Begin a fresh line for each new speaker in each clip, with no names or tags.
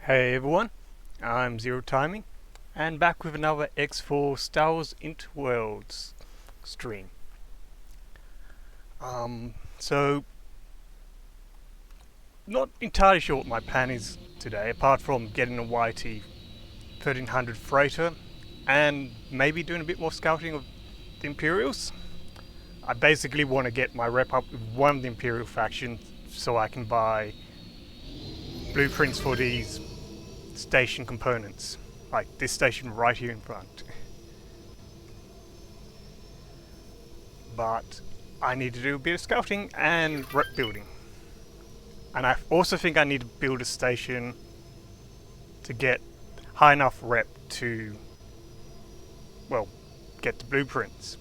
Hey everyone, I'm Zero Timing, and back with another X4 Star Wars Interworlds stream. So not entirely sure what my plan is today, apart from getting a YT-1300 freighter, and maybe doing a bit more scouting of the Imperials. I basically want to get my rep up with one of the Imperial factions, so I can buy blueprints for these station components, like this station right here in front. But I need to do a bit of scouting and rep building. And I also think I need to build a station to get high enough rep to, well, get the blueprints.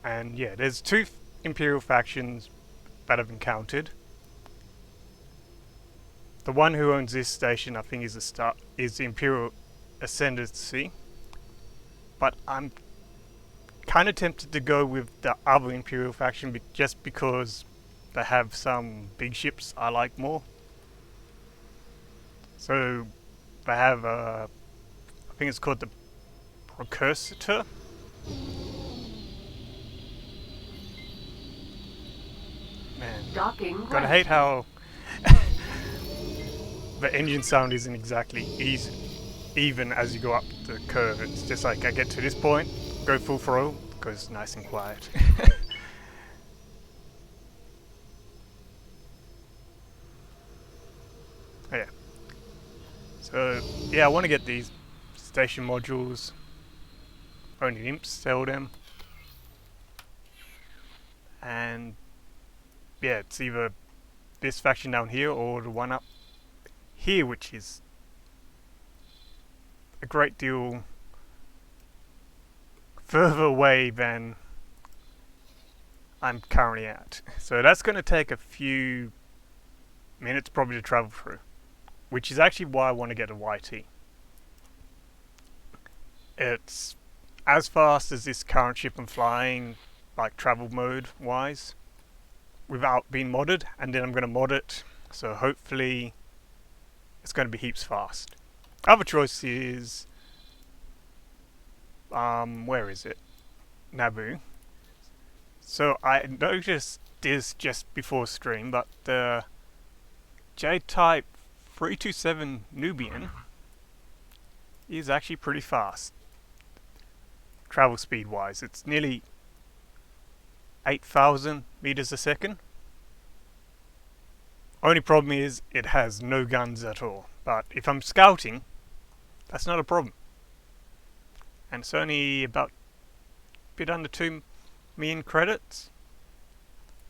And yeah, there's two Imperial factions that I've encountered. The one who owns this station, I think, is the Imperial Ascendancy. But I'm kind of tempted to go with the other Imperial faction just because they have some big ships I like more. So they have I think it's called the Precursor. Man, gotta hate how the engine sound isn't exactly easy, even as you go up the curve. It's just like I get to this point, go full throttle, goes nice and quiet. Yeah. So yeah, I want to get these station modules. Only imps sell them, and yeah, it's either this faction down here or the one up here, which is a great deal further away than I'm currently at. So that's going to take a few minutes probably to travel through, which is actually why I want to get a YT. It's as fast as this current ship I'm flying, like travel mode wise, without being modded, and then I'm going to mod it, so hopefully it's going to be heaps fast. Other choice is, where is it? Naboo. So I noticed this just before stream, but the J-Type 327 Nubian is actually pretty fast. Travel speed wise, it's nearly 8,000 meters a second. Only problem is it has no guns at all, but if I'm scouting, that's not a problem. And it's only about a bit under 2 million credits.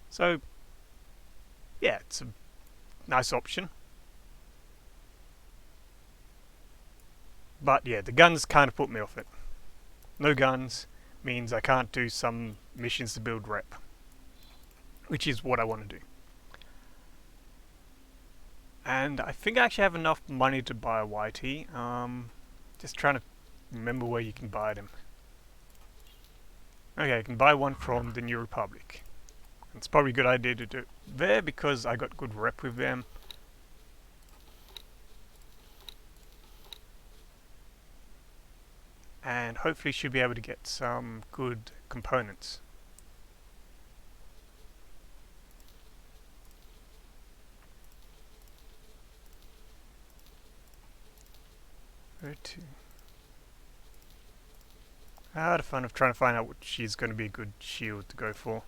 So yeah, it's a nice option. But yeah, the guns kind of put me off it. No guns means I can't do some missions to build rep, which is what I want to do. And I think I actually have enough money to buy a YT. Just trying to remember where you can buy them. Okay, I can buy one from the New Republic. It's probably a good idea to do it there because I got good rep with them. And hopefully should be able to get some good components. Where to? The fun of trying to find out which is going to be a good shield to go for.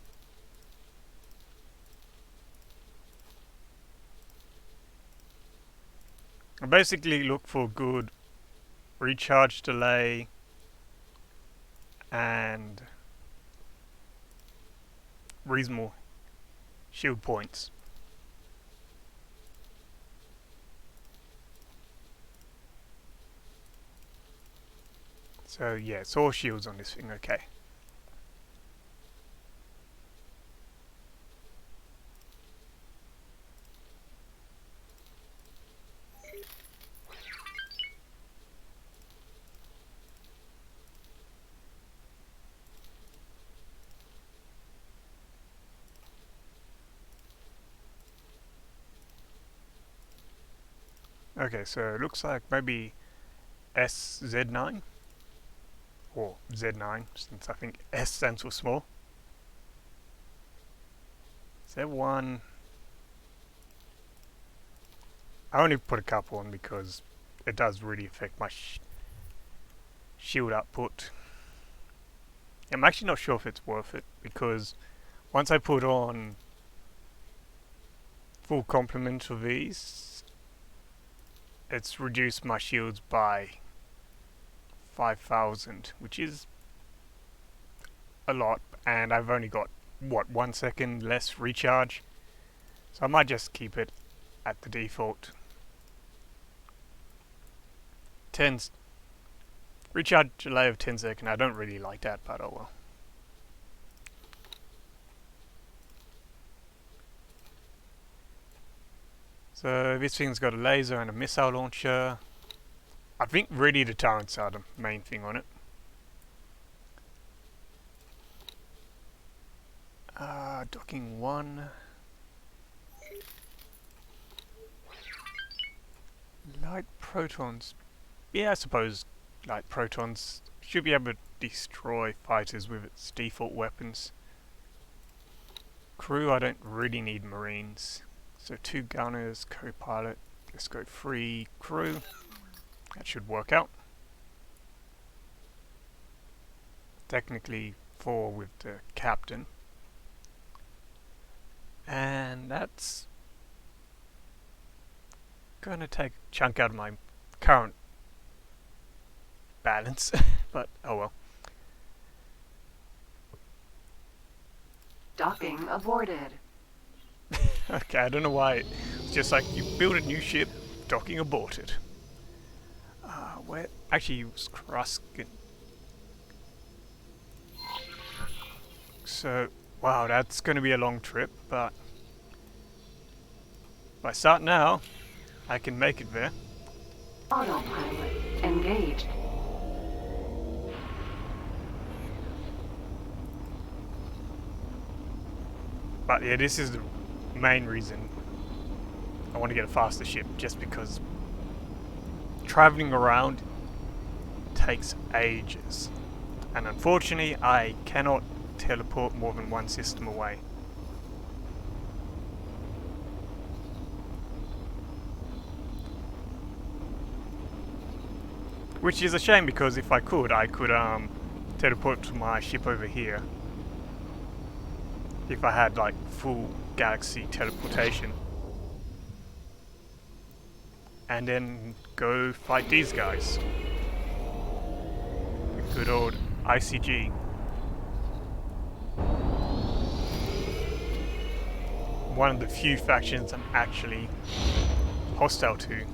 I basically look for good recharge delay and reasonable shield points. So yeah, it's all shields on this thing, okay. Okay, so it looks like maybe SZ9 or Z9, since I think S stands for small. Z1. I only put a couple on because it does really affect my shield output. I'm actually not sure if it's worth it because once I put on full complement of these, it's reduced my shields by 5,000, which is a lot, and I've only got, what, 1 second less recharge, so I might just keep it at the default. 10 recharge delay of 10 seconds, I don't really like that, but oh well. So this thing's got a laser and a missile launcher. I think really the turrets are the main thing on it. Docking 1. Light protons. Yeah, I suppose light protons should be able to destroy fighters with its default weapons. Crew, I don't really need marines. So 2 gunners, co-pilot. Let's go 3 crew. That should work out. Technically 4 with the captain. And that's gonna take a chunk out of my current balance, but oh well.
Docking aborted.
Okay, I don't know why. It's just like you build a new ship, docking aborted. Where actually it was Kruskin. So wow, that's going to be a long trip, but if I start now, I can make it there.
Autopilot engaged.
But yeah, this is the main reason I want to get a faster ship, just because traveling around takes ages. And unfortunately, I cannot teleport more than one system away. Which is a shame, because if I could teleport to my ship over here. If I had like full galaxy teleportation. And then go fight these guys. The good old ICG. One of the few factions I'm actually hostile to.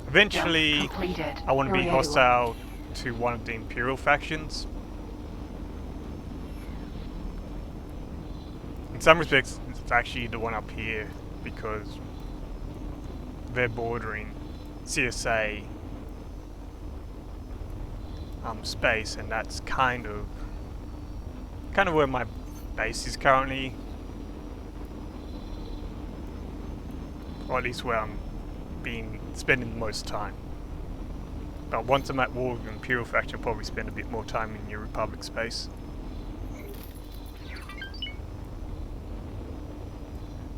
Eventually, I want to be hostile to one of the Imperial factions. In some respects, it's actually the one up here, because they're bordering CSA space, and that's kind of where my base is currently, or at least where I'm spending the most time. But once I'm at war with the Imperial faction, I'll probably spend a bit more time in New Republic space.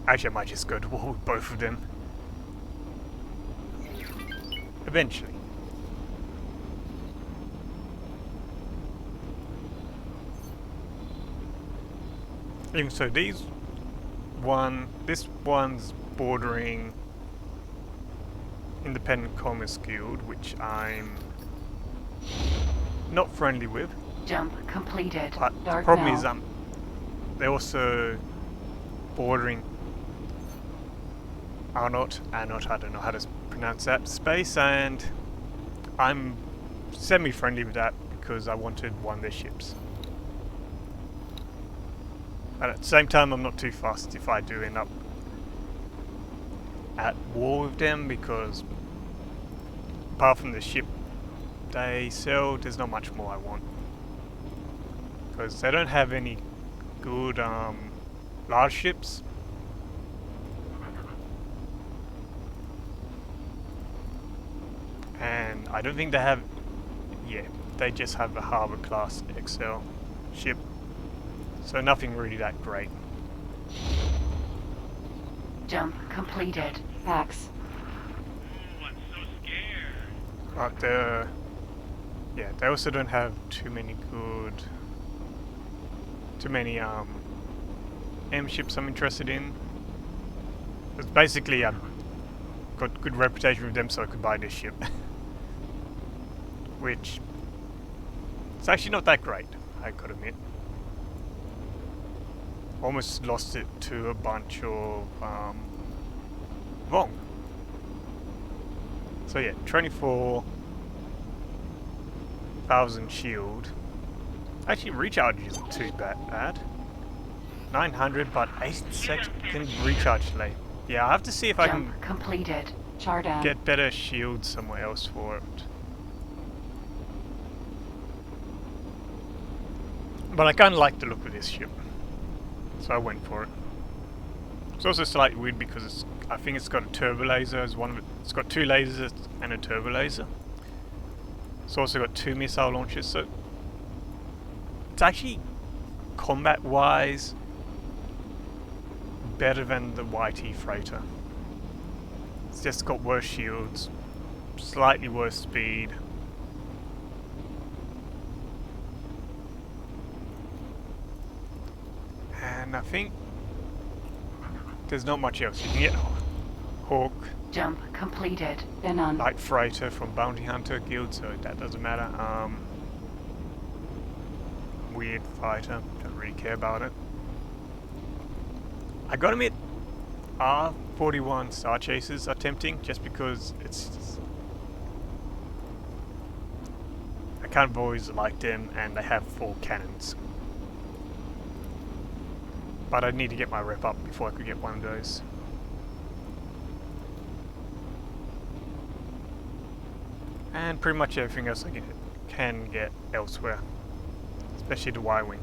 Actually, I might just go to war with both of them. Eventually. Even so, this one's bordering Independent Commerce Guild, which I'm not friendly with.
Jump completed.
But the problem is they're also bordering Arnott, I don't know how to pronounce that space, and I'm semi-friendly with that because I wanted one of their ships. But at the same time, I'm not too fussed if I do end up at war with them, because apart from the ship they sell, there's not much more I want. Because they don't have any good large ships. I don't think they have... Yeah, they just have a Harbour class XL ship. So nothing really that great.
Jump completed. X.
Ooh, I'm so scared.
But yeah, they also don't have too many M ships I'm interested in. It's basically I've got good reputation with them, so I could buy this ship. Which it's actually not that great, I could admit. Almost lost it to a bunch of Vong. So yeah, 24,000 shield. Actually, recharge isn't too bad. 900, but 8-second recharge delay. Yeah, I have to see if I can
Jump completed. Chardon.
get better shield somewhere else for it. But I kind of like the look of this ship, so I went for it. It's also slightly weird because I think it's got a turbo laser as one of it. It's got 2 lasers and a turbo laser. It's also got 2 missile launchers, so it's actually combat-wise better than the YT freighter. It's just got worse shields, slightly worse speed. And I think there's not much else. You can get Hawk,
Jump completed. Then on.
Light Freighter from Bounty Hunter Guild, so that doesn't matter. Weird fighter, don't really care about it. I gotta admit, R41 Star Chasers are tempting just because I kind of always liked them and they have 4 cannons. But I need to get my rep up before I could get one of those. And pretty much everything else I can get elsewhere, especially the Y-Wing.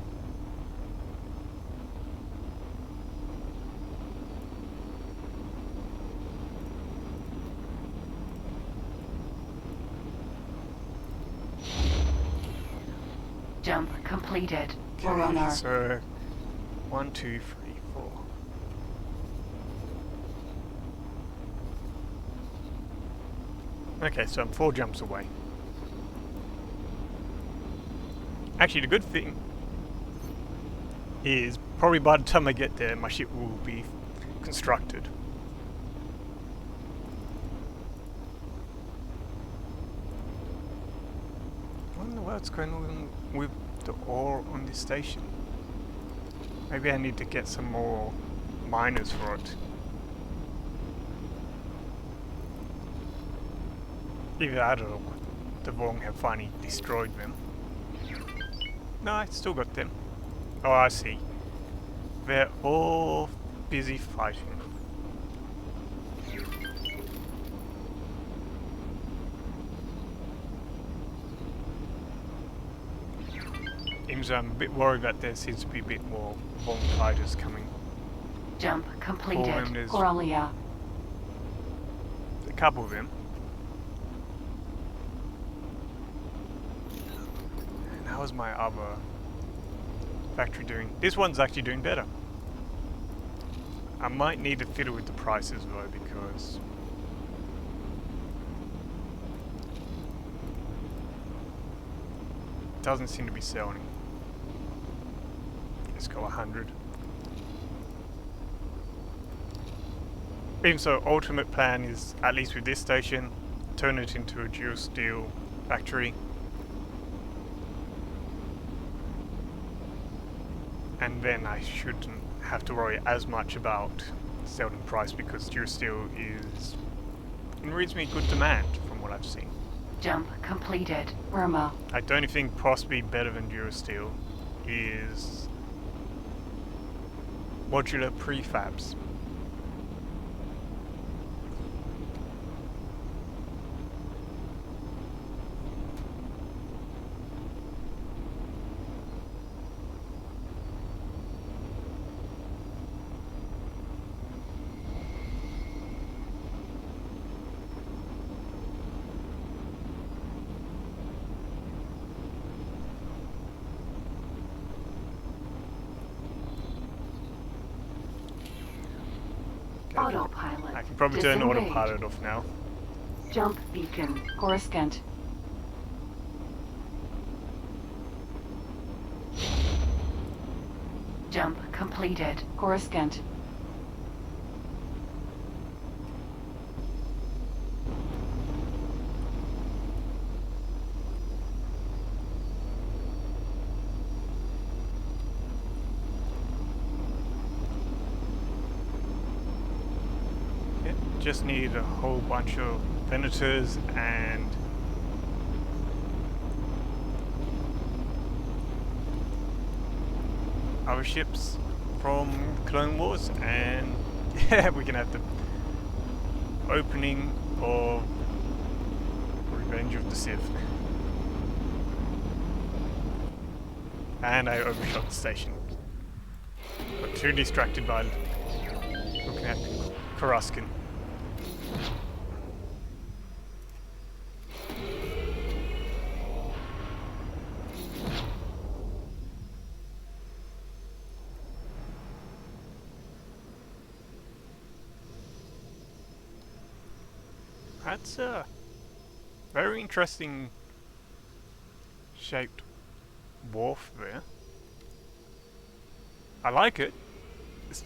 Jump completed.
Okay,
Forerunner.
so 1, 2, 3, 4. Okay, so I'm 4 jumps away. Actually, the good thing is probably by the time I get there, my ship will be constructed. I wonder what's going on with the ore on this station. Maybe I need to get some more miners for it. Either that or the Vong have finally destroyed them. No, I still got them. Oh, I see. They're all busy fighting. Even so, I'm a bit worried that there seems to be a bit more Vong fighters coming.
Jump completed.
them, there's-
Coralia.
A couple of them. And how's my other factory doing? This one's actually doing better. I might need to fiddle with the prices though, because it doesn't seem to be selling. Let's go 100. Even so, ultimate plan is, at least with this station, turn it into a dual steel factory. And then I shouldn't have to worry as much about selling price because dual steel is in reasonably good demand from what I've seen.
Jump completed. Burma.
The only thing possibly better than dual steel is modular prefabs.
Autopilot.
I can probably turn
disengaged.
autopilot off now.
Jump beacon. Coruscant. Jump completed. Coruscant.
Yeah, just need a whole bunch of venators and other ships from Clone Wars, and yeah, we can have the opening of Revenge of the Sith. And I overshot the station. Got too distracted by looking at Coruscant. That's a very interesting shaped wharf there. I like it. It's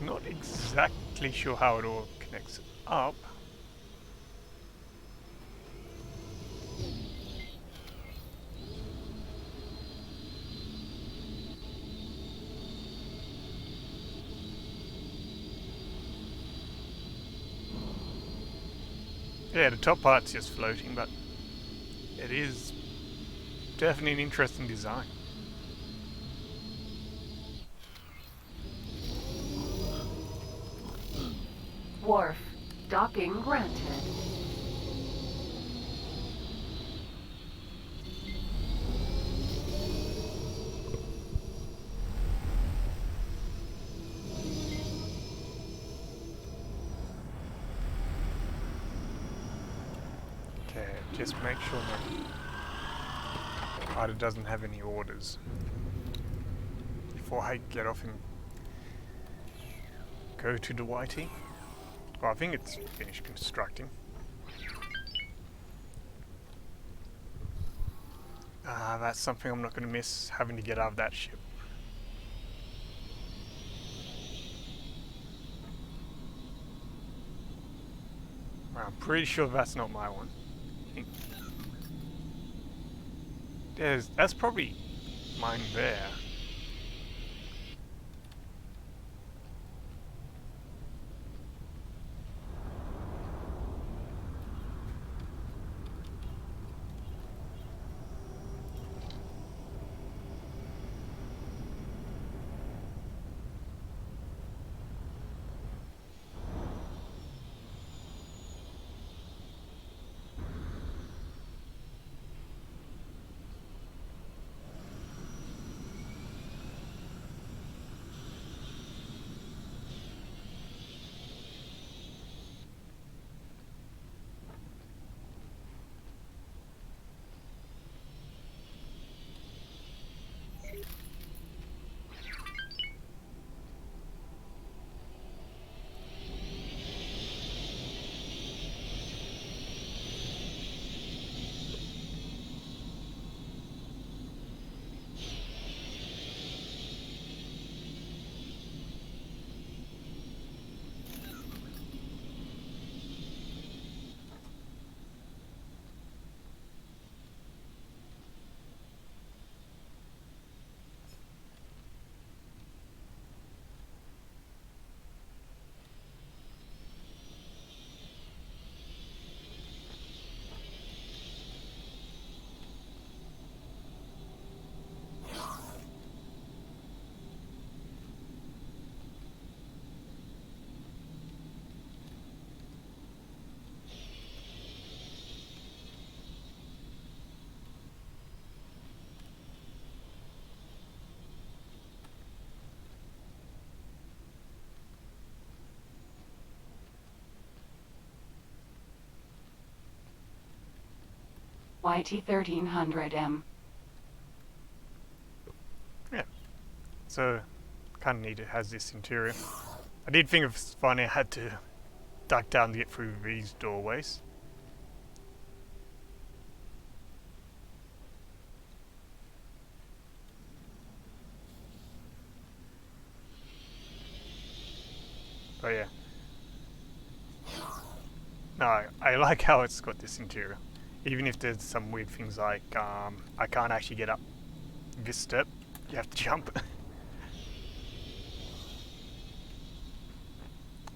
not exactly sure how it all connects up. Yeah, the top part's just floating, but it is definitely an interesting design.
Wharf. Docking granted.
Okay, just make sure my fighter doesn't have any orders before I get off and go to the YT. Well, I think it's finished constructing. That's something I'm not going to miss, having to get out of that ship. Well, I'm pretty sure that's not my one. That's probably mine there.
YT-1300M.
so kind of neat it has this interior. I did think it was funny I had to duck down to get through these doorways. But yeah. No, I like how it's got this interior. Even if there's some weird things like I can't actually get up this step, you have to jump.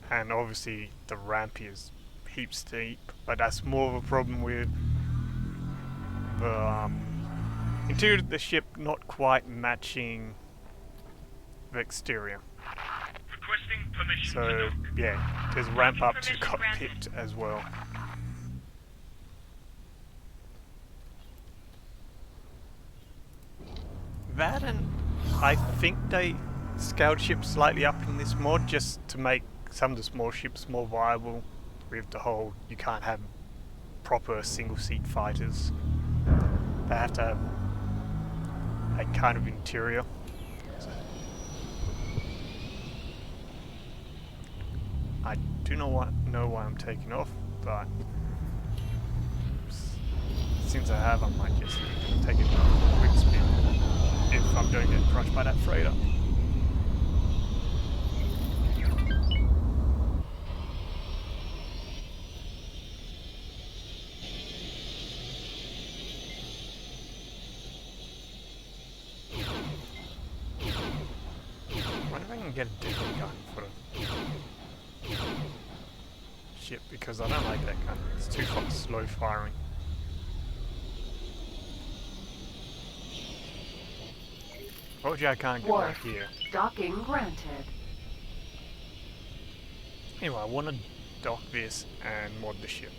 And obviously the ramp is heaps steep, but that's more of a problem with the interior of the ship not quite matching the exterior.
Requesting permission to
So
dock.
yeah, there's a ramp up to the cockpit as well. That, and I think they scaled ships slightly up in this mod just to make some of the small ships more viable with the whole you can't have proper single seat fighters. They have to have a kind of interior. I do not know why I'm taking off, but since I have, I might just take it a quick spin if I'm going to get crushed by that freighter. I wonder if I can get a different gun for the ship, because I don't like that gun. It's too slow firing. Told you I can't get back
Wharf.
here.
Docking granted.
Anyway, I want to dock this and mod the ship.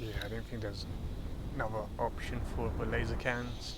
Yeah, I don't think there's another option for the laser cannons.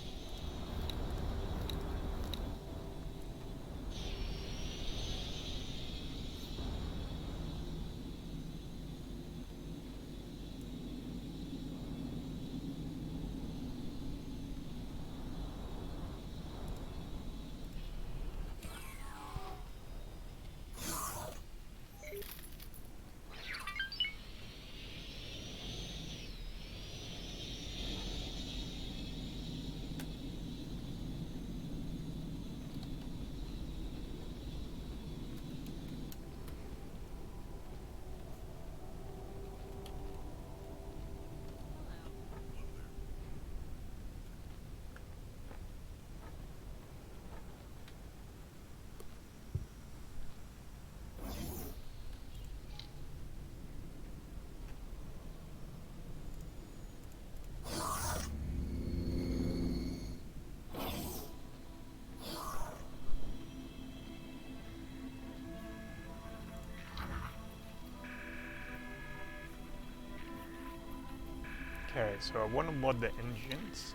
Okay, so I want to mod the engines.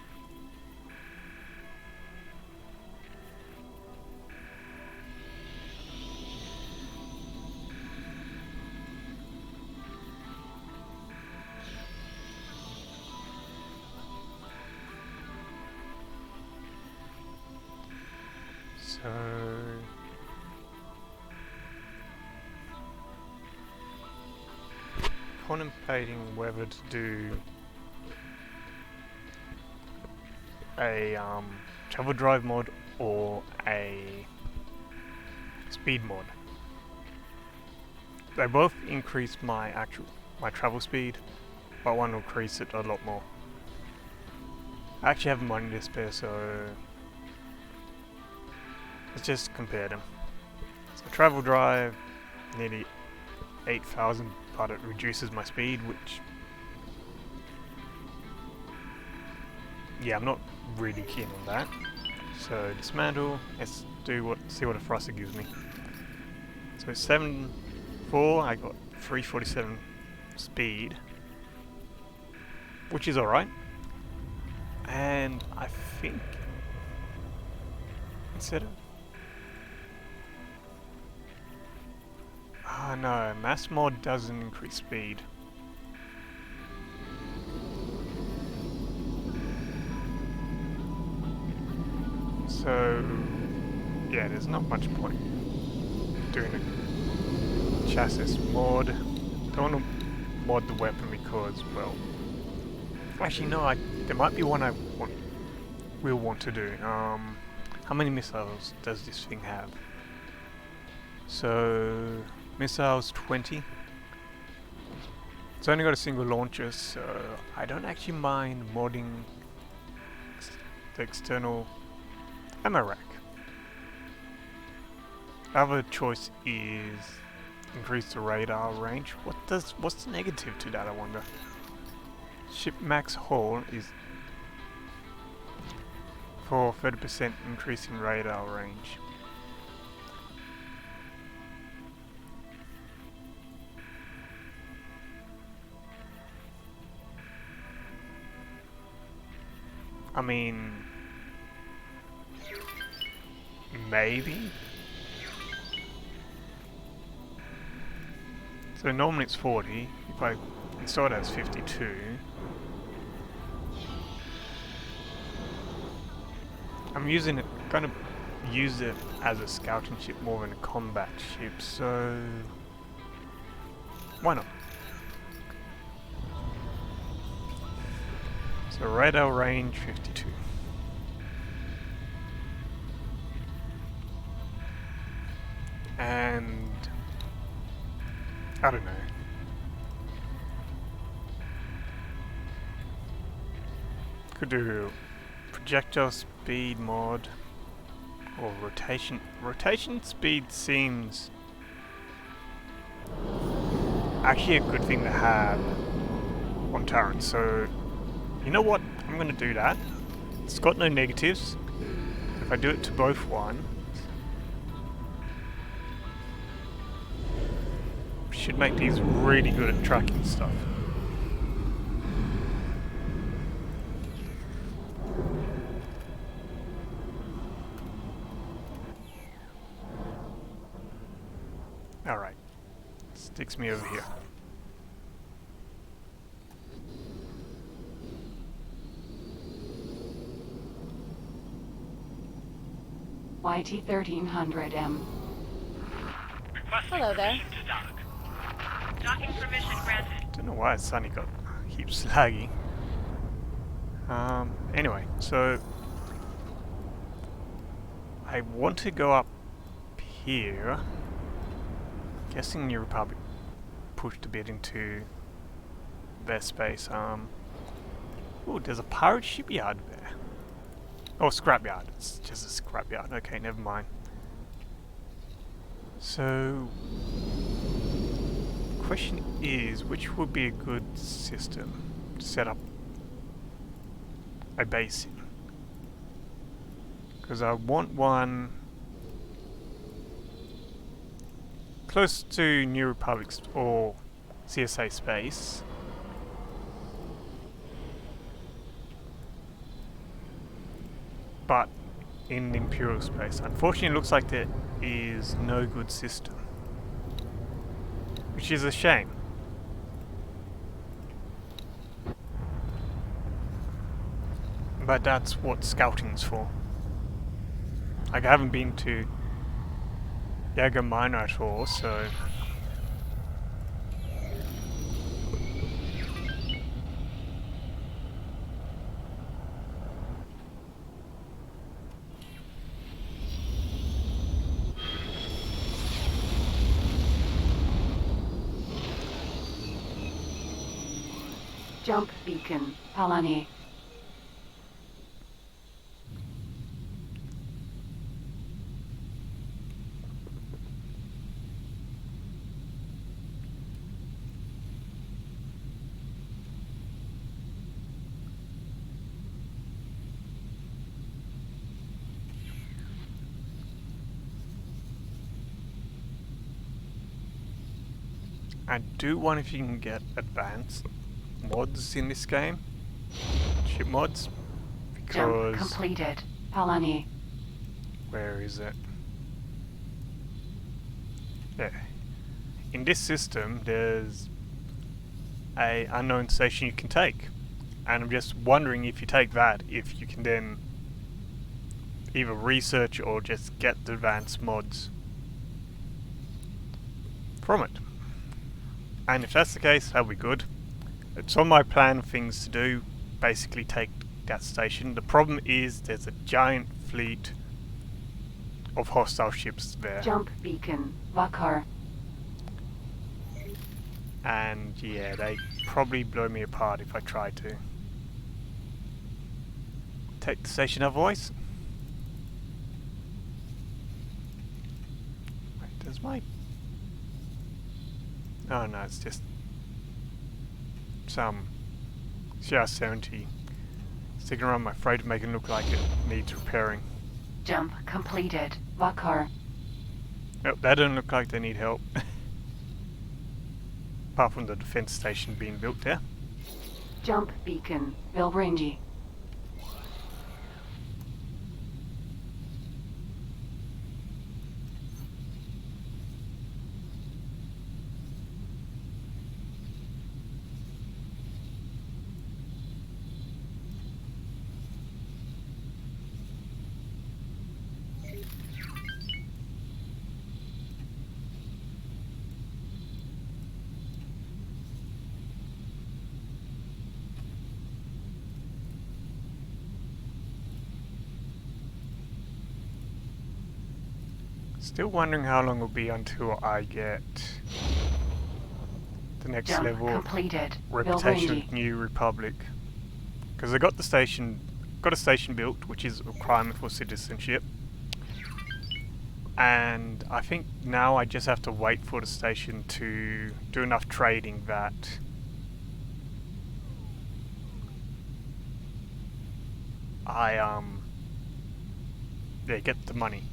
So contemplating whether to do a travel drive mod or a speed mod. They both increase my travel speed, but one will increase it a lot more. I actually have money to spare, so let's just compare them. So travel drive, nearly 8,000, but it reduces my speed, which, yeah, I'm not really keen on that. So dismantle, let's see what a thruster gives me. So 7.4, I got 347 speed, which is alright. And I think instead of... Ah no, mass mod doesn't increase speed. So yeah, there's not much point doing a chassis mod. Don't want to mod the weapon because, well, actually no, there might be one I will want to do. How many missiles does this thing have? So missiles 20. It's only got a single launcher, so I don't actually mind modding the external ammo rack. Other choice is increase the radar range. What's the negative to that, I wonder? Ship max haul is for 30% increase in radar range. I mean, maybe? So normally it's 40, if I install it as 52. I'm using it, gonna use it as a scouting ship more than a combat ship, so why not? So radar range 52. And I don't know. Could do projectile speed mod or rotation. Rotation speed seems actually a good thing to have on turrets. So you know what? I'm going to do that. It's got no negatives. If I do it to both one, should make these really good at tracking stuff. Alright. Sticks me over here.
YT-1300M.
Requesting
Hello there.
permission to dock. Docking permission granted.
Don't know why it's suddenly got heaps laggy. Anyway, so I want to go up here. Guessing New Republic pushed a bit into their space. Oh, there's a pirate shipyard there. Oh, scrapyard. It's just a scrapyard. Okay, never mind. So, the question is, which would be a good system to set up a base in? Because I want one close to New Republic's or CSA space. But in Imperial space. Unfortunately, it looks like there is no good system, which is a shame. But that's what scouting's for. Like, I haven't been to Jaeger Minor at all, so
Jump beacon, Palani.
I do wonder if you can get advanced mods in this game. Ship mods.
Jump
Because...
completed. Palani.
Where is it? Yeah. In this system, there's a unknown station you can take. And I'm just wondering if you take that, if you can then either research or just get the advanced mods from it. And if that's the case, that'll be good. It's on my plan of things to do, basically take that station. The problem is there's a giant fleet of hostile ships there.
Jump beacon. Vakar.
And yeah, they probably blow me apart if I try to take the station otherwise. Wait, does my... Oh no, it's just some CR-70 sticking around my throat to make it look like it needs repairing.
Jump completed. Vakar.
Nope, they don't look like they need help. Apart from the defense station being built there.
Jump beacon. Bilbringi.
Still wondering how long it'll be until I get the next
Jump
level
completed.
reputation
Bilbringi.
of New Republic. Because I got a station built, which is a requirement for citizenship. And I think now I just have to wait for the station to do enough trading that I get the money,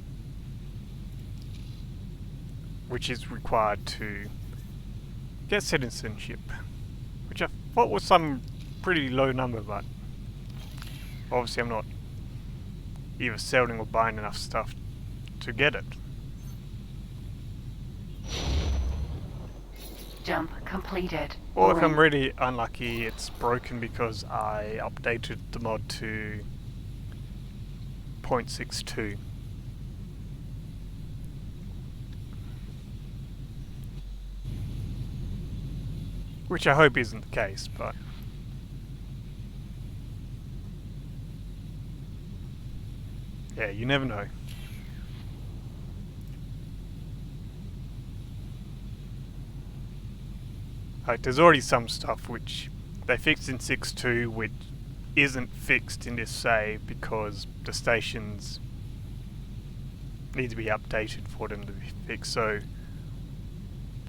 which is required to get citizenship, which I thought was some pretty low number, but obviously I'm not either selling or buying enough stuff to get it.
Jump completed.
Or if I'm
Orin.
really unlucky, it's broken because I updated the mod to 0.62. Which I hope isn't the case, but... yeah, you never know. Like, there's already some stuff which they fixed in 6.2 which isn't fixed in this save because the stations need to be updated for them to be fixed. So,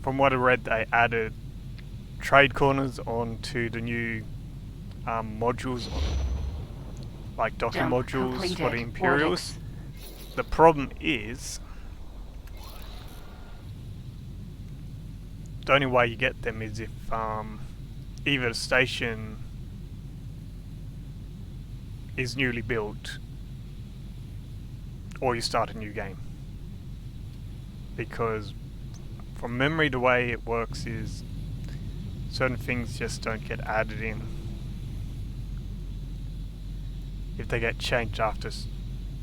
from what I read, they added trade corners onto the new modules, like docking
Jump
modules for the
completed.
Imperials.
Vortex.
The problem is, the only way you get them is if either the station is newly built or you start a new game. Because from memory, the way it works is certain things just don't get added in if they get changed after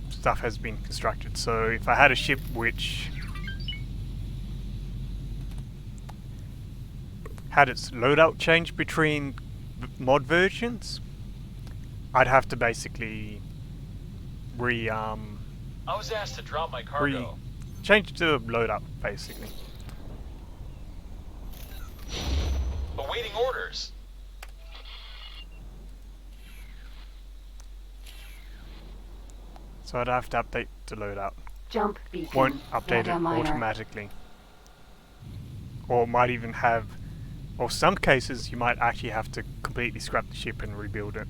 stuff has been constructed. So if I had a ship which had its loadout change between mod versions, I'd have to basically
I was asked to drop my cargo.
change the loadout basically.
Awaiting orders.
So I'd have to update the loadout.
Jump beacon.
Won't update it
Data miner.
automatically. Or might even have, or some cases you might actually have to completely scrap the ship and rebuild it.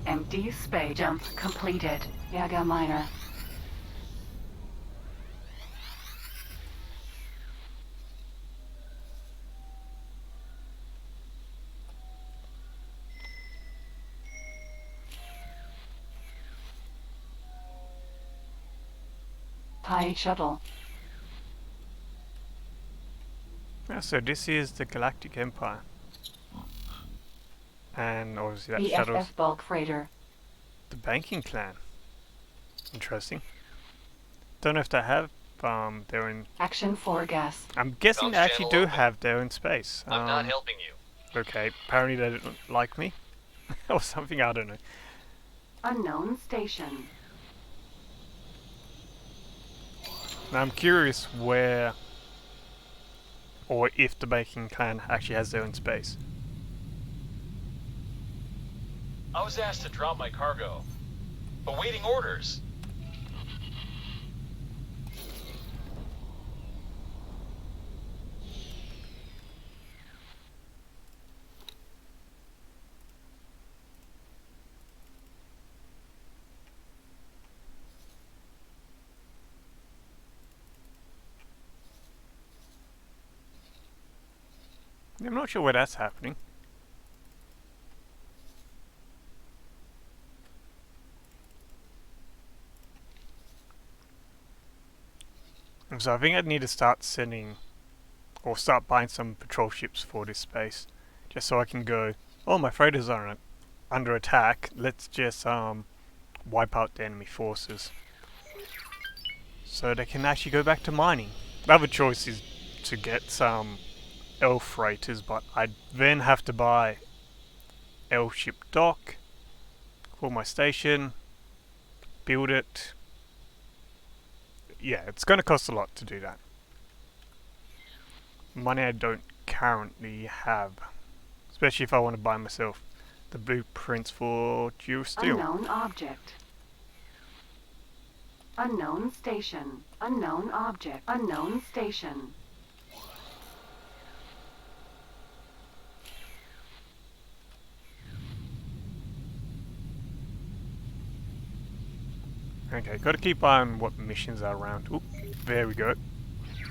Empty space. Jump completed. Yaga Minor. Pi shuttle.
Yeah, so this is the Galactic Empire. And obviously that shuttles
BFF bulk freighter.
the Banking Clan. Interesting. Don't know if they have their own...
Action 4 gas.
I'm guessing
Comms
they actually
channel
do
open.
have their own space.
I'm not helping you.
Okay, apparently they don't like me. Or something, I don't know.
Unknown station.
Now I'm curious where or if the Banking Clan actually has their own space.
I was asked to drop my cargo. Awaiting orders.
I'm not sure where that's happening. So I think I'd need to start sending or start buying some patrol ships for this space. Just so I can go, oh, my freighters are under attack, let's just wipe out the enemy forces. So they can actually go back to mining. The other choice is to get some L freighters, but I'd then have to buy L ship dock for my station, build it. Yeah, it's going to cost a lot to do that. Money I don't currently have, especially if I want to buy myself the blueprints for Dura Steel.
Unknown object. Unknown station. Unknown object. Unknown station.
Okay, got to keep eye on what missions are around. Oop, there we go.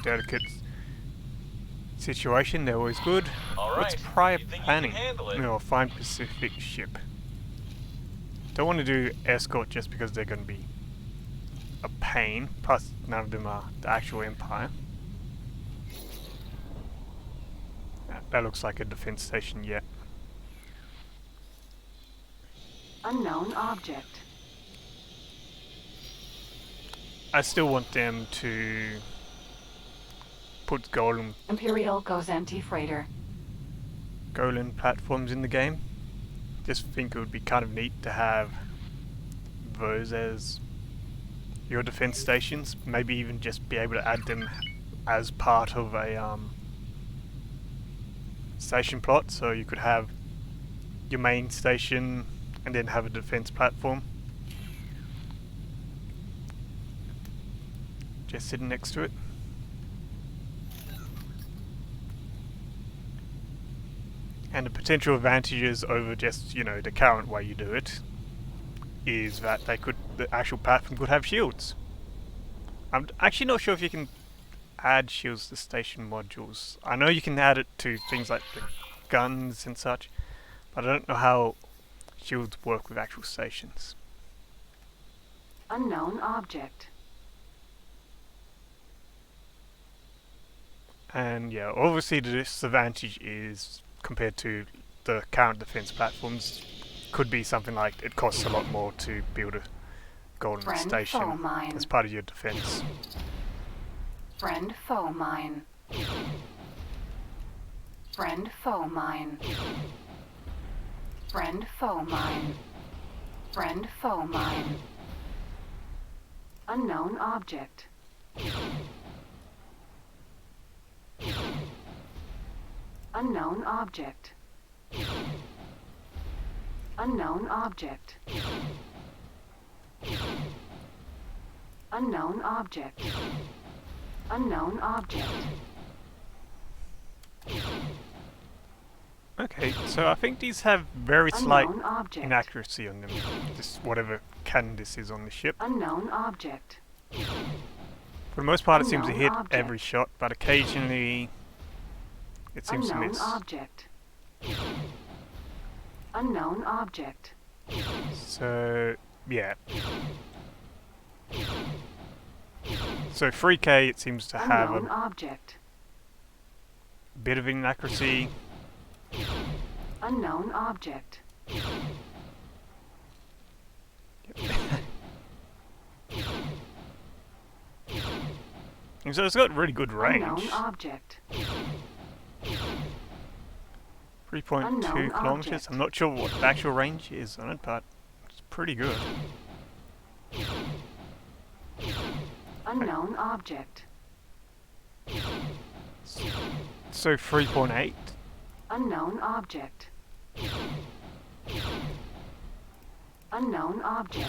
Delicate situation, they're always good.
All
What's
right.
prior
You think you can
planning?
handle it?
No, find Pacific ship. Don't want to do escort just because they're going to be a pain. Plus, none of them are the actual Empire. That looks like a defense station yet.
Unknown object.
I still want them to put
Imperial goes empty freighter.
Golan platforms in the game. Just think it would be kind of neat to have those as your defense stations. Maybe even just be able to add them as part of a station plot, so you could have your main station and then have a defense platform just sitting next to it. And the potential advantages over just, you know, the current way you do it is that the actual platform could have shields. I'm actually not sure if you can add shields to station modules. I know you can add it to things like the guns and such, but I don't know how shields work with actual stations.
Unknown object.
And yeah, obviously the disadvantage is, compared to the current defense platforms, could be something like it costs a lot more to build a golden
Friend foe
station
mine.
as part of your defense.
Friend foe mine. Friend foe mine. Friend foe mine. Friend foe mine. Unknown object. Unknown object. Unknown object. Unknown object. Unknown object.
Okay, so I think these have very slight
Unknown object.
inaccuracy on them. Just whatever cannon this is on the ship.
Unknown object.
For the most part, it seems to
Unknown
hit
object.
every shot, but occasionally it seems to
Unknown
miss.
object. Unknown object.
So, yeah. So 3K, it seems to have
Unknown
a
object.
bit of inaccuracy.
Unknown object.
And so it's got really good range.
Unknown object.
3.2
Unknown
kilometers.
object.
I'm not sure what the actual range is on it, but it's pretty good.
Unknown object.
So 3.8.
Unknown object. Unknown object.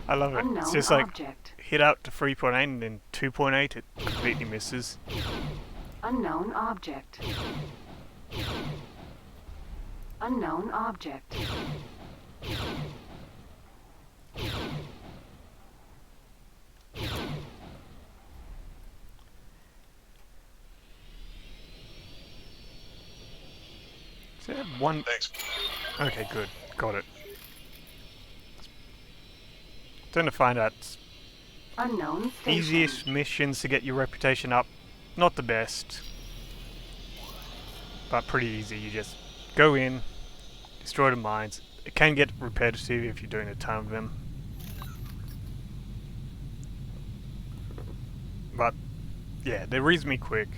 I love it.
Unknown
It's just like
object.
hit out to 3.8 and then 2.8 it completely misses.
Unknown object. Unknown object.
Is there one?
Thanks.
Okay, good. Got it. Trying to find out
Unknown station.
easiest missions to get your reputation up. Not the best, but pretty easy. You just go in, destroy the mines. It can get repetitive if you're doing a ton of them, but yeah, they're reasonably quick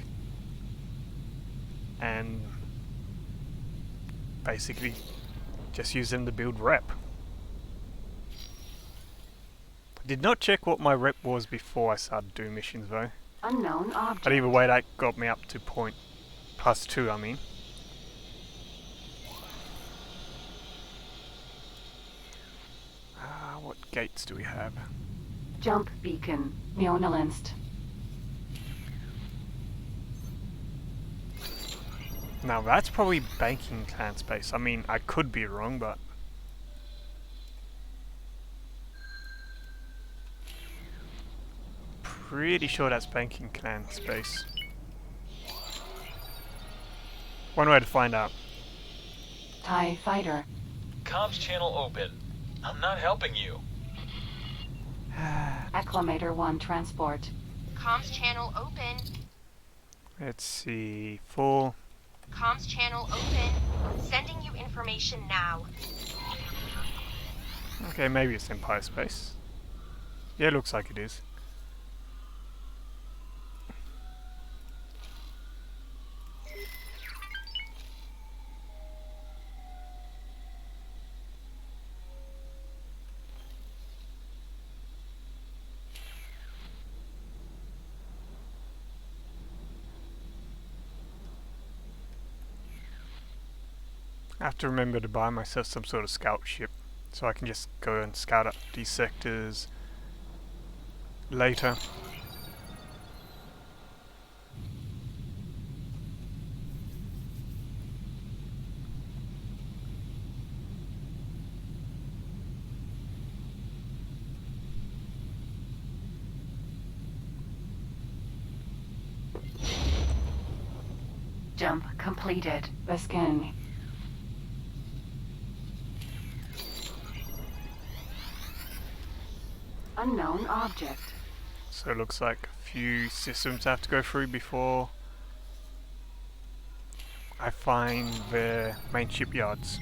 and basically just use them to build rep. Did not check what my rep was before I started doing missions though.
Unknown object.
But either way, that got me up to +2, I mean. What gates do we have?
Jump beacon. Neonalist.
Now that's probably banking clan space. I mean, I could be wrong, but... pretty sure that's banking clan space. One way to find out.
TIE fighter.
Comms channel open. I'm not helping you.
Acclamator 1 transport.
Comms channel open.
Let's see... full...
Comms channel open. Sending you information now.
Okay, maybe it's Empire space. Yeah, it looks like it is. I have to remember to buy myself some sort of scout ship so I can just go and scout up these sectors later.
Jump completed. The scan. Unknown object.
So it looks like a few systems I have to go through before I find their main shipyards.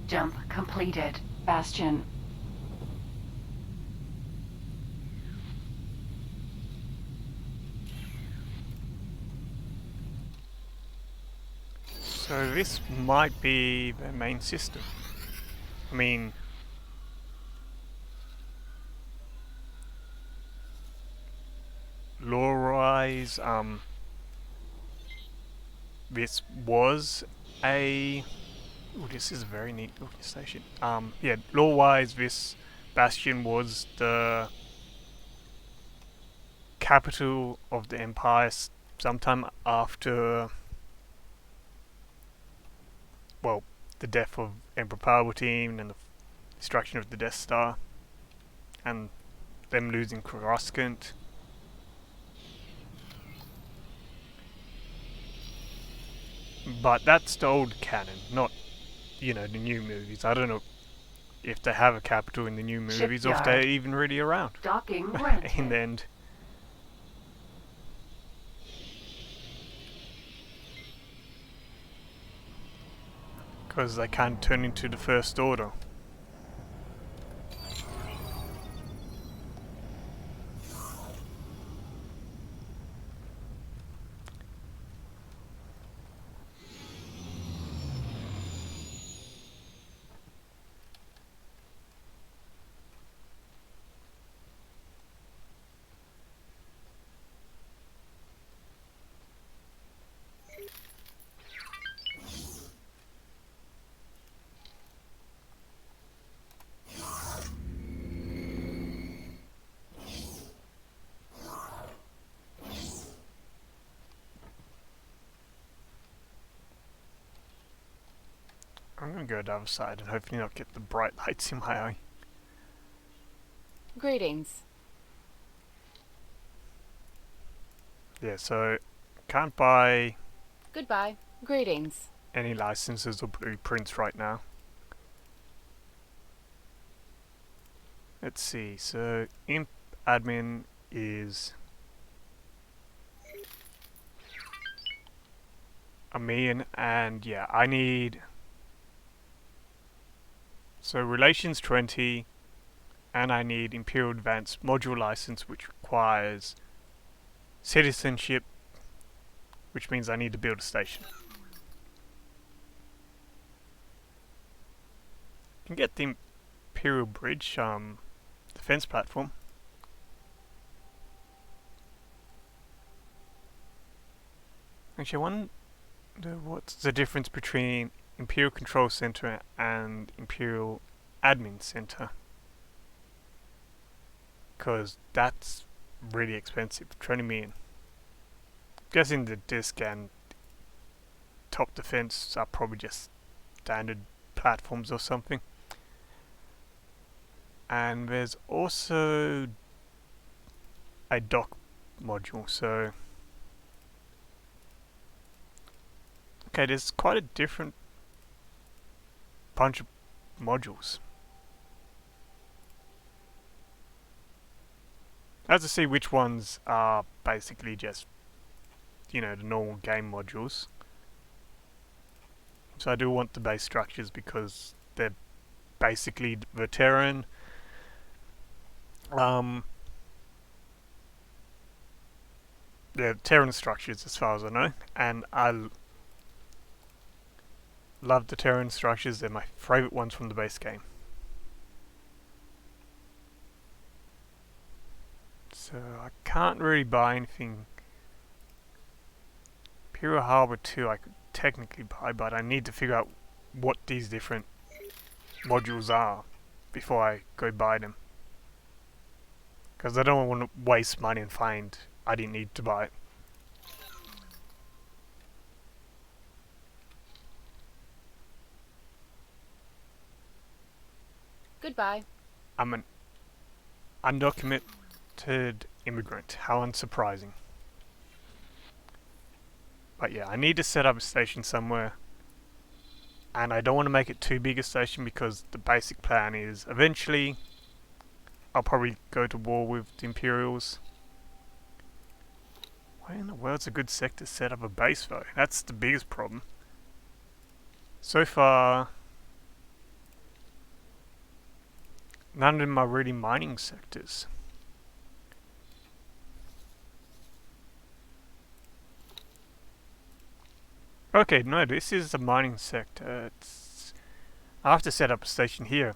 Jump completed. Bastion.
So this might be the main system. I mean, lore-wise, this was a... Oh, this is a very neat looking station. Yeah, lore-wise, this bastion was the capital of the Empire sometime after, well, the death of Emperor Palpatine and the destruction of the Death Star, and them losing Coruscant. But that's the old canon, not, you know, the new movies. I don't know if they have a capital in the new movies or if they're
Shipyard.
even really around
Docking
in the
granted.
end. Because they can't turn into the First Order. I'm gonna go to the other side and hopefully not get the bright lights in my eye.
Greetings.
Yeah, so can't buy
Goodbye. Greetings.
any licenses or blueprints right now. Let's see, so imp admin is a million, and yeah, I need, so relations 20, and I need Imperial Advanced Module License, which requires citizenship, which means I need to build a station. I can get the Imperial Bridge defense platform. Actually, I wonder what's the difference between Imperial Control Center and Imperial Admin Center, because that's really expensive, 20 million. Guessing the disc and top defense are probably just standard platforms or something. And there's also a dock module, so okay, there's quite a different bunch of modules. I have to see which ones are basically just, you know, the normal game modules. So I do want the base structures because they're basically the Terran. They're Terran structures as far as I know, and I love the Terran structures. They're my favourite ones from the base game. So I can't really buy anything. Imperial Harbour 2 I could technically buy, but I need to figure out what these different modules are before I go buy them. Because I don't want to waste money and find I didn't need to buy it.
Goodbye.
I'm an undocumented immigrant. How unsurprising. But yeah, I need to set up a station somewhere. And I don't want to make it too big a station because the basic plan is eventually I'll probably go to war with the Imperials. Where in the world's a good sector to set up a base though? That's the biggest problem. So far, none of them are really mining sectors. Okay, no, this is a mining sector. I have to set up a station here.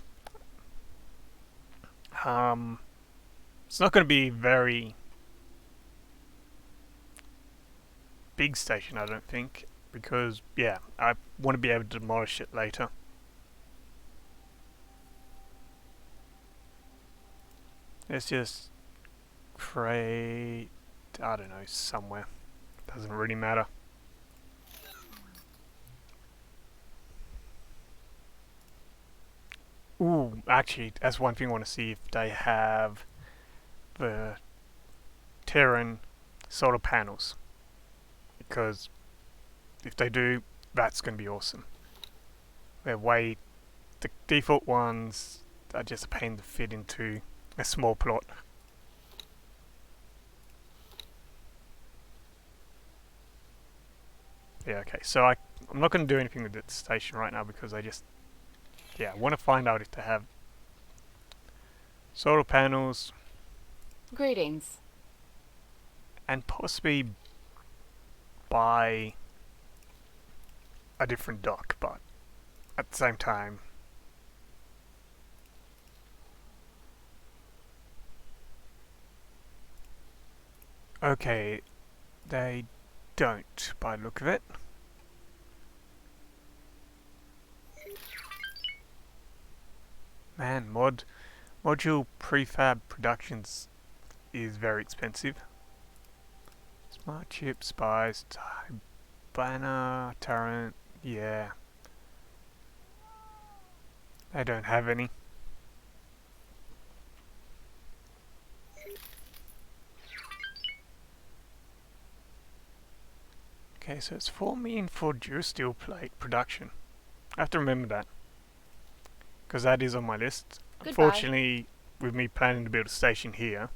It's not going to be very big station, I don't think, because yeah, I want to be able to demolish it later. Let's just create, I don't know, somewhere. Doesn't really matter. Ooh, actually, that's one thing I want to see if they have the Terran solar panels. Because if they do, that's going to be awesome. The default ones are just a pain to fit into a small plot. Yeah, okay, so I'm not going to do anything with the station right now because I want to find out if they have solar panels
Greetings.
and possibly buy a different dock, but at the same time, okay, they don't by the look of it. Man, module prefab productions is very expensive. Smart chip, spies, banner, turret, yeah. They don't have any. Okay, so it's 4 million for dual steel plate production. I have to remember that, because that is on my list.
Goodbye.
Unfortunately, with me planning to build a station here,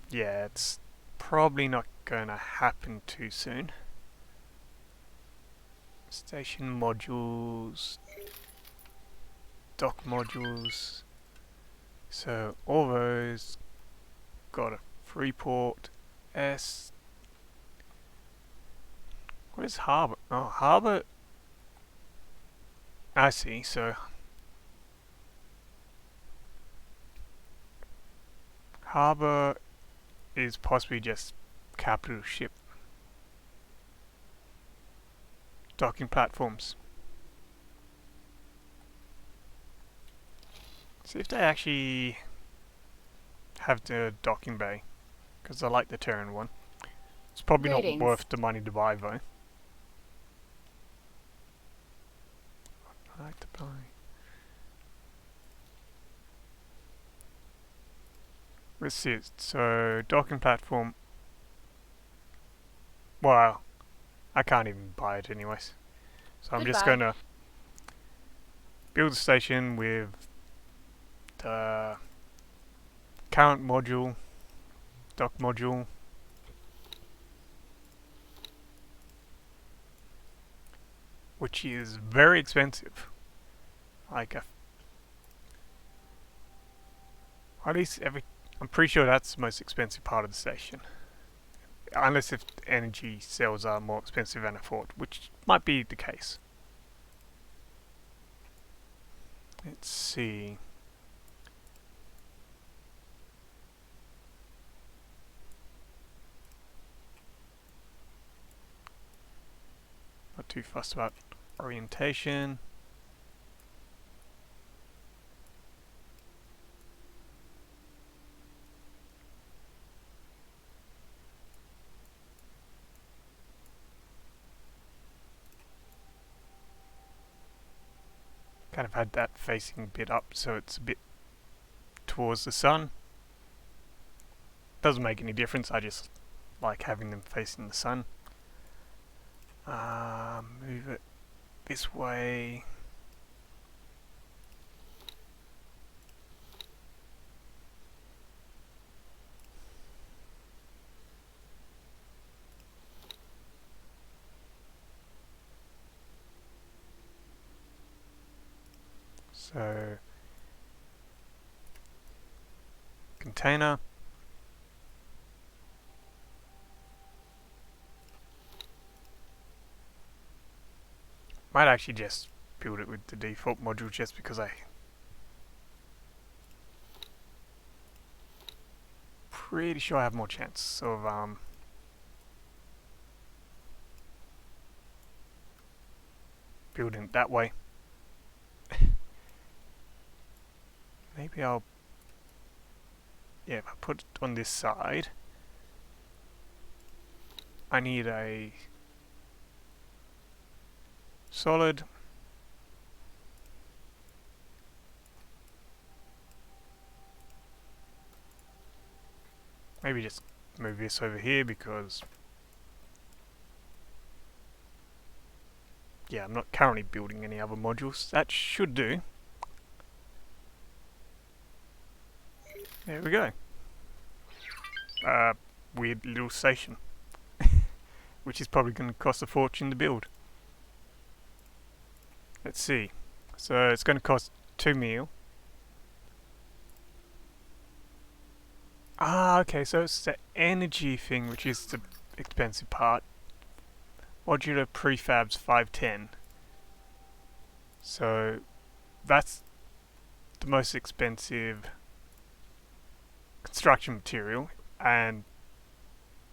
yeah, it's probably not gonna happen too soon. Station modules, dock modules. So all those got a Freeport S. What is Harbour? Oh, Harbour. I see. So Harbour is possibly just capital ship docking platforms. See if they actually have the docking bay, because I like the Terran one. It's probably
Greetings.
not worth the money to buy though. I like to buy. Let's see it. So docking platform. Well, I can't even buy it anyways. So I'm just
Goodbye.
gonna build a station with the current module, dock module, which is very expensive. Like at least I'm pretty sure that's the most expensive part of the station. Unless if energy cells are more expensive than I thought, which might be the case. Let's see. Not too fussed about orientation. Kind of had that facing a bit up, so it's a bit towards the sun. Doesn't make any difference, I just like having them facing the sun. Move it this way. So, container. Might actually just build it with the default module just because I pretty sure I have more chance of building it that way. Maybe I'll, yeah, if I put it on this side, I need a solid, maybe just move this over here because, yeah, I'm not currently building any other modules. That should do. There we go. Weird little station. Which is probably going to cost a fortune to build. Let's see. So it's going to cost 2 mil. Ah, okay, so it's the energy thing which is the expensive part. Modular prefabs 510. So that's the most expensive construction material, and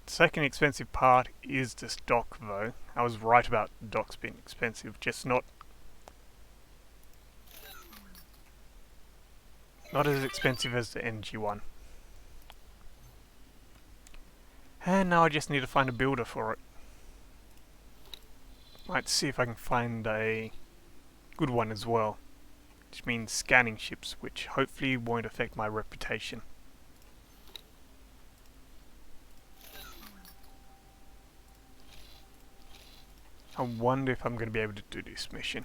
the second expensive part is this dock though. I was right about docks being expensive, just not as expensive as the energy one. And now I just need to find a builder for it. Might see if I can find a good one as well, which means scanning ships, which hopefully won't affect my reputation. I wonder if I'm going to be able to do this mission.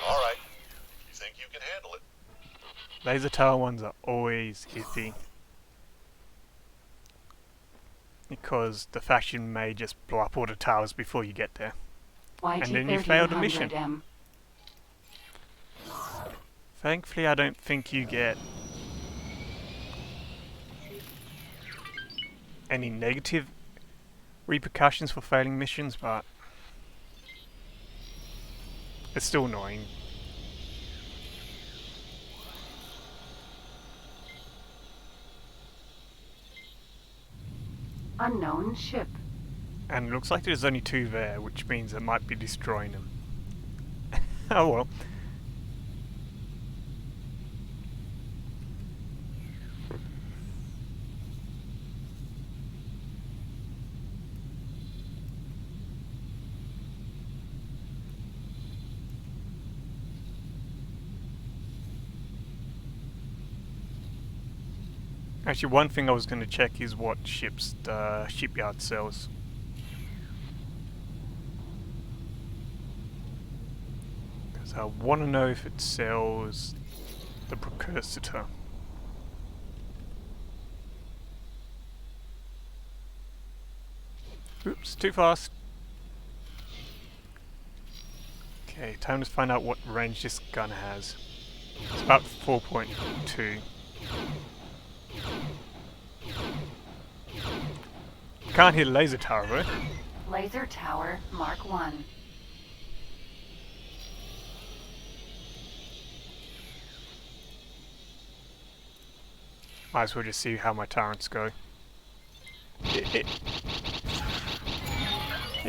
Alright. You think you can handle it?
Laser tower ones are always iffy, because the faction may just blow up all the towers before you get there. And then you fail the mission.
YT-1300M.
Thankfully I don't think you get any negative repercussions for failing missions, but it's still annoying.
Unknown ship.
And it looks like there's only 2 there, which means I might be destroying them. Oh well. Actually, one thing I was going to check is what ships the shipyard sells. Because I want to know if it sells the precursor. Oops, too fast. Okay, time to find out what range this gun has. It's about 4.2. Can't hit a laser tower though.
Laser tower Mark 1.
Might as well just see how my turrets go. Yeah,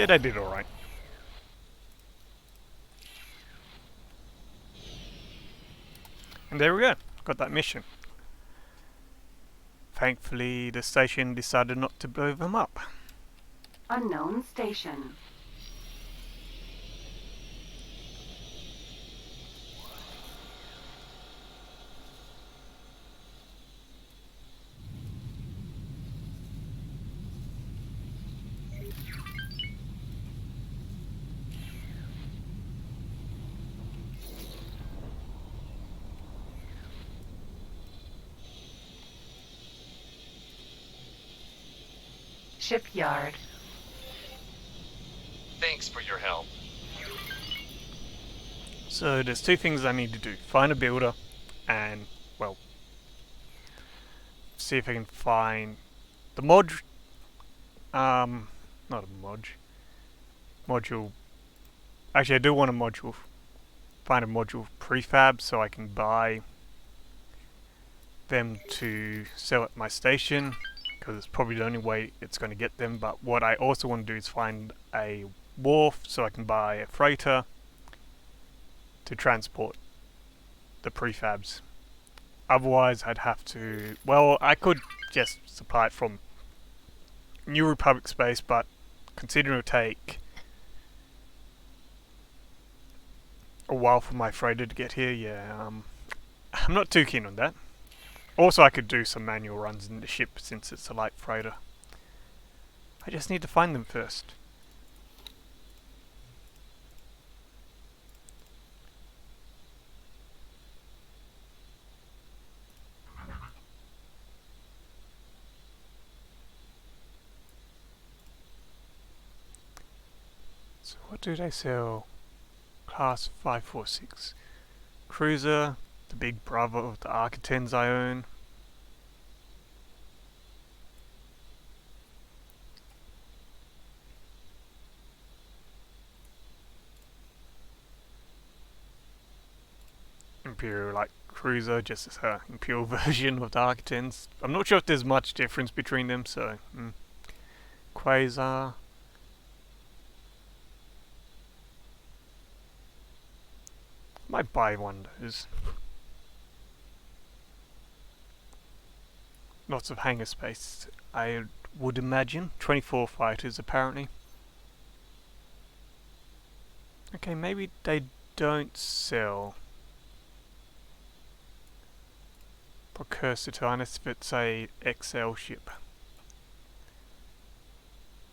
they did alright. And there we go, got that mission. Thankfully, the station decided not to blow them up.
Unknown station. Shipyard.
Thanks for your help.
So there's 2 things I need to do. Find a builder and, well, see if I can find the not a module Actually, I do want a module. Find a module prefab so I can buy them to sell at my station, because it's probably the only way it's going to get them. But what I also want to do is find a wharf so I can buy a freighter to transport the prefabs. Otherwise I'd have to, well, I could just supply it from New Republic space, but considering it would take a while for my freighter to get here, yeah, I'm not too keen on that. Also, I could do some manual runs in the ship since it's a light freighter. I just need to find them first. So what do they sell? Class 546. Cruiser, the big brother of the Architens I own. Imperial like cruiser, just as her Imperial version of the Architens. I'm not sure if there's much difference between them, so Quasar. Might buy one of those. Lots of hangar space, I would imagine. 24 fighters apparently. Okay, maybe they don't sell precursor to unless if it's a XL ship.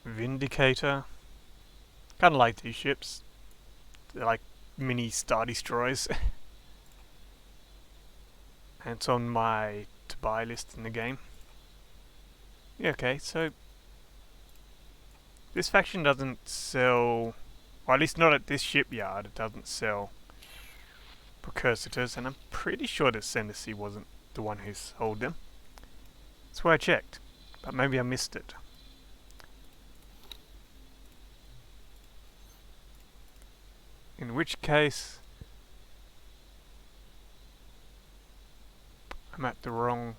Vindicator. Kinda like these ships. They're like mini Star Destroyers. And it's on my to buy list in the game. Yeah, okay, so this faction doesn't sell, or at least not at this shipyard, it doesn't sell precursors, and I'm pretty sure that Senesi wasn't the one who sold them. That's why I checked, but maybe I missed it. In which case, I'm at the wrong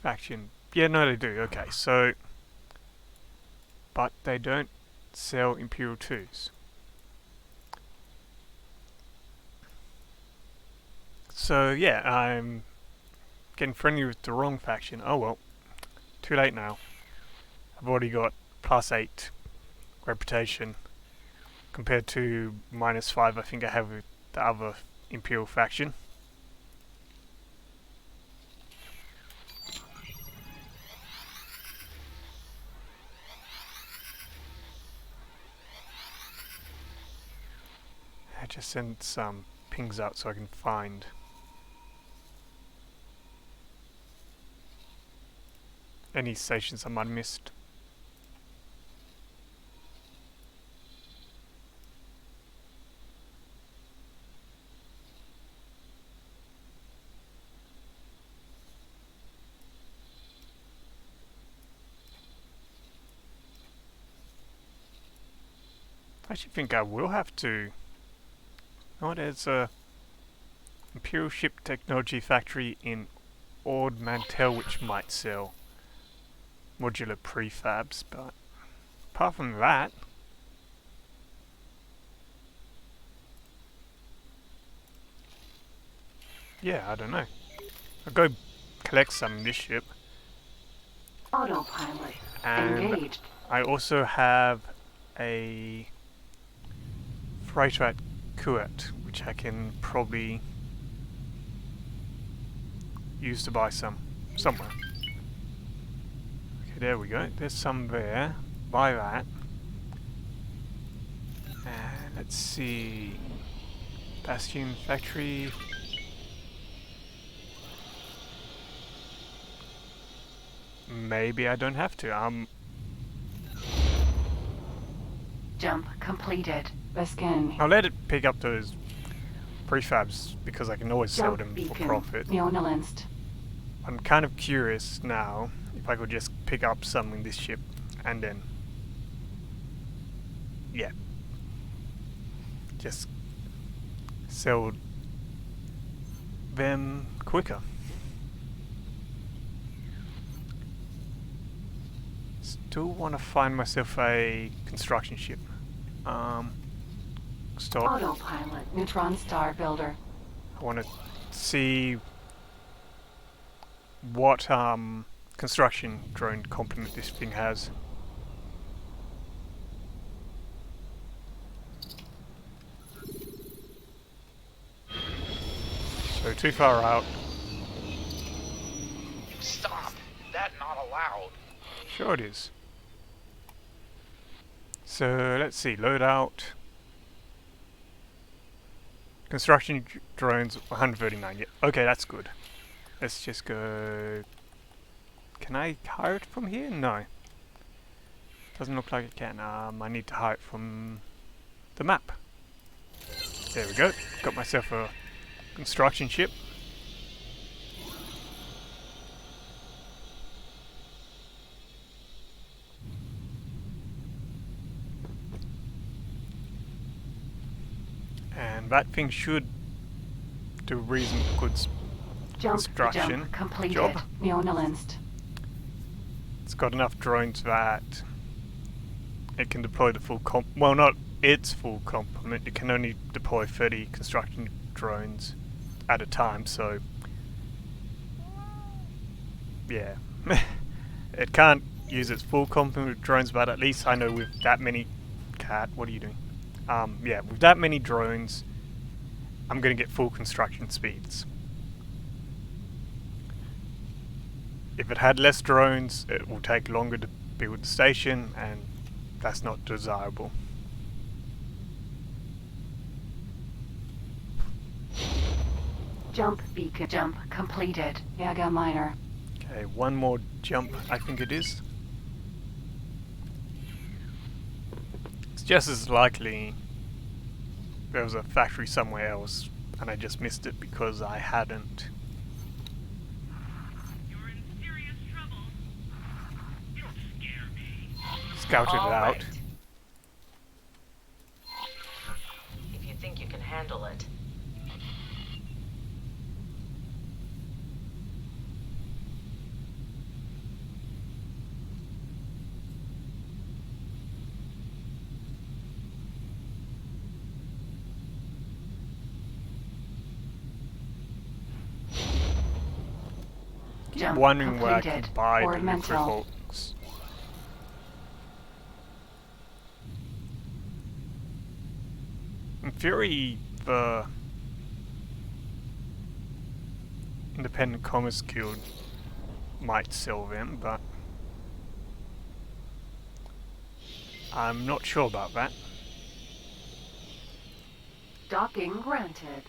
faction. Yeah, no they do, okay, so, but they don't sell Imperial 2s. So yeah, I'm getting friendly with the wrong faction. Oh well, too late now. I've already got +8 reputation compared to -5 I think I have with the other Imperial faction. I just sent some pings out so I can find any stations I might have missed. I actually think I will have to. Oh, there's a Imperial Ship Technology Factory in Ord Mantell which might sell modular prefabs, but apart from that, yeah, I don't know. I'll go collect some in this ship.
Autopilot
And
engaged.
I also have a freighter at Kuwait, which I can probably use to buy some somewhere. Okay, there we go. There's some there. Buy that. And let's see. Bastion factory. Maybe I don't have to.
Jump completed. Baskin.
I'll let it pick up those prefabs because I can always sell them for profit.
Neonalanced.
I'm kind of curious now if I could just pick up some in this ship and then, yeah, just sell them quicker. Still want to find myself a construction ship. Stop.
Autopilot, neutron star builder.
I want to see what construction drone complement this thing has. So too far out.
Stop! That not allowed.
Sure it is. So let's see, loadout. Construction drones 139. Yeah, okay, that's good. Let's just go. Can I hire it from here? No. Doesn't look like it can. I need to hire it from the map. There we go. Got myself a construction ship. And that thing should do reasonably good construction
completed.
job.
Neonalanced.
It's got enough drones that it can deploy the full well, not its full complement. It can only deploy 30 construction drones at a time, so yeah. It can't use its full complement of drones, but at least I know with that many what are you doing? Yeah, with that many drones, I'm going to get full construction speeds. If it had less drones, it will take longer to build the station, and that's not desirable.
Jump beacon. Jump completed. Yaga miner.
Okay, one more jump, I think it is. It's just as likely there was a factory somewhere else and I just missed it because I hadn't
You're in serious trouble. You don't scare me.
scouted it
All
out.
right. If you think you can handle it.
I'm wondering where I
completed.
could buy the
Ornamental.
revolts. In theory, the Independent Commerce Guild might sell them, but I'm not sure about that.
Docking granted.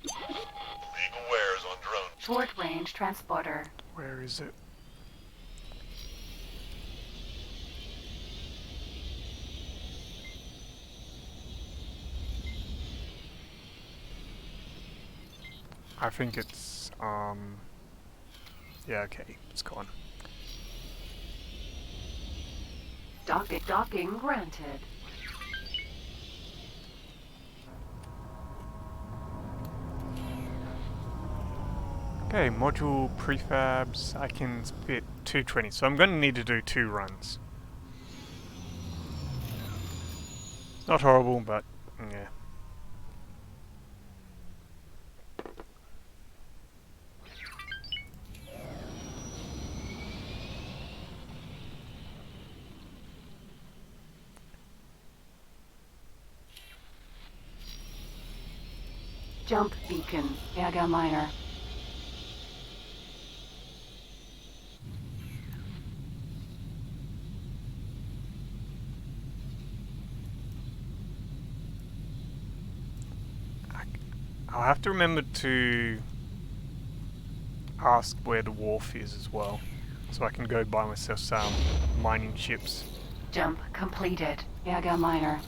Legal wares on drone.
Short range transporter.
Where is it? I think it's yeah, okay, it's gone.
Docking granted.
Okay, module prefabs, I can fit 220, so I'm going to need to do 2 runs. Not horrible, but yeah.
Jump beacon. Yaga miner.
I'll have to remember to ask where the wharf is as well, so I can go buy myself some mining ships.
Jump completed. Yaga miner.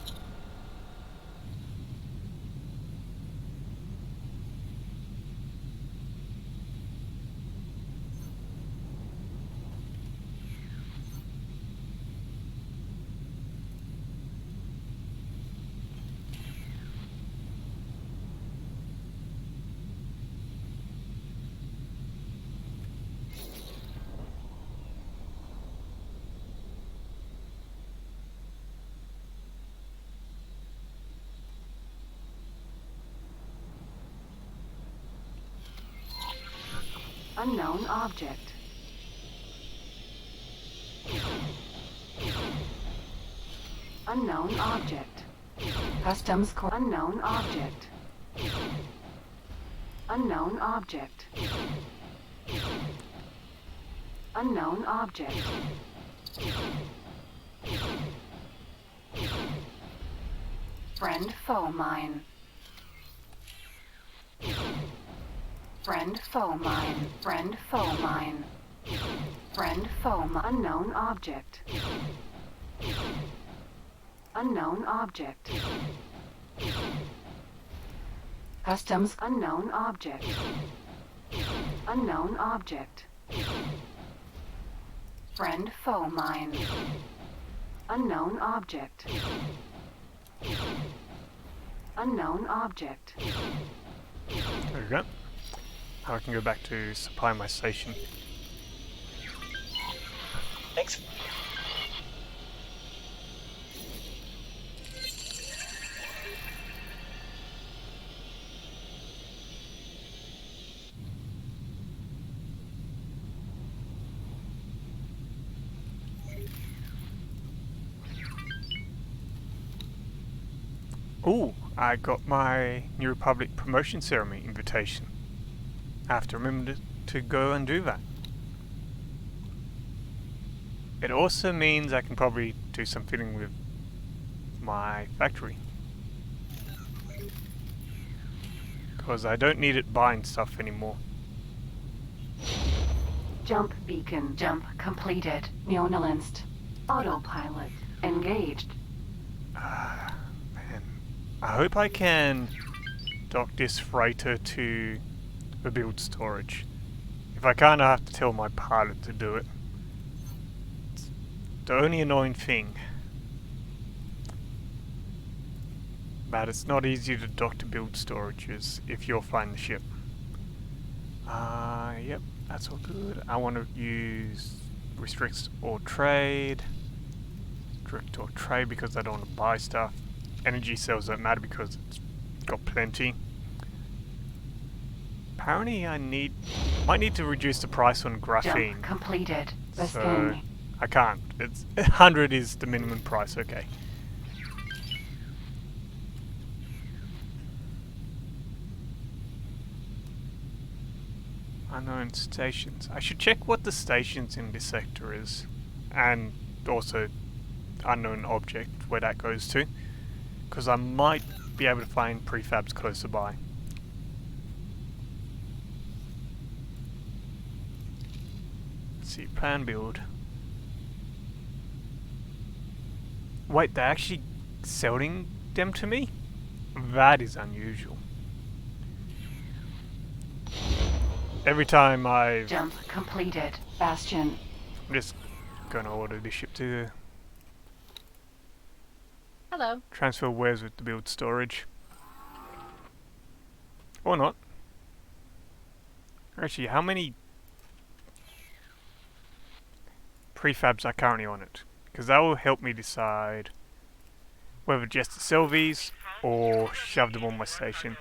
Unknown object. Unknown object. Customs core. Unknown object. Unknown object. Unknown object. Friend foe mine. Friend foe mine. Friend foe mine. Friend foe mine. Unknown object. Unknown object. Customs. Unknown object. Unknown object. Friend foe mine. Unknown object. Unknown object.
There we go. Now I can go back to supply my station.
Thanks.
Ooh, I got my New Republic promotion ceremony invitation. I have to remember to go and do that. It also means I can probably do some filling with my factory. Because I don't need it buying stuff anymore.
Jump beacon. Jump completed. Neonalanced. Autopilot engaged.
Man, I hope I can dock this freighter to the build storage. If I can't, I have to tell my pilot to do it. It's the only annoying thing. But it's not easy to dock to build storages if you'll find the ship. Yep, that's all good. I want to use restricts all trade. Restrict all trade because I don't want to buy stuff. Energy cells don't matter because it's got plenty. Apparently I might need to reduce the price on graphene.
Jump completed.
So I can't. It's 100 is the minimum price, okay. Unknown stations. I should check what the stations in this sector is. And also unknown object, where that goes to. Because I might be able to find prefabs closer by. Let's see, plan build. Wait, they're actually selling them to me? That is unusual. Every time
Jump completed. Bastion.
I'm just gonna order this ship to
Hello.
transfer wares with the build storage. Or not. Actually, how many prefabs are currently on it? Because that will help me decide whether just to sell these or shove them on my station.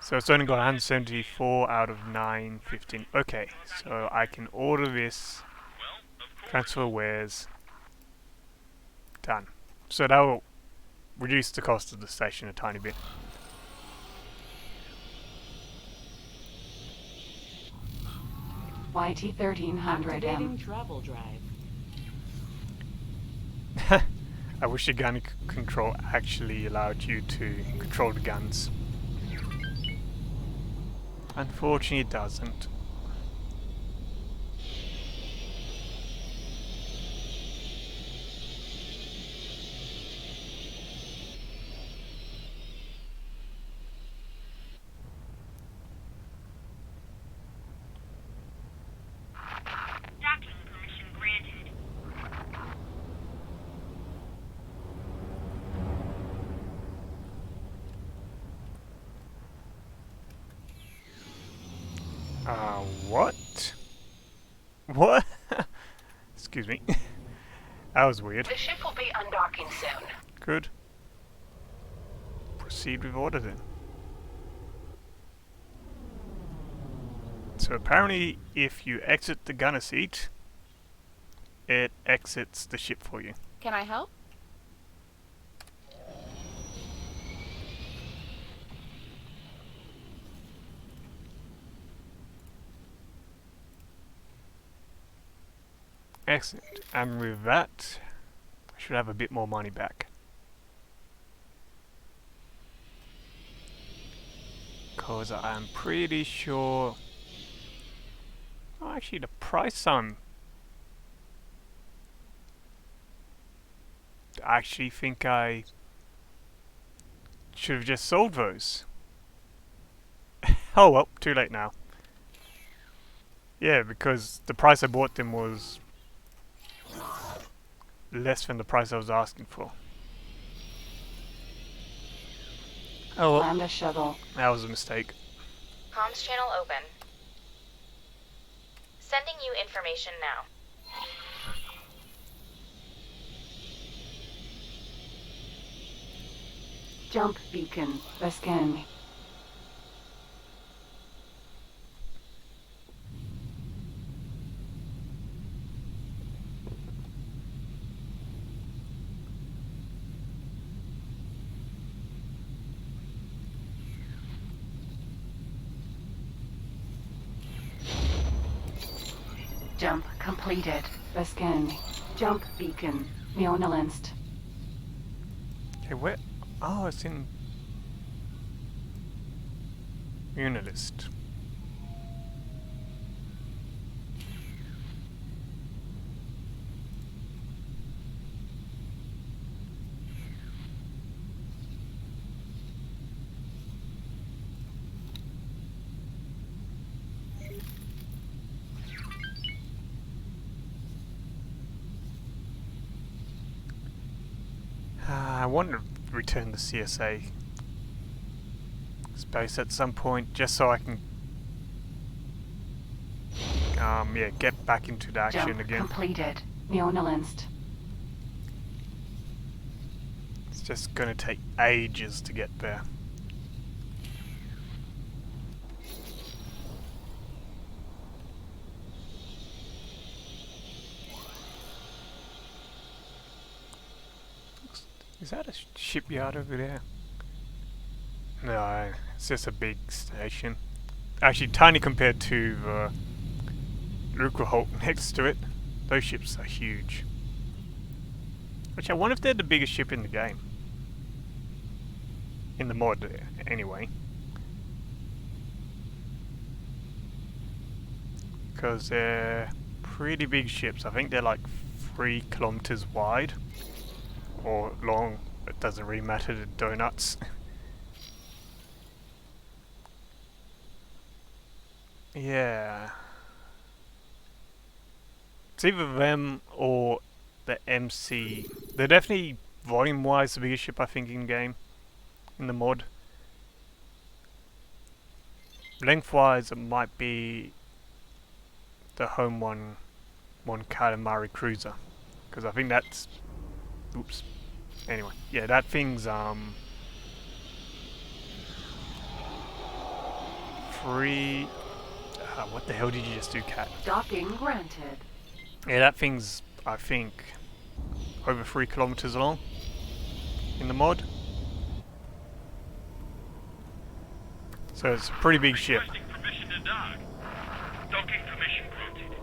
So it's only got 174 out of 915. Okay, so I can order this, transfer wares, done. So that will reduce the cost of the station a tiny bit.
YT-1300M.
Travel drive.
I wish the gun control actually allowed you to control the guns. Unfortunately it doesn't.
Docking permission granted.
What? What? Excuse me. That was weird.
The ship will be undocking soon.
Good. Proceed with order then. So apparently if you exit the gunner seat, it exits the ship for you.
Can I help?
Excellent. And with that, I should have a bit more money back. Because I'm pretty sure... Oh, actually the price I actually think I should have just sold those. Oh well, too late now. Yeah, because the price I bought them was less than the price I was asking for. Oh well,
Land a shuttle.
that was a mistake.
Comms channel open. Sending you information now.
Jump beacon. Scan. Jump completed. Scan. Jump beacon. Neonalist.
Okay, where? Oh, it's in Unilist. I want to return the CSA space at some point, just so I can, yeah, get back into the action
Jump
again.
completed. Neonalist.
It's just gonna take ages to get there. Is that a shipyard over there? No, it's just a big station. Actually, tiny compared to the Lucrehulk next to it. Those ships are huge. Actually, I wonder if they're the biggest ship in the game. In the mod, anyway. Because they're pretty big ships. I think they're like 3 kilometers wide. Or long. It doesn't really matter to donuts. Yeah. It's either them or the MC. They're definitely volume-wise the biggest ship I think in game. In the mod. Length-wise it might be the home one Calamari cruiser. Because I think that's... Oops. Anyway, yeah, that thing's free. What the hell did you just do, cat?
Docking granted.
Yeah, that thing's, I think, over 3 kilometers long in the mod. So it's a pretty big ship.
Requesting permission to dock. Docking permission granted.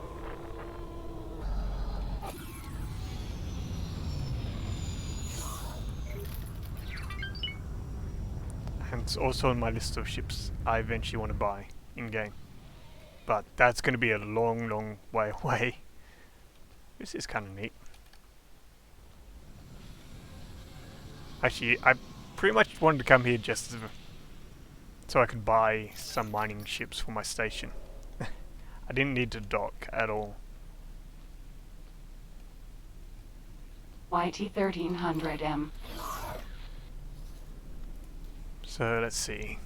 And it's also on my list of ships I eventually want to buy in-game. But that's going to be a long, long way away. This is kind of neat. Actually, I pretty much wanted to come here just so I could buy some mining ships for my station. I didn't need to dock at all.
YT-1300M.
So let's see.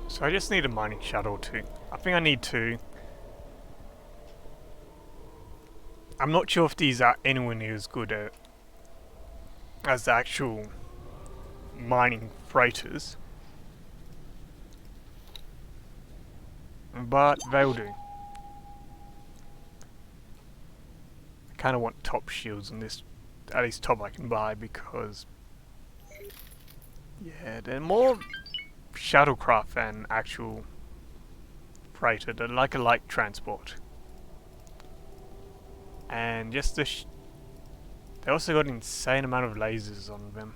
So I just need a mining shuttle too. I think I need 2. I'm not sure if these are anywhere near as good as the actual mining freighters, but they'll do. I kind of want top shields on this, at least top I can buy, because yeah, they're more shuttlecraft than actual freighter. They're like a light transport, and just they also got an insane amount of lasers on them.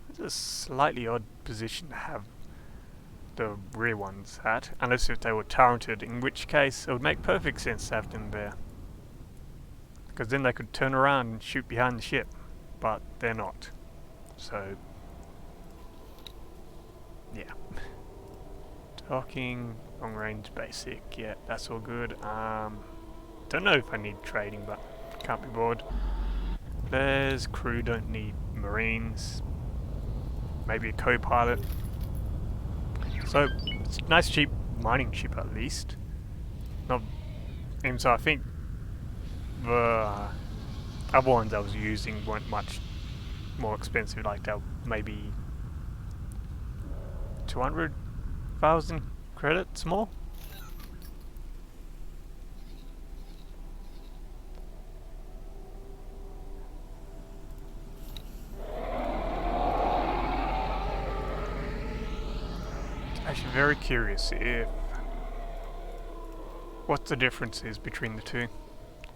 It's a slightly odd position to have the rear ones at, unless if they were turreted, in which case it would make perfect sense to have them there. Because then they could turn around and shoot behind the ship, but they're not. So, yeah. Docking, long range basic, yeah, that's all good. Don't know if I need trading, but can't be bored. There's crew, don't need marines. Maybe a co-pilot. So, it's a nice cheap mining ship at least. Not, and so I think the other ones I was using weren't much more expensive, like they were maybe 200,000 credits more. Actually very curious if what the difference is between the two.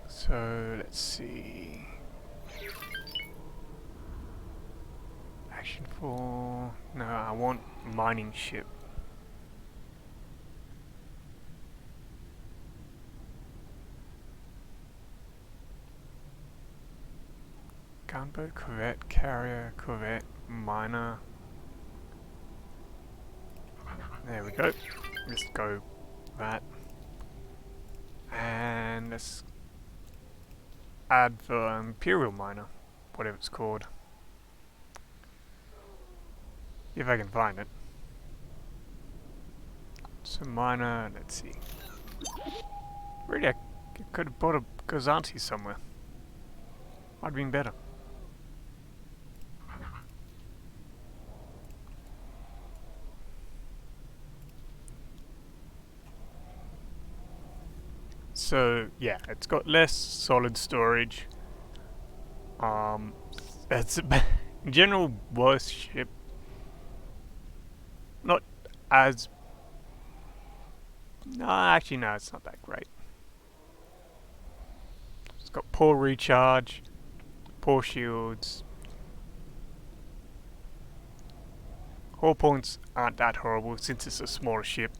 So let's see. Action 4. No, I want mining ship. Gunboat, corvette, carrier, corvette, miner. There we go. Let's go that. And let's add the Imperial miner, whatever it's called. If I can find it. So miner, let's see. Really, I could have bought a Gazanti somewhere. Might have been better. So yeah, it's got less solid storage. It's in general worse ship. Not as. No, actually no, it's not that great. It's got poor recharge, poor shields. Hull points aren't that horrible since it's a smaller ship.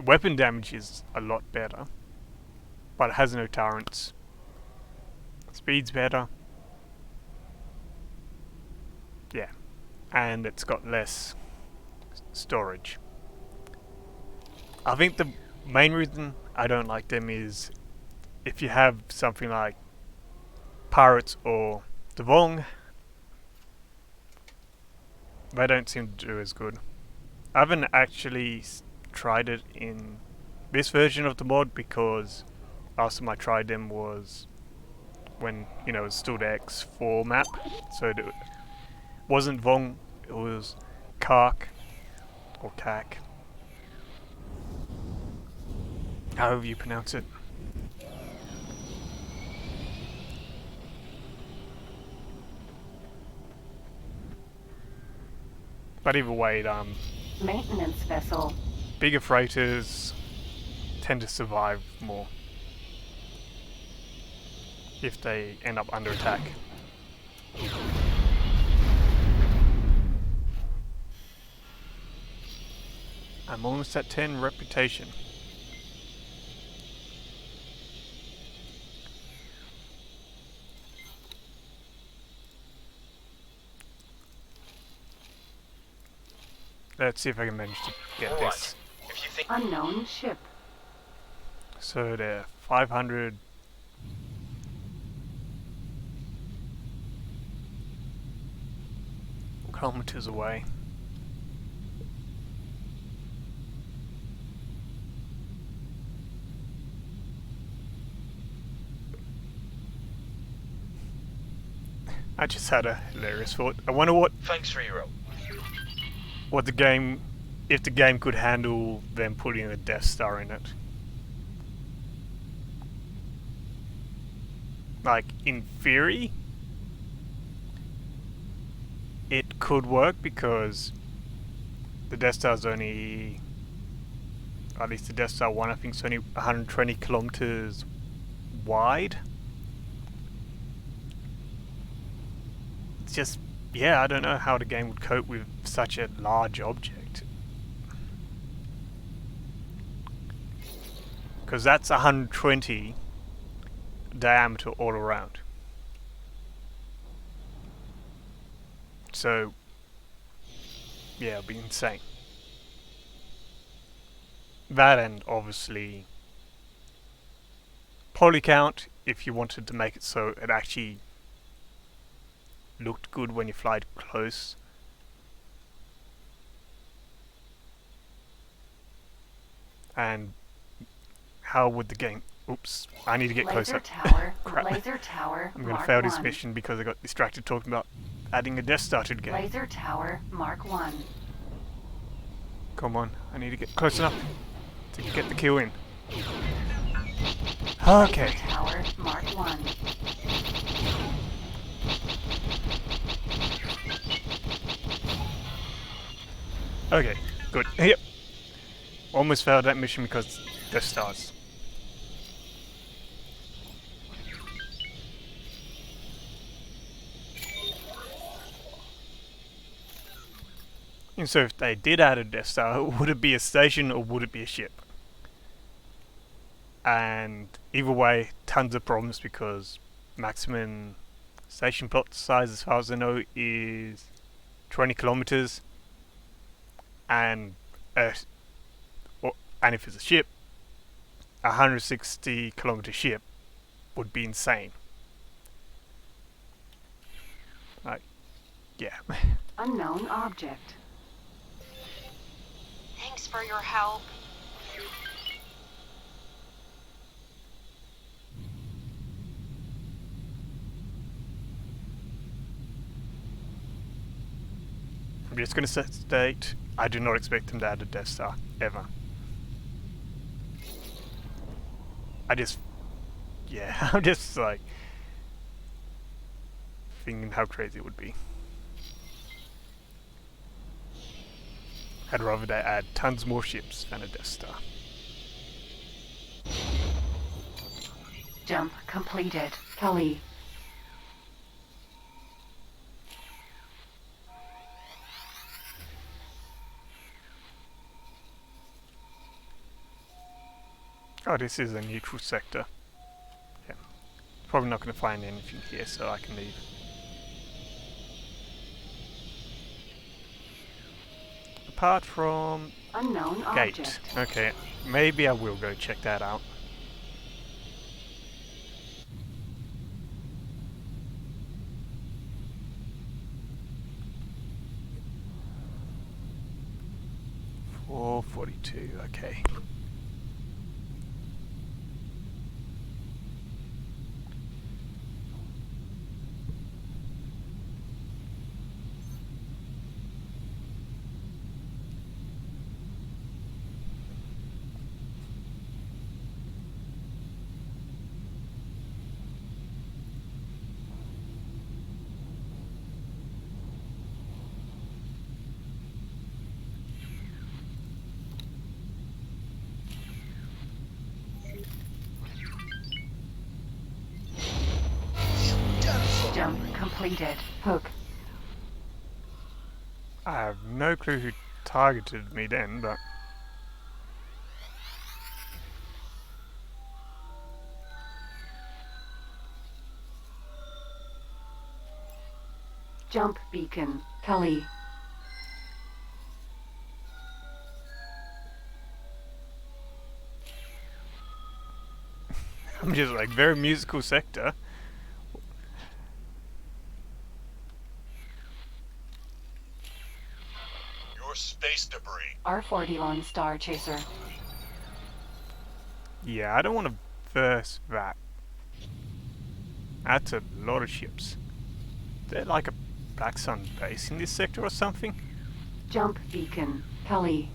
Weapon damage is a lot better, but it has no turrets. Speed's better. Yeah, and it's got less storage. I think the main reason I don't like them is if you have something like Pirates or Devong, they don't seem to do as good. I haven't actually tried it in this version of the mod because last time I tried them was when, you know, it was still the X4 map, so it wasn't Vong, it was Kark or Kak, however you pronounce it. But either way,
Maintenance vessel.
bigger freighters tend to survive more if they end up under attack. I'm almost at 10 reputation. Let's see if I can manage to get this.
If you think
Unknown ship.
So they're 500. kilometers away. I just had a hilarious thought. I wonder
Thanks for your help.
what the game, if the game could handle them putting a Death Star in it. Like, in theory, it could work because the Death Star's only, at least the Death Star 1 I think is only 120 kilometers wide. It's just, yeah, I don't know how the game would cope with such a large object. Because that's 120 diameter all around. So, yeah, it'd be insane. That, and obviously poly count if you wanted to make it so it actually looked good when you fly it close. And how would the game... Oops, I need to get
Laser
closer.
tower.
Crap.
Laser tower.
I'm going to
Mark
fail this
1.
mission because I got distracted talking about adding a Death Star to the game.
Laser tower. Mark 1.
Come on, I need to get close enough to get the kill in. Okay.
Laser tower. Mark 1.
Okay, good. Yep. Almost failed that mission because Death Stars. And so if they did add a Death Star, would it be a station or would it be a ship? And either way, tons of problems because maximum station plot size, as far as I know, is 20 kilometers. And if it's a ship, a 160 kilometer ship would be insane. Like, yeah.
Unknown object.
Thanks for your help.
I'm just going to state, I do not expect them to add a Death Star, ever. Yeah, I'm just like, thinking how crazy it would be. I'd rather they add tons more ships than a Death Star.
Jump completed. Kelly.
Oh, this is a neutral sector. Yeah. Probably not going to find anything here, so I can leave. Apart from
Unknown
gate.
object.
Okay, maybe I will go check that out. $442, okay.
Jump completed. Hook.
I have no clue who targeted me then, but...
Jump beacon. Kelly.
I'm just like, very musical sector.
or space debris.
R41 Star Chaser.
Yeah, I don't want to verse that. That's a lot of ships. They're like a Black Sun base in this sector or something?
Jump beacon. Kelly.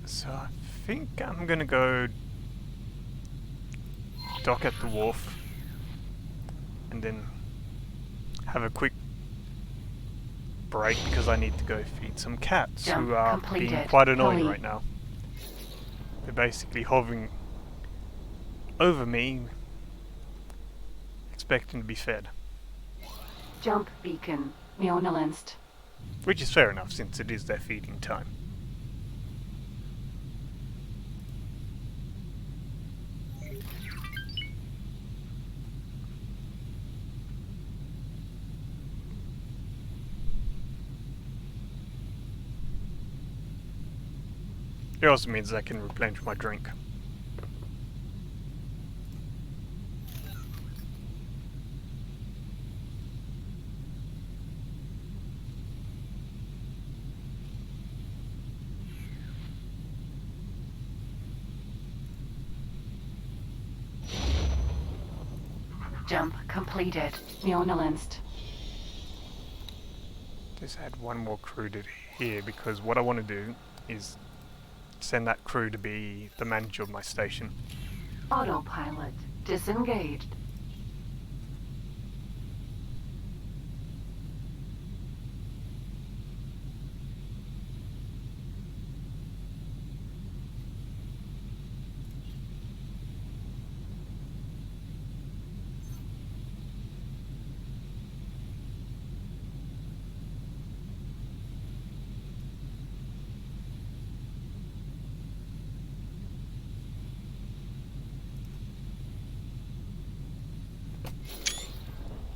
So I think I'm gonna go dock at the wharf and then have a quick break because I need to go feed some cats
Jump
who are
completed.
being quite annoying
Kelly.
right now. They're basically hovering over me, expecting to be fed.
Jump beacon. Neonalenst.
Which is fair enough since it is their feeding time. It also means I can replenish my drink.
Jump completed. Neonalenst.
Just add one more crew to here because what I want to do is send that crew to be the manager of my station.
Autopilot. Disengaged.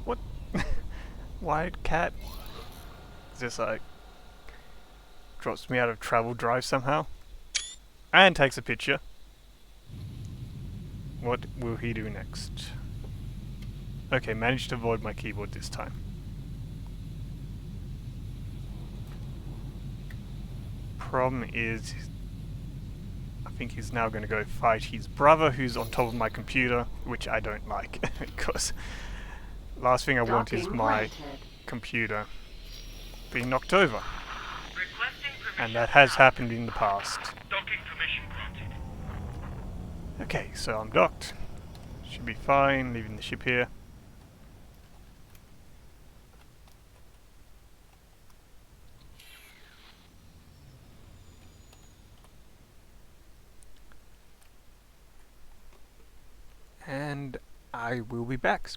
What? Wild cat? Just like drops me out of travel drive somehow and takes a picture. What will he do next? Okay, managed to avoid my keyboard this time. Problem is, I think he's now going to go fight his brother who's on top of my computer, which I don't like because last thing I want is
Docking
my
granted.
computer being knocked over,
Requesting permission.
and that has happened in the past.
Docking permission granted.
Okay, so I'm docked. Should be fine, leaving the ship here. And I will be back.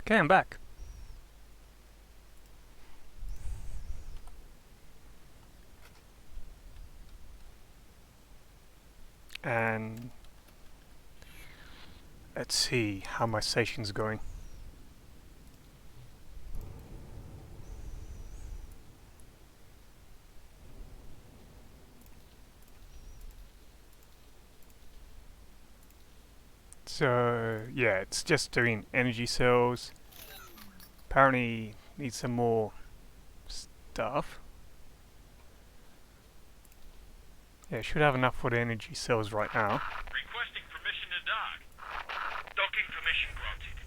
Okay, I'm back. And let's see how my station's going. So yeah, it's just doing energy cells. Apparently needs some more stuff. Yeah, should have enough for the energy cells right now.
Requesting permission to dock. Docking permission granted.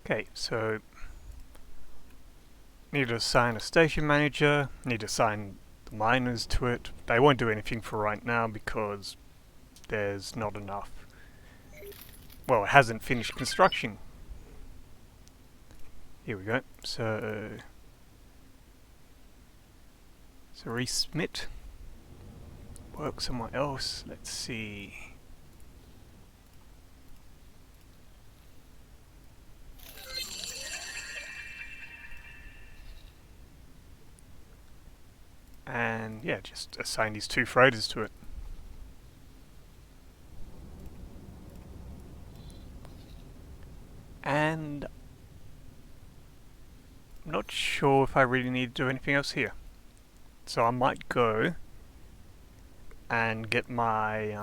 Okay, so need to assign a station manager, need to assign the miners to it. They won't do anything for right now because there's not enough. Well, it hasn't finished construction. Here we go. So resmit. Work somewhere else. Let's see. And yeah, just assign these 2 freighters to it. And I'm not sure if I really need to do anything else here. So I might go and get my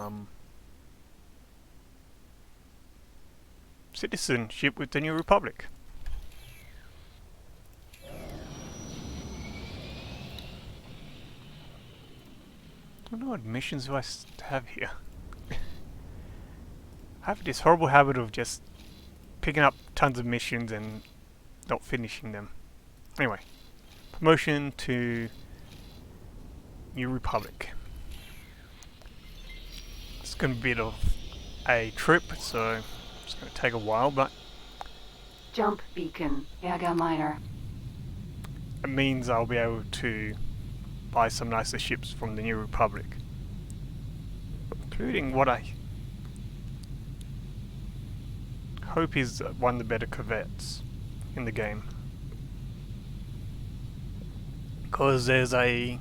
citizenship with the New Republic. I don't know what missions do I have here. I have this horrible habit of just picking up tons of missions and not finishing them. Anyway, promotion to New Republic. It's going to be a bit of a trip, so it's going to take a while, but
Jump beacon, Yaga Minor.
it means I'll be able to buy some nicer ships from the New Republic, including what I hope is one of the better corvettes in the game, because there's a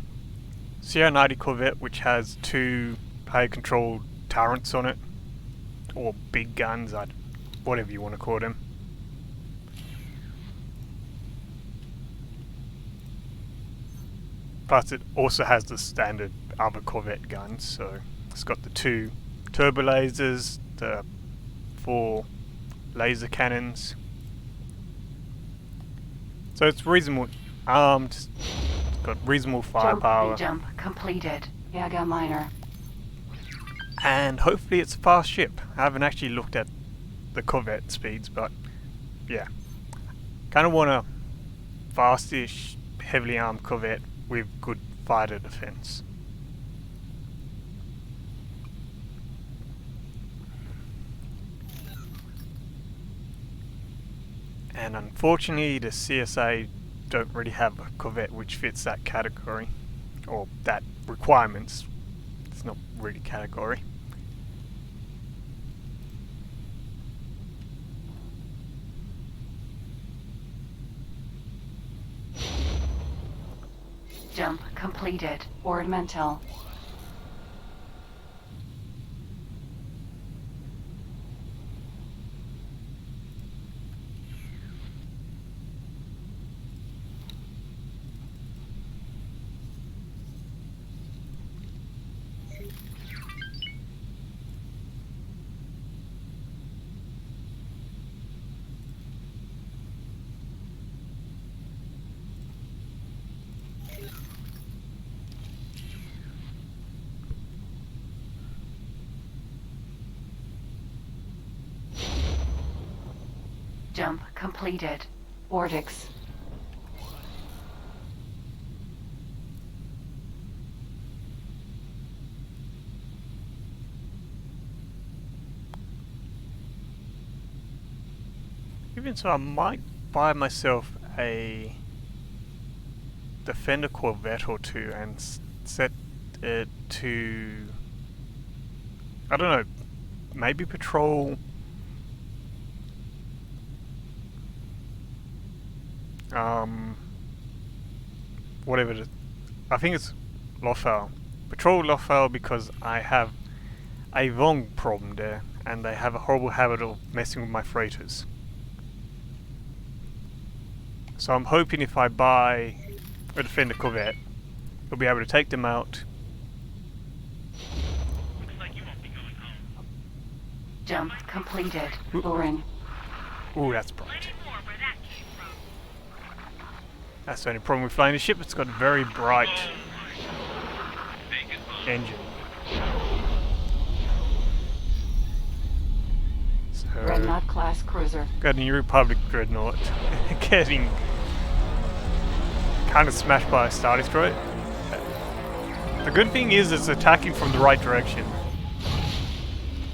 CR-90 corvette which has 2 player-controlled turrets on it, or big guns, whatever you want to call them. Plus it also has the standard other corvette guns, so it's got the 2 turbo lasers, the 4 laser cannons. So it's reasonable armed, it's got reasonable firepower.
Jump completed, Yaga Minor.
And hopefully it's a fast ship. I haven't actually looked at the corvette speeds, but yeah. Kind of want a fastish, heavily armed corvette with good fighter defense. And unfortunately the CSA don't really have a corvette which fits that category, or that requirements. It's not really category.
Jump completed, ornamental. Jump completed. Vortex.
Even so, I might buy myself a Defender Corvette or 2 and set it to, I don't know, maybe patrol whatever it is. I think it's Lothal. Patrol Lothal because I have a Vong problem there, and they have a horrible habit of messing with my freighters. So I'm hoping if I buy a Defender Corvette, we'll be able to take them out.
Looks like you won't be going home.
Jump completed.
Oop.
Boring.
Ooh, that's bright.
Plenty more where that came from.
That's the only problem with flying the ship. It's got a very bright
Make it home.
engine. So,
Dreadnought class cruiser.
got a New Republic Dreadnought getting kind of smashed by a Star Destroyer. The good thing is it's attacking from the right direction.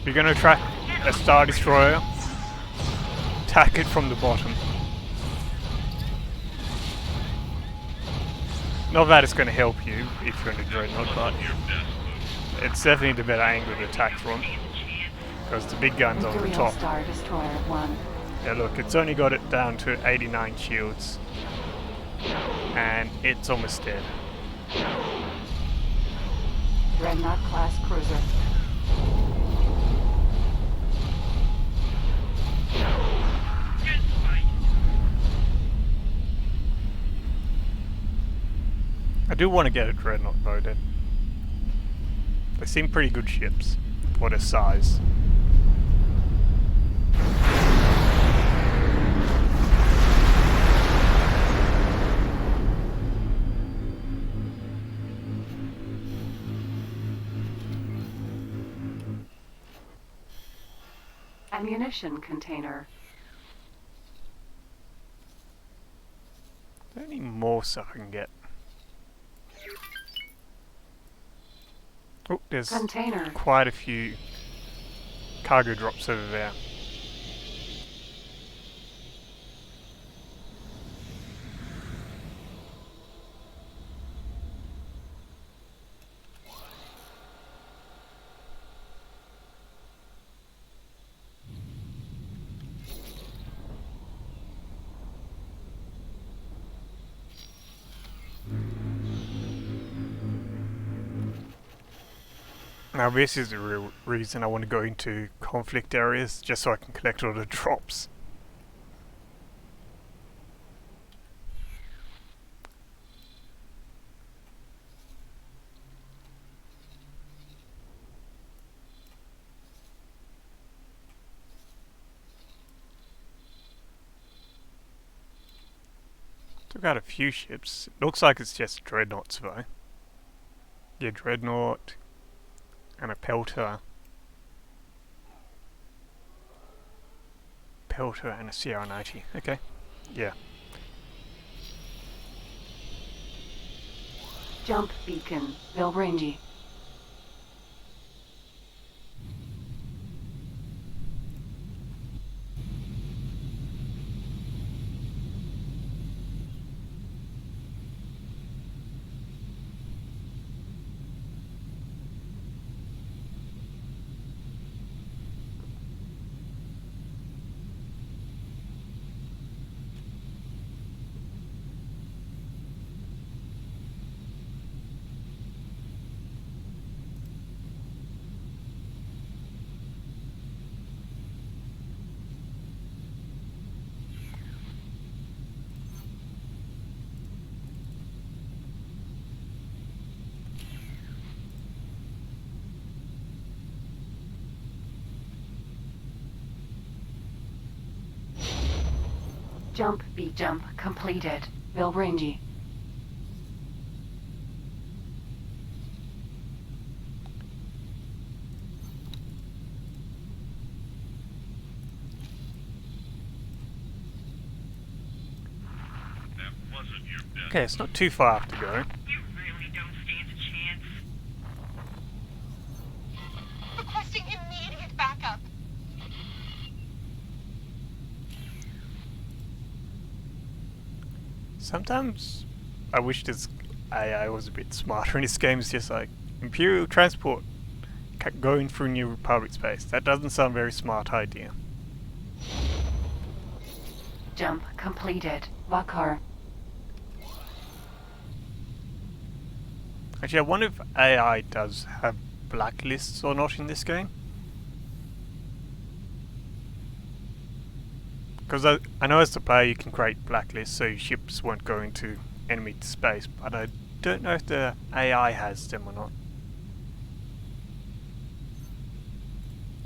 If you're going to attack a Star Destroyer, attack it from the bottom. Not that it's going to help you if you're in a Dreadnought, but it's definitely the better angle to attack from. Because the big gun's on the
Imperial
top.
Star Destroyer 1.
Yeah, look, it's only got it down to 89 shields. And it's almost dead.
Dreadnought class cruiser.
Good fight.
I do want to get a Dreadnought though, they seem pretty good ships for their size.
Ammunition container.
Is there any more stuff I can get? Oh, there's
Container.
quite a few cargo drops over there. Now this is the real reason I want to go into conflict areas, just so I can collect all the drops. Took out a few ships. It looks like it's just dreadnoughts though. Yeah, dreadnought. And a Pelter. Pelter and a CR-90. Okay. Yeah.
Jump beacon. Vilbrangi. Jump beat. Jump completed. Vilbrangi.
That wasn't your best.
Okay, it's not too far to go.
You really don't stand a chance.
Requesting immediate backup.
Sometimes I wish this AI was a bit smarter in this game. It's just like Imperial transport going through New Republic space. That doesn't sound a very smart idea.
Jump completed. Vakar.
Actually, I wonder if AI does have blacklists or not in this game. Because I know as the player you can create blacklists so your ships won't go into enemy space, but I don't know if the AI has them or not.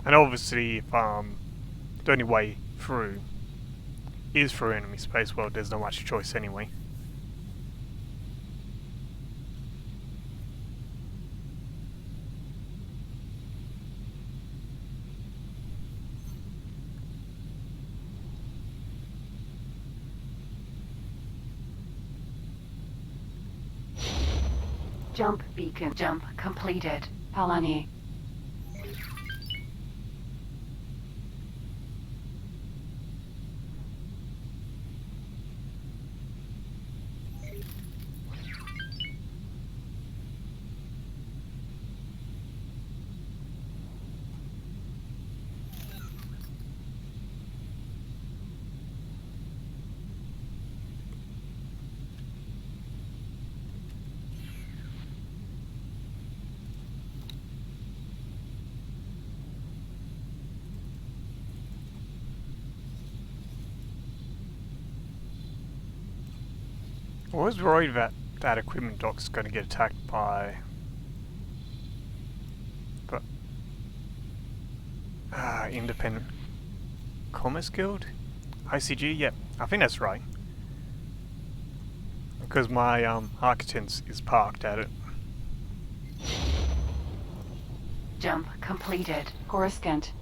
And obviously, if the only way through is through enemy space, well, there's not much choice anyway.
Jump beacon. Jump completed. Palani.
I was worried that that equipment dock's going to get attacked by... But... Independent Commerce Guild? ICG? Yep, I think that's right. Because my Architect is parked at it.
Jump completed. Coruscant.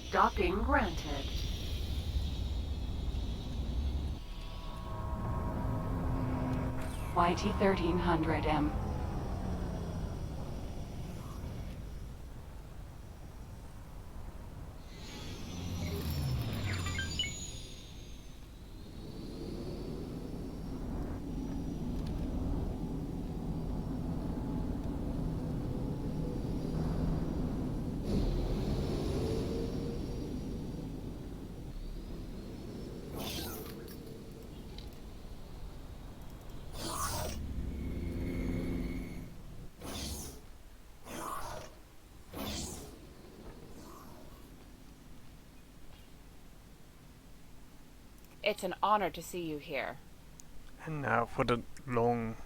Docking granted. YT-1300M.
It's an honor to see you here.
And now for the long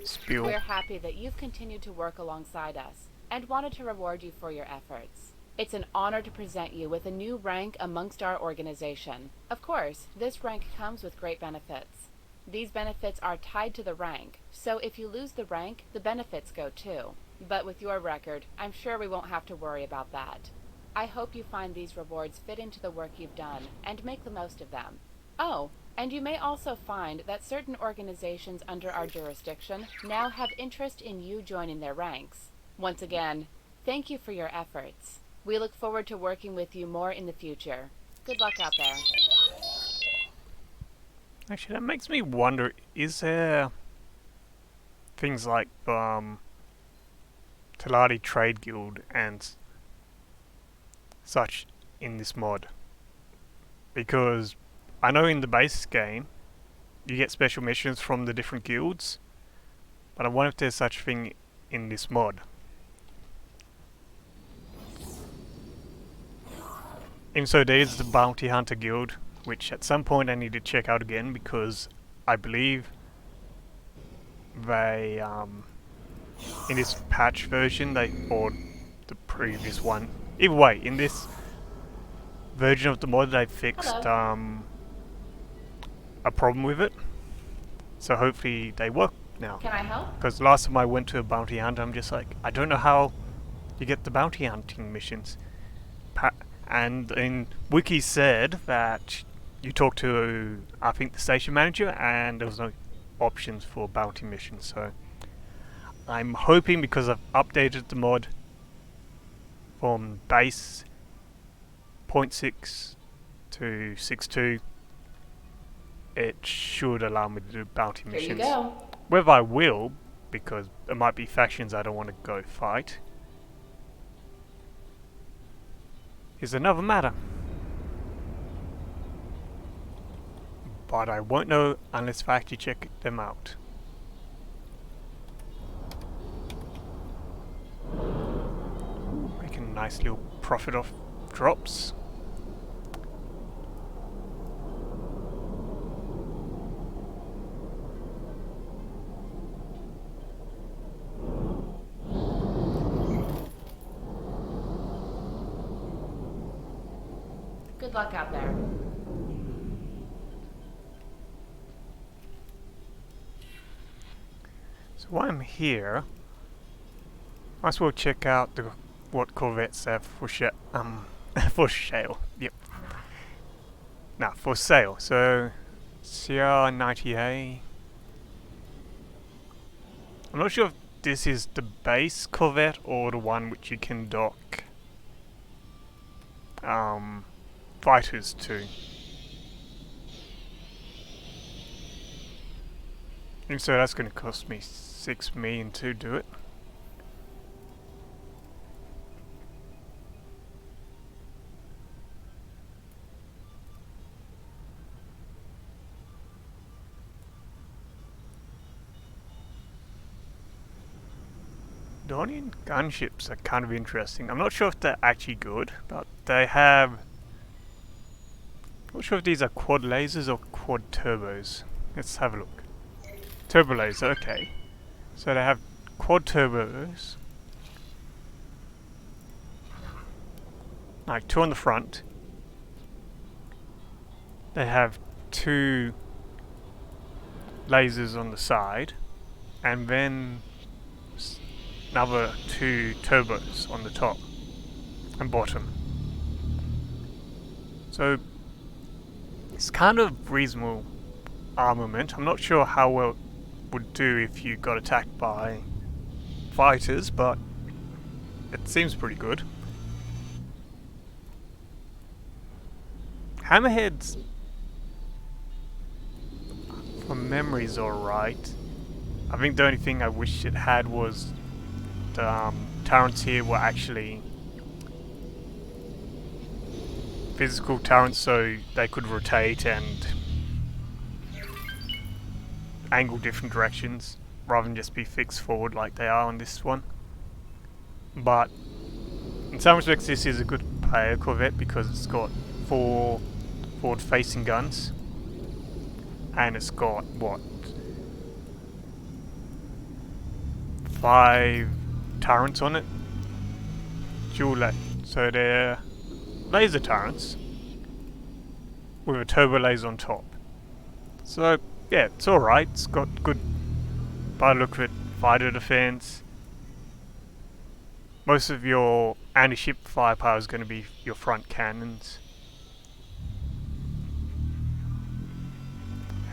spiel.
We're happy that you've continued to work alongside us and wanted to reward you for your efforts. It's an honor to present you with a new rank amongst our organization. Of course, this rank comes with great benefits. These benefits are tied to the rank, so if you lose the rank, the benefits go too. But with your record, I'm sure we won't have to worry about that. I hope you find these rewards fit into the work you've done and make the most of them. Oh, and you may also find that certain organizations under our jurisdiction now have interest in you joining their ranks. Once again, thank you for your efforts. We look forward to working with you more in the future. Good luck out there.
Actually, that makes me wonder, is there things like Talati Trade Guild and such in this mod? Because I know in the base game you get special missions from the different guilds, but I wonder if there's such a thing in this mod. And so there is the Bounty Hunter Guild, which at some point I need to check out again because I believe they in this patch version or the previous one, either way, in this version of the mod they fixed
Hello.
a problem with it, so hopefully they work now.
Can I help?
Because last time I went to a bounty hunt, I'm just like, I don't know how you get the bounty hunting missions. And in Wiki said that you talk to, I think, the station manager, and there was no options for bounty missions. So I'm hoping, because I've updated the mod from base 0.6 to 6.2, it should allow me to do bounty
Here
missions.
you go.
Whether I will, because there might be factions I don't want to go fight, is another matter. But I won't know unless I actually check them out. Making a nice little profit off drops.
Good luck out there.
So while I'm here, might as well check out what corvettes have for for sale. Yep. Nah, for sale. So CR-90A. I'm not sure if this is the base corvette or the one which you can dock fighters to. And so that's going to cost me 6 million to do it. Daunian gunships are kind of interesting. I'm not sure if they're actually good, but they have... I'm not sure if these are quad lasers or quad turbos. Let's have a look. Turbo laser, okay. So they have quad turbos. Like 2 on the front. They have 2 lasers on the side. And then another 2 turbos on the top and bottom. So it's kind of reasonable armament. I'm not sure how well it would do if you got attacked by fighters, but it seems pretty good. Hammerheads, from memory, is alright. I think the only thing I wish it had was the turrets here were actually physical turrets, so they could rotate and angle different directions rather than just be fixed forward like they are on this one. But in some respects this is a good player corvette because it's got 4 forward facing guns and it's got what, 5 turrets on it, so they're laser turrets with a turbo laser on top. So yeah, it's alright. It's got good, by the look of it, fighter defense. Most of your anti-ship firepower is going to be your front cannons.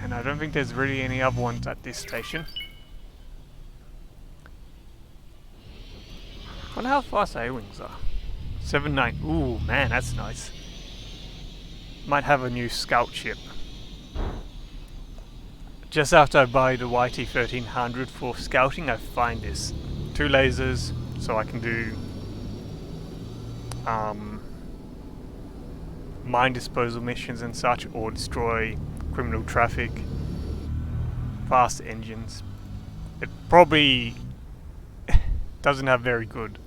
And I don't think there's really any other ones at this station. I wonder how fast A-wings are. 7.9. Ooh, man, that's nice. Might have a new scout ship. Just after I buy the YT-1300 for scouting, I find this. 2 lasers, so I can do mine disposal missions and such, or destroy criminal traffic. Fast engines. It probably doesn't have very good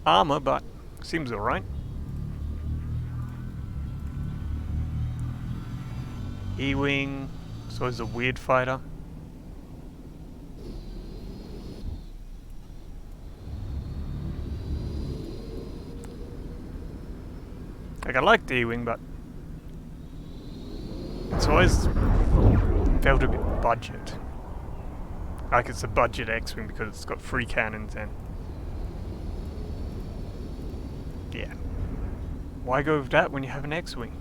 armor, but seems alright. E-Wing, so is a weird fighter. Like, I like the E-Wing, but it's always felt a bit budget. Like it's a budget X-Wing because it's got 3 cannons and... yeah. Why go with that when you have an X-Wing?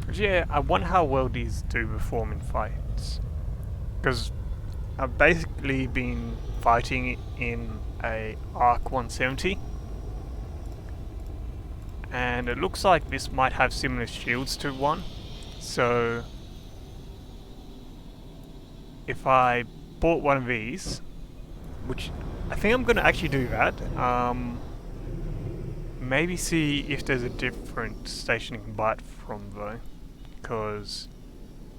But yeah, I wonder how well these do perform in fights. Because I've basically been fighting in a Arc 170. And it looks like this might have similar shields to one. So if I bought one of these, which I think I'm going to actually do that, maybe see if there's a different station you can buy it from though, because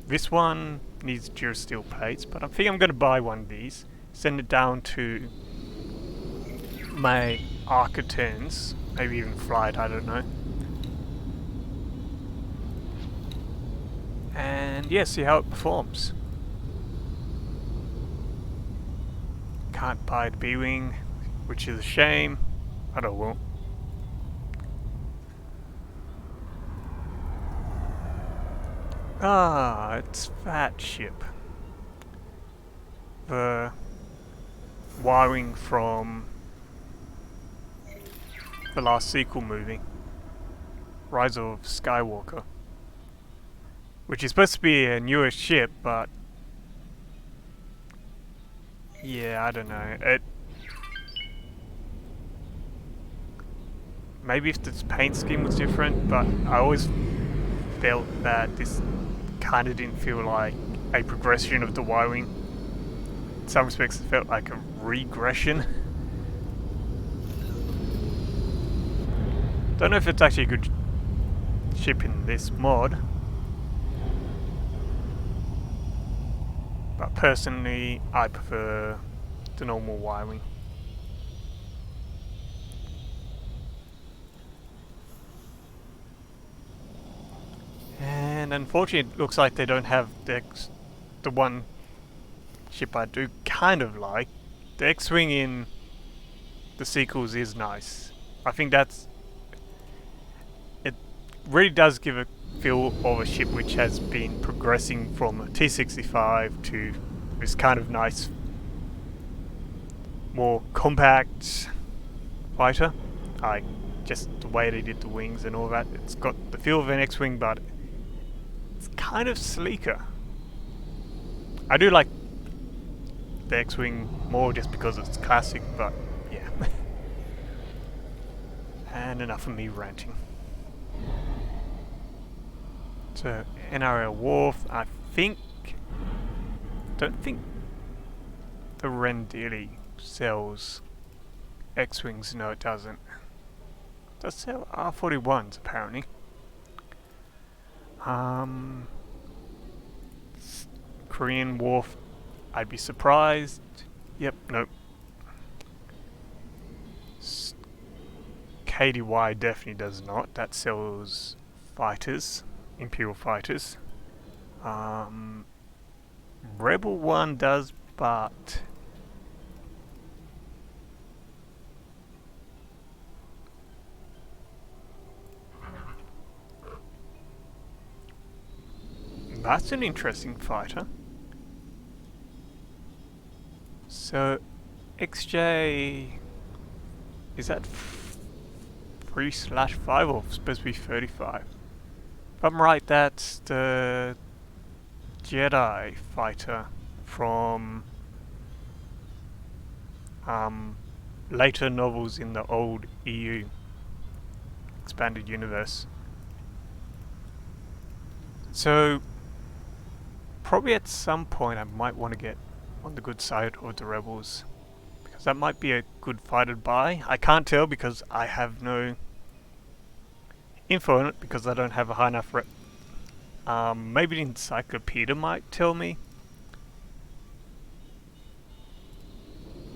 this one needs durasteel plates, but I think I'm going to buy one of these, send it down to my Arc-10s, maybe even fly it, I don't know. And yeah, see how it performs. Can't buy the B-Wing, which is a shame. I don't will. Ah, it's that ship. The wiring from the last sequel movie, Rise of Skywalker, which is supposed to be a newer ship, but yeah, I don't know. Maybe if the paint scheme was different, but I always felt that this kind of didn't feel like a progression of the Y-Wing. In some respects it felt like a regression. Don't know if it's actually a good ship in this mod, but personally I prefer the normal Y-Wing. And unfortunately it looks like they don't have the one ship I do kind of like. The X-Wing in the sequels is nice. I think it really does give a feel of a ship which has been progressing from a T-65 to this kind of nice, more compact fighter. Like just the way they did the wings and all that. It's got the feel of an X-Wing, but it's kind of sleeker. I do like the X-Wing more just because it's classic, but yeah. And enough of me ranting. So NRL Wharf, I don't think the Rendili sells X-Wings. No, it doesn't. It does sell R41s apparently. Korean Wharf, I'd be surprised. Yep, nope. KDY definitely does not. That sells fighters, Imperial fighters. Rebel one does, but that's an interesting fighter. So, XJ, is that 3/5 or supposed to be 35? If I'm right, that's the Jedi fighter from later novels in the old EU expanded universe. So probably at some point I might want to get on the good side of the rebels, because that might be a good fighter to buy. I can't tell because I have no info on it, because I don't have a high enough maybe the encyclopedia might tell me.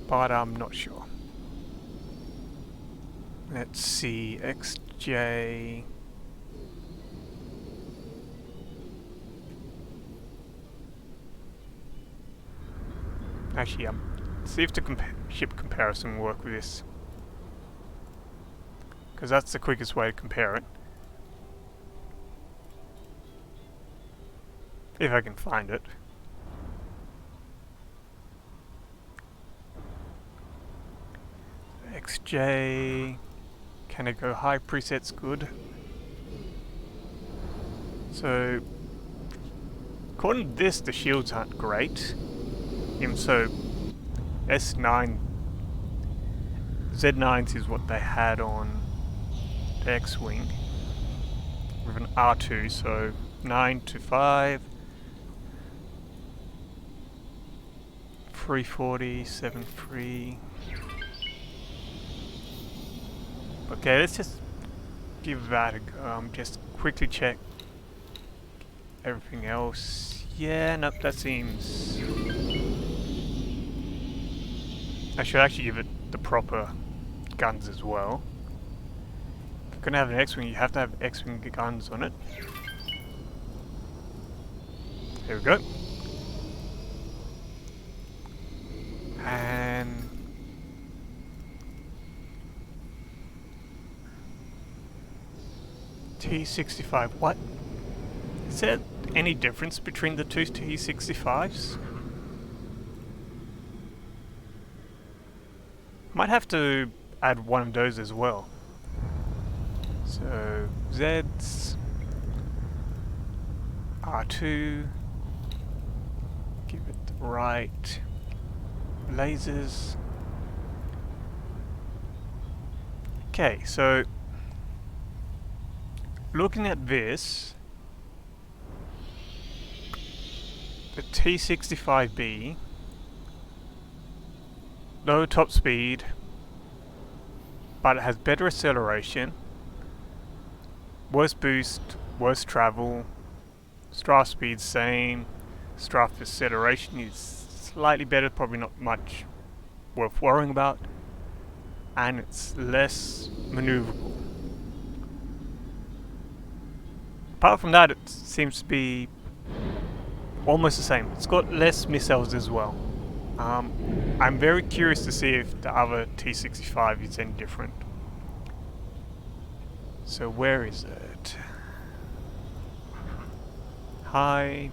but I'm not sure. Let's see, XJ. Actually, see if the ship comparison will work with this, because that's the quickest way to compare it. If I can find it. XJ. Can it go high? Preset's good. So, according to this, the shields aren't great. Even so, S9, Z9s is what they had on the X-Wing with an R2, so 9 to 5, 340, 73. Okay, let's just give that a go. Just quickly check everything else. Yeah, nope, that seems... I should actually give it the proper guns as well. If you're gonna have an X-Wing, you have to have X-Wing guns on it. There we go. And... T-65, what? Is there any difference between the two T-65s? Might have to add one of those as well. So, Z's, R2, give it the right lasers. Okay, so looking at this, the T-65B, low top speed, but it has better acceleration, worse boost, worse travel, strafe speed same, strafe acceleration is slightly better, probably not much worth worrying about, and it's less maneuverable. Apart from that, it seems to be almost the same. It's got less missiles as well. I'm very curious to see if the other T-65 is any different. So where is it? Hi.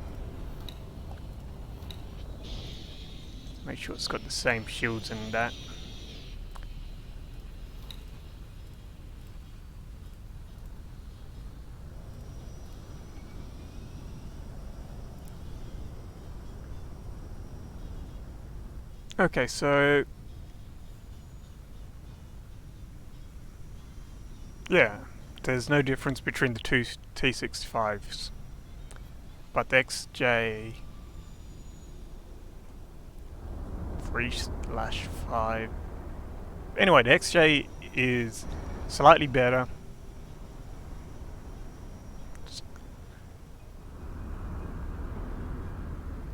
Make sure it's got the same shields and that. Okay, so yeah, there's no difference between the two T-65s, but the XJ 3/5. Anyway, the XJ is slightly better.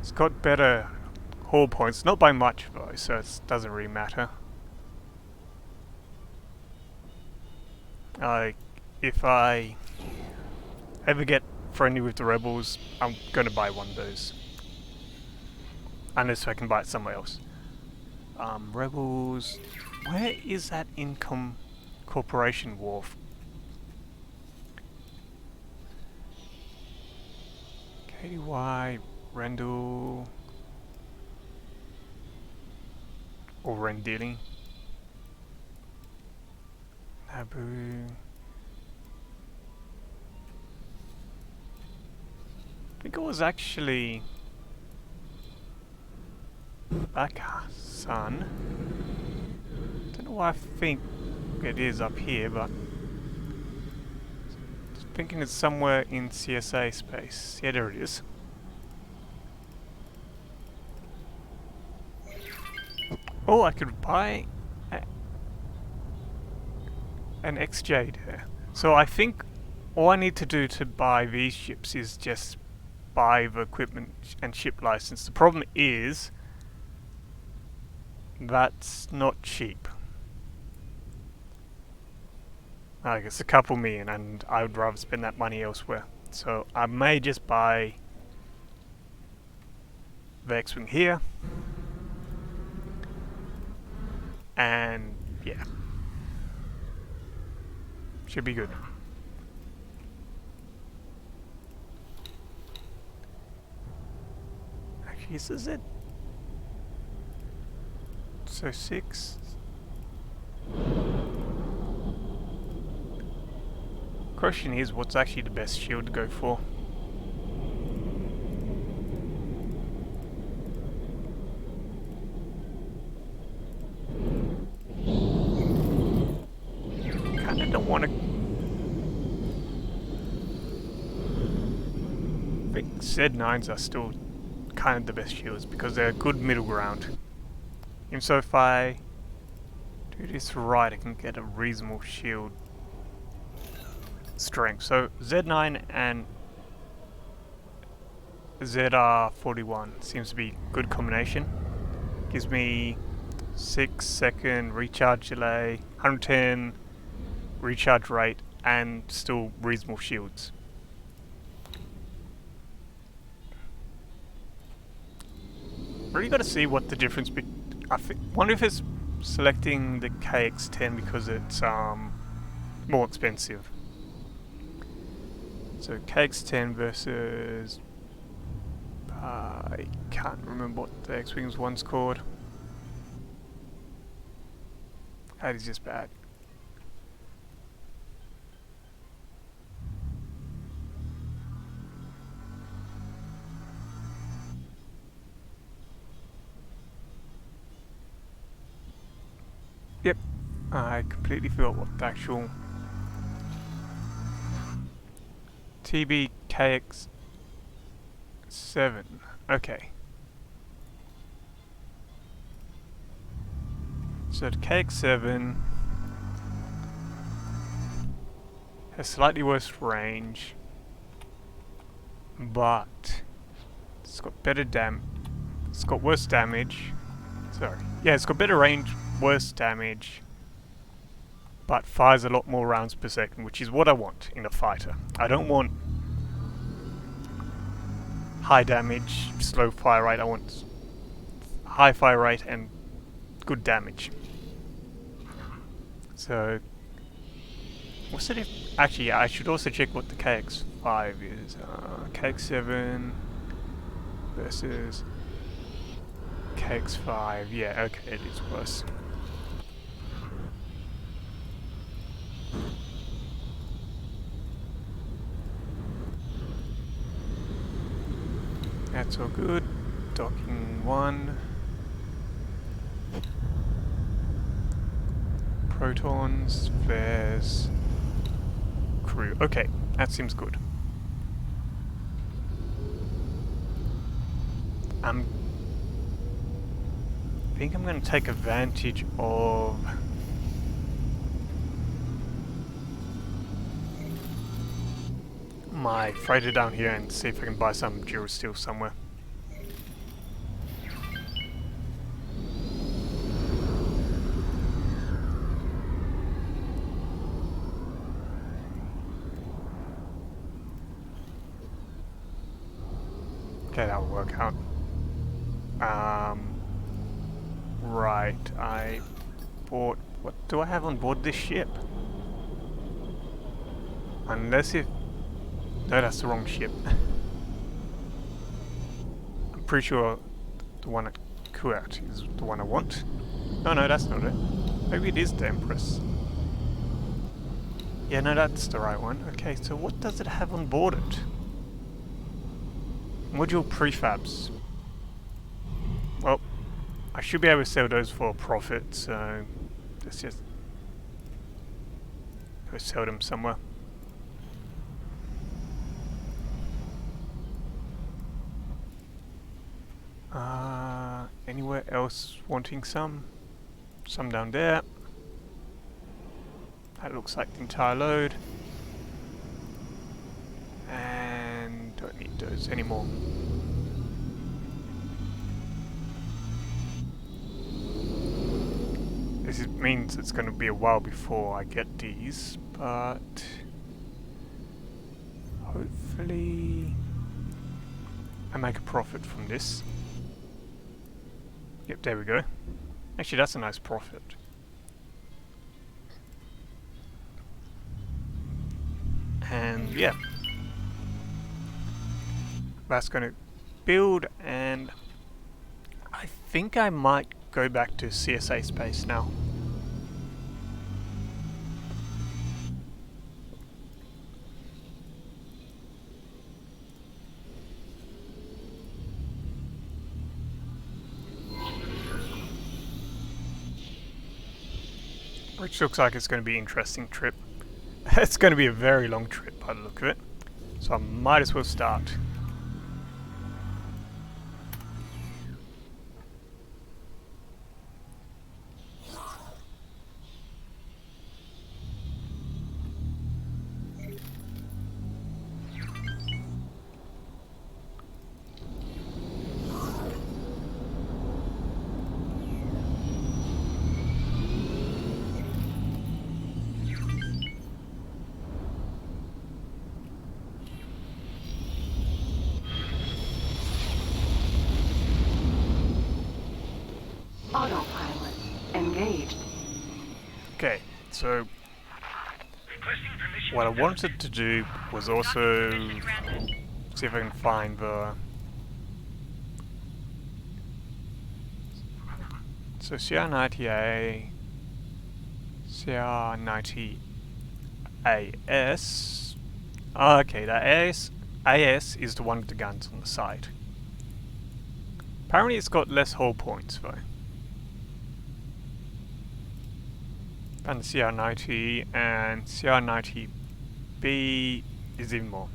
It's got better hull points, not by much though, so it doesn't really matter. If I ever get friendly with the rebels, I'm gonna buy one of those. Unless I can buy it somewhere else. Rebels... Where is that income corporation wharf? KDY, Rendell... Or Rendili. Naboo. I think it was actually Bakassan. Don't know why I think it is up here, but just thinking it's somewhere in CSA space. Yeah, there it is. Oh, I could buy an XJ there. So I think all I need to do to buy these ships is just buy the equipment and ship license. The problem is That's not cheap. Like, it's a couple million, and I would rather spend that money elsewhere. So I may just buy the X-Wing here. And yeah. Should be good. Actually, is it? So 6. Question is, what's actually the best shield to go for? Kinda don't want to. I think Z9s are still kind of the best shields because they're a good middle ground. And so if I do this right, I can get a reasonable shield strength. So Z9 and ZR41 seems to be a good combination. Gives me 6-second recharge delay, 110 recharge rate, and still reasonable shields. Really got to see what the difference be. Wonder if it's selecting the KX10 because it's more expensive. So KX10 versus I can't remember what the X-Wings one's called. That is just bad. Yep, I completely forgot what the actual TBKX7. Okay. So the KX7 has slightly worse range, but it's got better it's got worse damage. Sorry. Yeah, it's got better range, worse damage, but fires a lot more rounds per second, which is what I want in a fighter. I don't want high damage, slow fire rate. I want high fire rate and good damage. So, what's it if... Actually, yeah, I should also check what the KX5 is. KX7 versus KX5. Yeah, okay, it is worse. That's all good. Docking 1. Protons, flares, crew. Okay, that seems good. I think I'm going to take advantage of my freighter down here and see if I can buy some Durasteel somewhere. Okay, that'll work out. Right, I bought... What do I have on board this ship? Unless if... No, that's the wrong ship. I'm pretty sure the one at Kuat is the one I want. No, that's not it. Maybe it is the Empress. Yeah, no, that's the right one. Okay, so what does it have on board it? Module prefabs. Well, I should be able to sell those for a profit, so let's just go sell them somewhere. Anywhere else wanting some? Some down there. That looks like the entire load. And don't need those anymore. means it's going to be a while before I get these, but hopefully I make a profit from this. Yep, there we go. Actually, that's a nice profit. And yeah, that's going to build, and I think I might go back to CSA space now. Which looks like it's going to be an interesting trip. It's going to be a very long trip by the look of it. So I might as well start.
Autopilot engaged.
Okay, so
Requesting permission
what I
to
wanted to do was also
Document permission granted.
see if I can find the... So CR90A, CR90AS. Okay, the AS is the one with the guns on the side. Apparently it's got less hull points though. And the CR90 and CR90B is even more.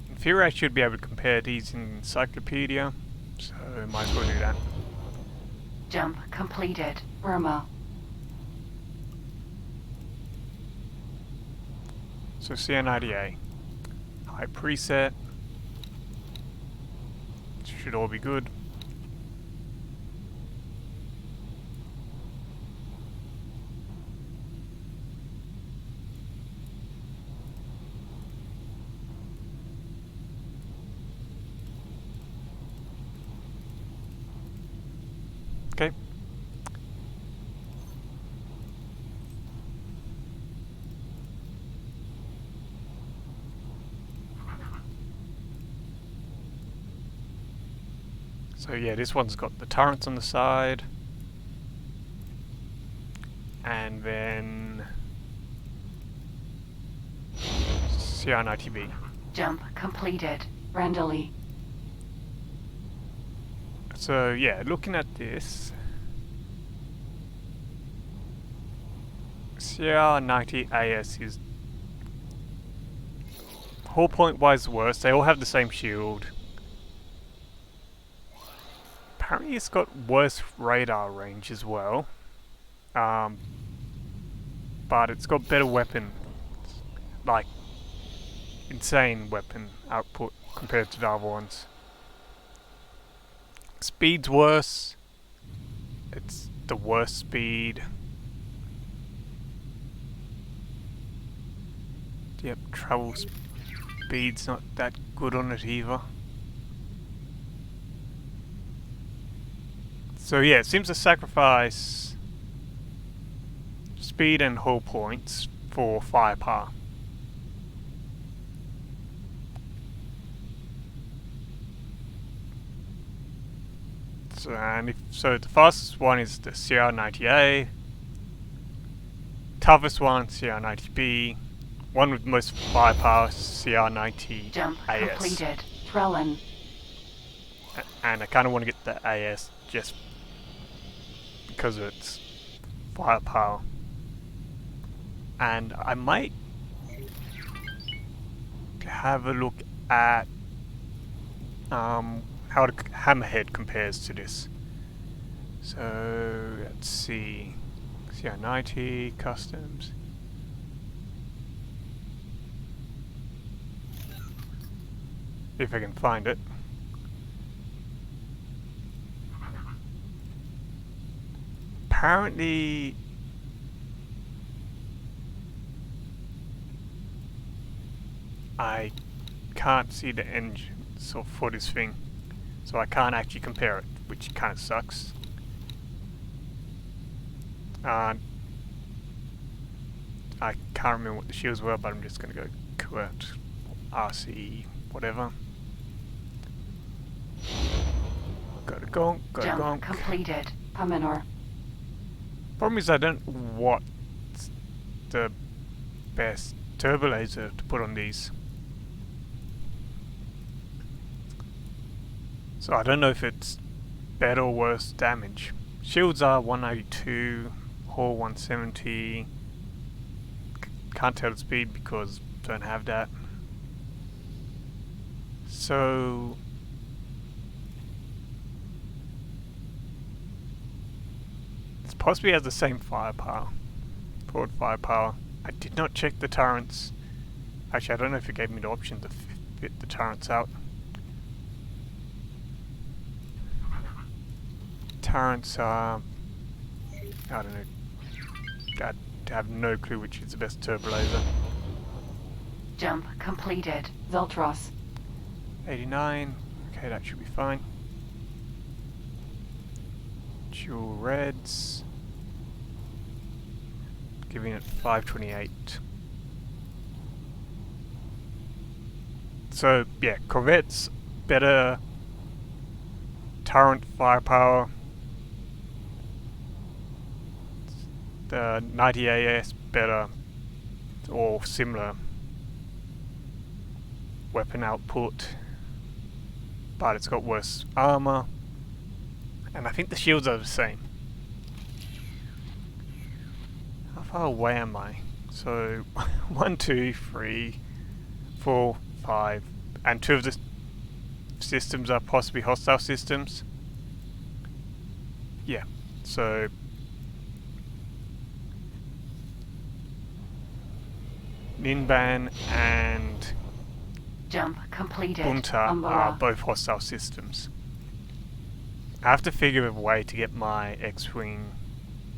In theory I should be able to compare these in Encyclopedia, so might as well do that.
Jump completed. Burma.
So CR90A, high preset, should all be good. Okay. So yeah, this one's got the turrets on the side. And then CR90B.
Jump completed. Friendly.
So yeah, looking at this, CR90AS is hull point wise worse. They all have the same shield. Apparently it's got worse radar range as well. But it's got better weapon, like insane weapon output compared to the other ones. Speed's worse. It's the worst speed. Yep, travel speed's not that good on it either. So yeah, it seems to sacrifice speed and hull points for firepower. So the fastest one is the CR90A, toughest one CR90B, one with most firepower CR90AS.
Jump completed. Trellin.
And I kind of want to get the AS just because of its firepower. And I might have a look at how the Hammerhead compares to this. So let's see, CR90 customs. If I can find it. apparently I can't see the engine for this thing, so I can't actually compare it, which kind of sucks. I can't remember what the shields were, but I'm just going to go Kurt, RC, whatever. Go to gonk, go to
Jump
gonk.
completed. Pominor.
Problem is I don't know what's the best turbo laser to put on these. So I don't know if it's better or worse damage. Shields are 192, hull 170. Can't tell the speed because don't have that. So this possibly has the same firepower, forward firepower. I did not check the turrets. Actually, I don't know if it gave me the option to fit the turrets out. Turrets are, I don't know. I have no clue which is the best turbo laser.
Jump completed. Zeltros.
89. Okay, that should be fine. Dual reds. Giving it 528. So yeah, Corvette's better turret firepower. The 90 AS better or similar weapon output, but it's got worse armor, and I think the shields are the same. How far away am I? So 1, 2, 3, 4, 5, and 2 of the systems are possibly hostile systems. Yeah, so Ninban and
Jump completed.
Bunta are
Umbra.
both hostile systems. I have to figure a way to get my X-Wing,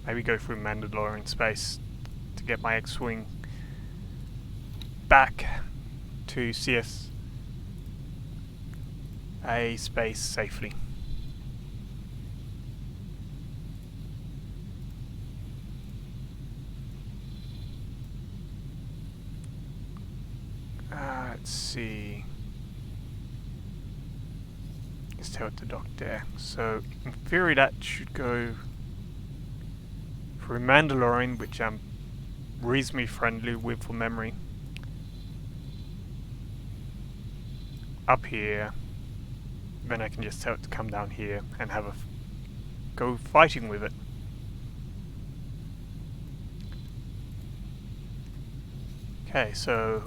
maybe go through Mandalorian space to get my X-Wing back to CSA space safely. Let's see. Let's tell it to dock there. So, in theory, that should go through Mandalorian, which I'm reasonably friendly with for memory. Up here. Then I can just tell it to come down here and have a go fighting with it. Okay, so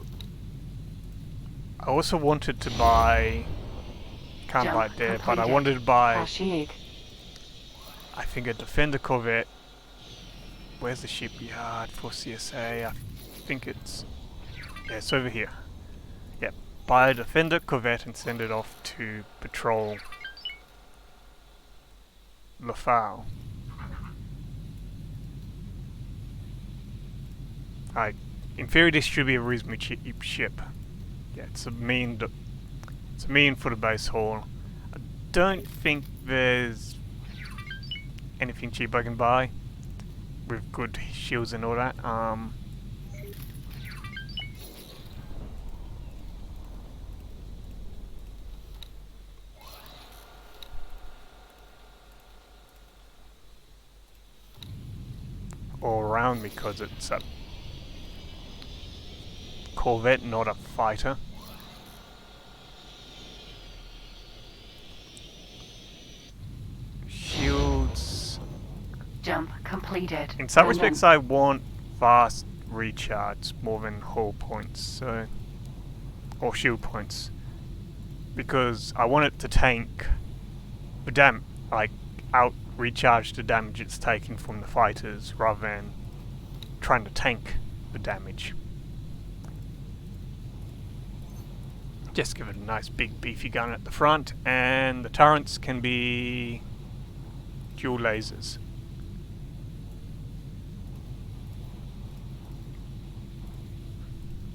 I also wanted to buy, can't buy it there, but I wanted to buy,
Kashyyyk.
I think, a Defender Corvette. Where's the shipyard for CSA? I think it's, yeah, it's over here. Yeah, buy a Defender Corvette and send it off to patrol Lafau. In theory, this should be a reasonably cheap ship. Yeah, it's a mean for the base haul. I don't think there's anything cheap I can buy with good shields and all that. All around, because it's a Corvette, not a fighter. Shields.
Jump completed.
In some
Random.
respects, I want fast recharge more than hull points, so, or shield points, because I want it to tank the out recharge the damage it's taking from the fighters rather than trying to tank the damage. Just give it a nice big beefy gun at the front, and the turrets can be dual lasers.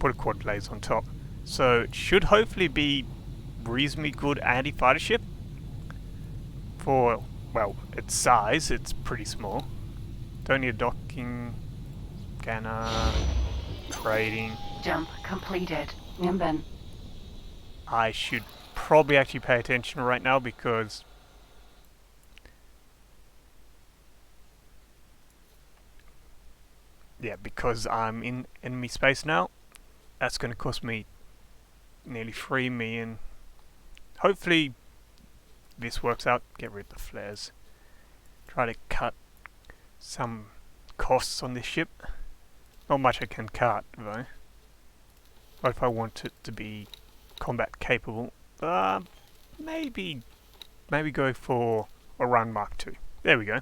put a quad blaze on top. So it should hopefully be reasonably good anti-fighter ship. For, well, its size, it's pretty small. Don't need a docking, scanner, trading.
Jump completed. Nimbin.
I should probably actually pay attention right now because because I'm in enemy space now. That's going to cost me nearly 3 million. Hopefully this works out. Get rid of the flares. Try to cut some costs on this ship. Not much I can cut though. What if I want it to be combat capable? Maybe go for a run Mark II. There we go.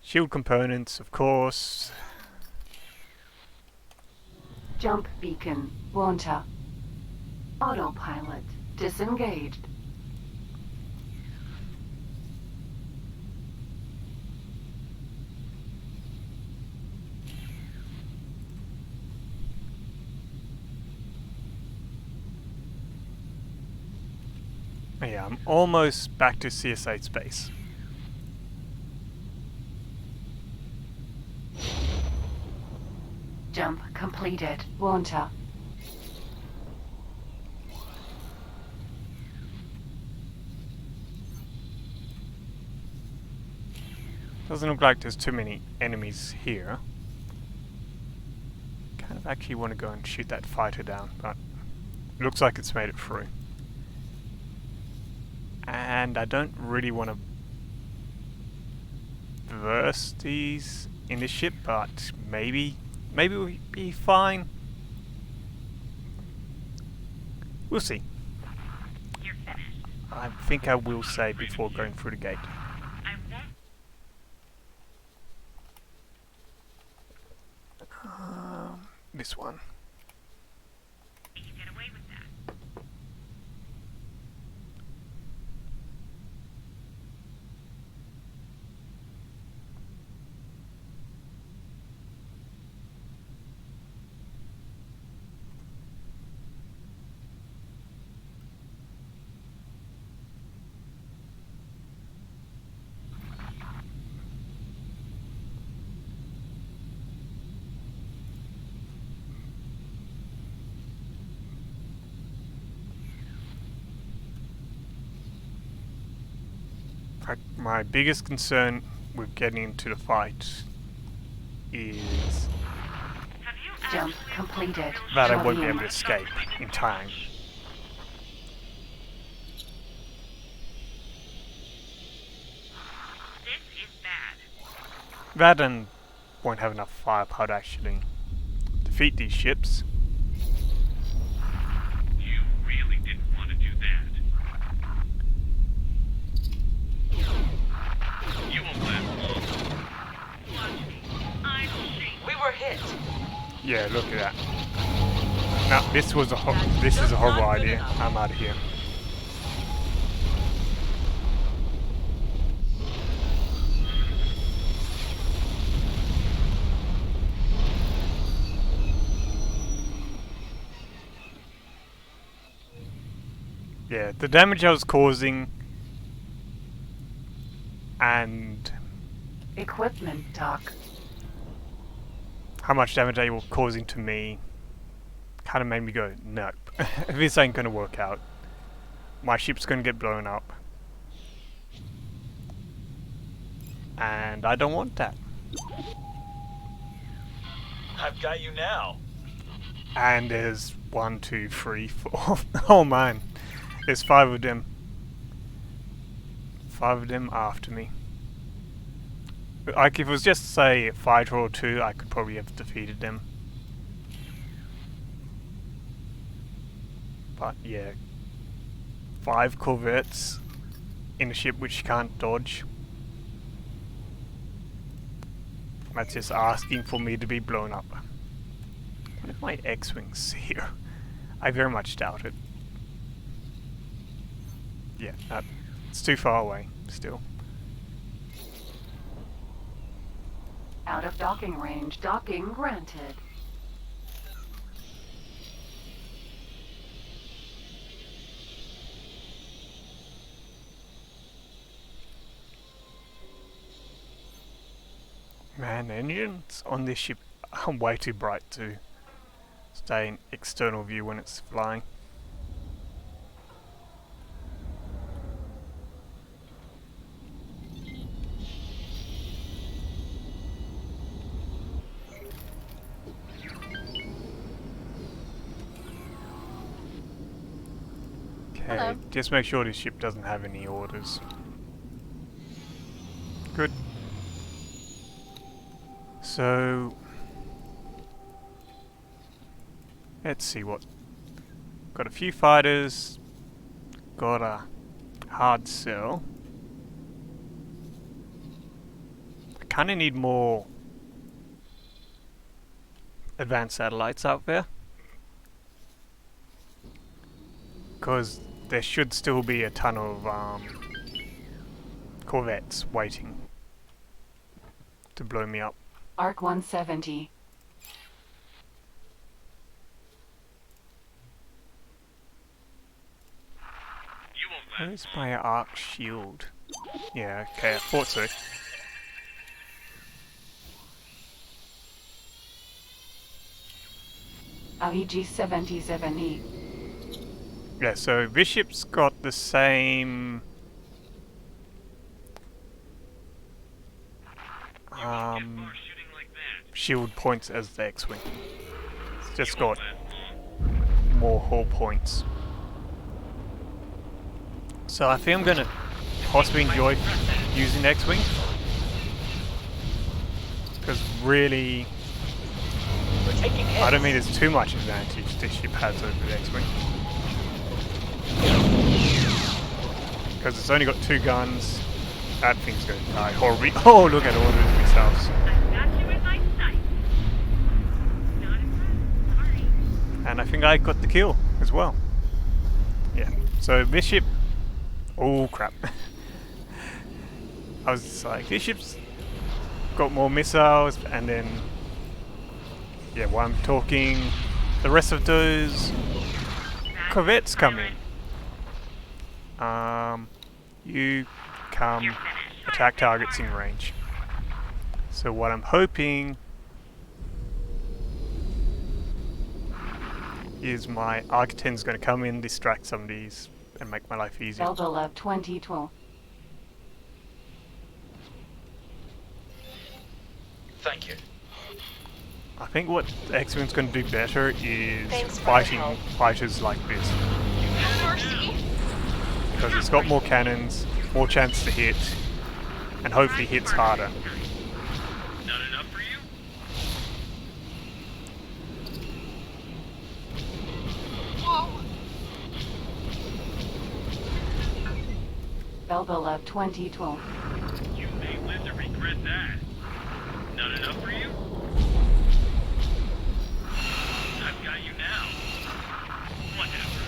Shield components, of course.
Jump beacon. Wanta. Autopilot. Disengaged.
Yeah, I'm almost back to CS8 space.
Jump completed. Wanta.
Doesn't look like there's too many enemies here. Kind of actually want to go and shoot that fighter down, but it looks like it's made it through. And I don't really want to verse these in this ship, but maybe we'll be fine. We'll see.
You're finished.
I think I will say before going through the gate.
I won't.
This one.
You can get away with that.
My biggest concern with getting into the fight is
Have you
Jump
actually
completed.
that I won't be able to
Volume.
escape in time.
This is bad.
That and won't have enough firepower to actually defeat these ships.
You really didn't want to do that. You won't last long. Watch me. I'm shaking.
We were hit.
Yeah, look at that. No, this is a horrible idea. I'm out of here. Yeah, the damage I was causing and
Equipment dock.
how much damage they were causing to me kind of made me go, nope. This ain't gonna work out. My ship's gonna get blown up. And I don't want that.
I've got you now.
And there's 1, 2, 3, 4. Oh man. There's 5 of them. 5 of them after me. Like if it was just say a fighter or 2, I could probably have defeated them. But yeah. 5 corvettes in a ship which you can't dodge. That's just asking for me to be blown up. What if my X-Wings here? I very much doubt it. Yeah, it's too far away, still.
Out of docking range. Docking granted.
Man, the engines on this ship are way too bright to stay in external view when it's flying. Okay,
Hello.
just make sure this ship doesn't have any orders. Good. So, let's see what. Got a few fighters, got a hard cell. I kind of need more advanced satellites out there, because there should still be a ton of corvettes waiting to blow me up.
Arc 170.
You won't
Where's my arc shield? Yeah, okay, I thought so.
AEG-77E.
Yeah, so this ship's got the same
shooting like that.
shield points as the X-Wing. It's just got more hull points. So I think I'm gonna possibly enjoy using X-Wing, because really,
We're taking hits.
I don't think there's too much advantage this ship has over the X-Wing, because it's only got 2 guns. That thing's gonna die horribly. Oh, look at all those missiles.
I've got you in my sight. Not impressed. Sorry.
And I think I got the kill as well. Yeah, so this ship... Oh crap. I was just like, this ship's got more missiles, and then... Yeah, while I'm talking, the rest of those corvettes come in. You come attack targets in range. So what I'm hoping is my Arc-10's going to come in, distract some of these, and make my life easier.
Belbelev 2012.
Thank you.
I think what the X-Wing's going to do better is
Thanks for
fighting
your help.
fighters like this.
Mercy.
Because it's got more cannons, more chance to hit, and hopefully hits harder.
Not enough for you?
Whoa.
Belbelev 2012.
You may live to regret that. Not enough for you? I've got you now. Whatever.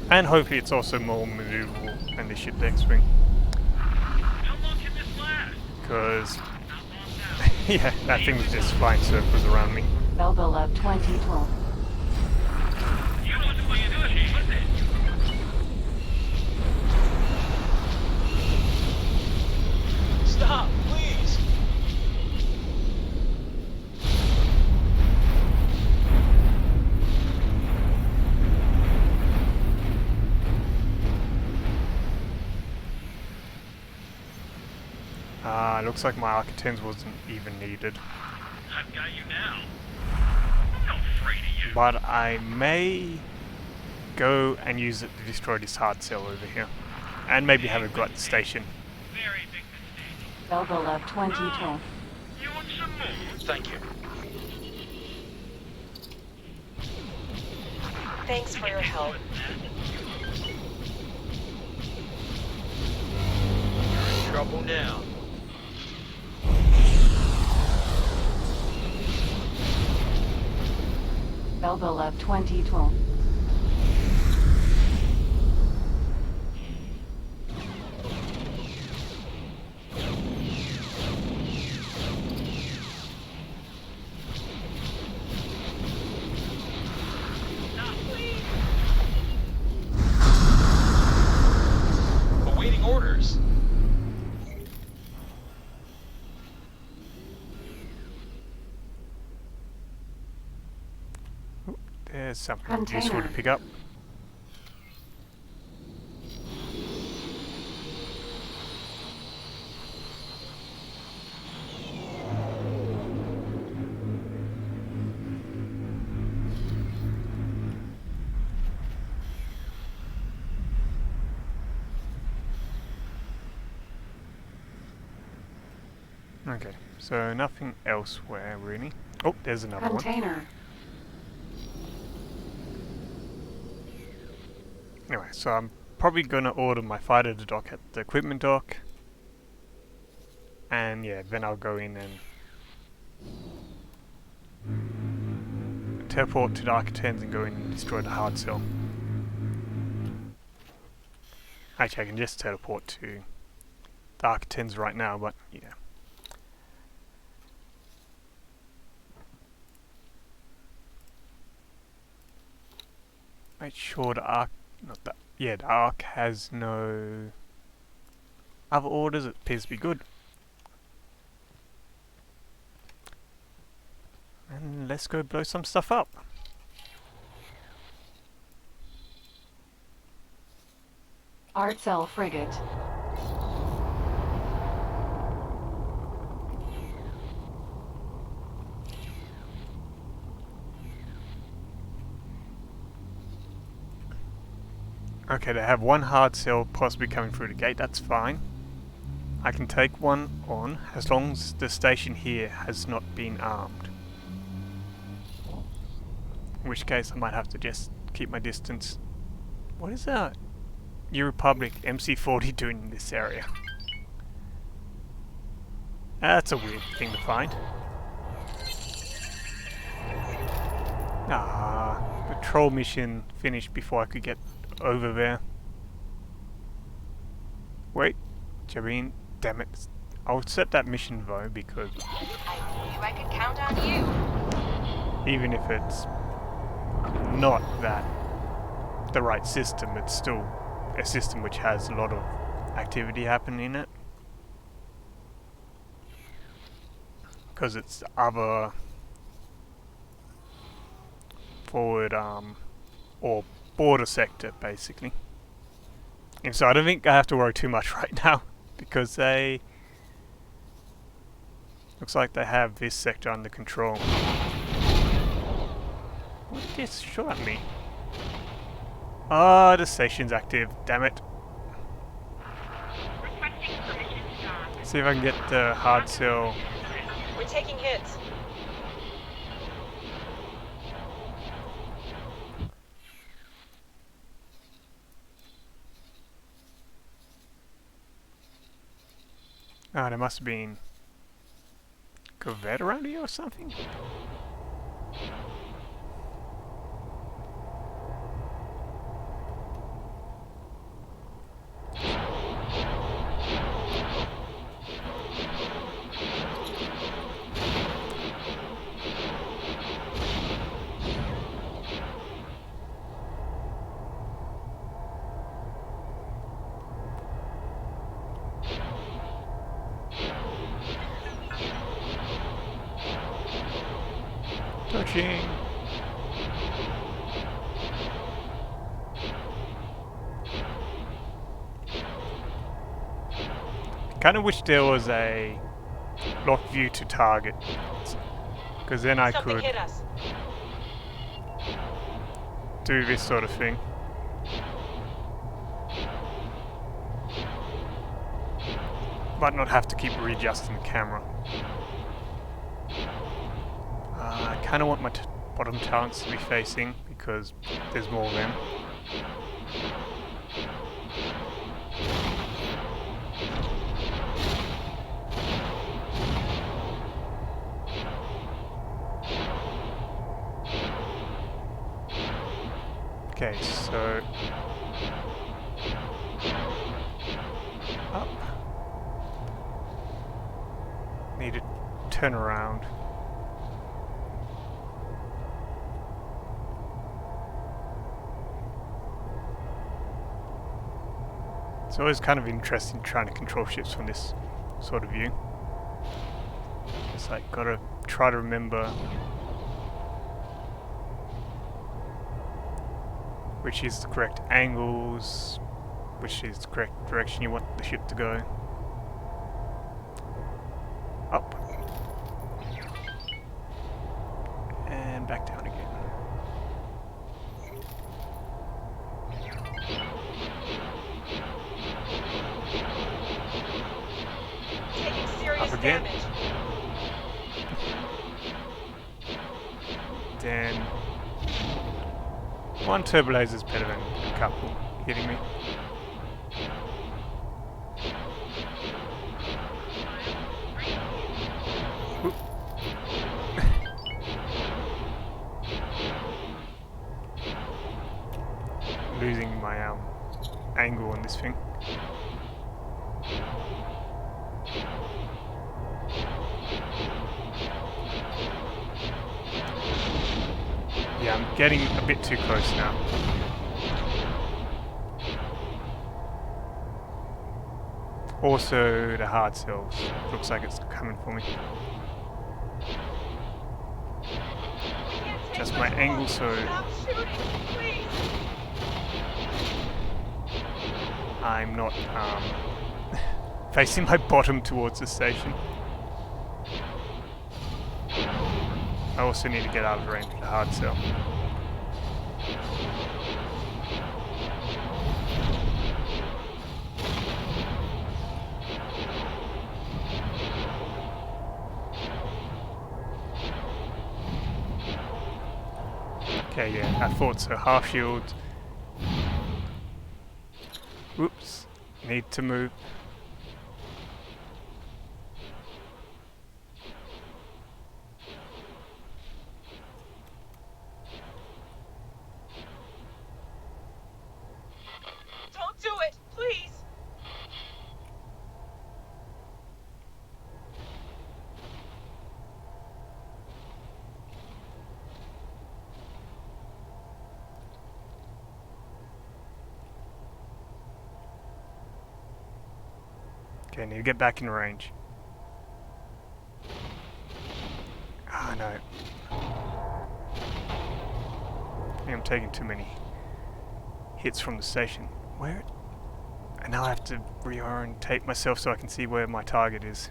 And hopefully it's also more maneuverable than the ship X-Wing.
How long can this last?
Because,
Not long now.
yeah, that thing was just flying circles around me.
Belbelev 2012.
You wasn't what you do it, was it?
Stop, please.
Looks like my Arc-10s wasn't even needed.
I've got you now. I'm not afraid of you.
But I may go and use it to destroy this hard cell over here. And maybe have a go at the station.
Very big mistake.
Belbelev 2012.
You want some more?
Thank you.
Thanks for your help.
You're in trouble now.
Belbelev 2012.
Stop, please.
orders.
There's something useful to
Container.
pick up. Okay, so nothing elsewhere really. Oh, there's another one.
Container.
Anyway, so I'm probably gonna order my fighter to dock at the equipment dock. And yeah, then I'll go in and teleport to the Architects and go in and destroy the hard cell. Actually, I can just teleport to the Architects right now, but yeah. Make sure the Arc, not that, yeah, the Arc has no other orders. It appears to be good. And let's go blow some stuff up.
Art cell frigate.
Okay, they have one hard cell possibly coming through the gate, that's fine. I can take one on as long as the station here has not been armed. In which case I might have to just keep my distance. What is that New Republic MC-40 doing in this area? That's a weird thing to find. Ah, patrol mission finished before I could get over there. Wait, Jabin, damn it. I'll set that mission though, because
I knew I could count on you.
even if it's not that the right system, it's still a system which has a lot of activity happening in it. Because it's other forward or border sector basically. And so I don't think I have to worry too much right now, because they looks like they have this sector under control. What just shot at me? Ah, the station's active, damn it.
Requesting permission to dock.
See if I can get the hard cell.
We're taking hits.
Ah, there must have been Corvette around here or something. Touching. Kind of wish there was a lock view to target, because then I
Something
could
hit us.
do this sort of thing. But not have to keep readjusting the camera. I kind of want my bottom talents to be facing, because there's more of them. Okay, so up. Need to turn around. It's always kind of interesting trying to control ships from this sort of view. It's like gotta try to remember which is the correct angles, which is the correct direction you want the ship to go. Up. And back down again.
Taking serious
Up again.
damage.
Then one turbo laser is better than a couple hitting me. Oop. Losing my angle on this thing. Yeah, I'm getting a bit too close now. Also, the hard cells. Looks like it's coming for me. Just my angle, so
Stop shooting, please.
I'm not facing my bottom towards the station. I also need to get out of range of the hard cell. Okay, yeah, I thought so. Half shield. Whoops. Need to move.
Don't do it, please.
Okay, need to get back in range. Ah, no. I think I'm taking too many hits from the station. Where? And now I have to reorientate myself so I can see where my target is.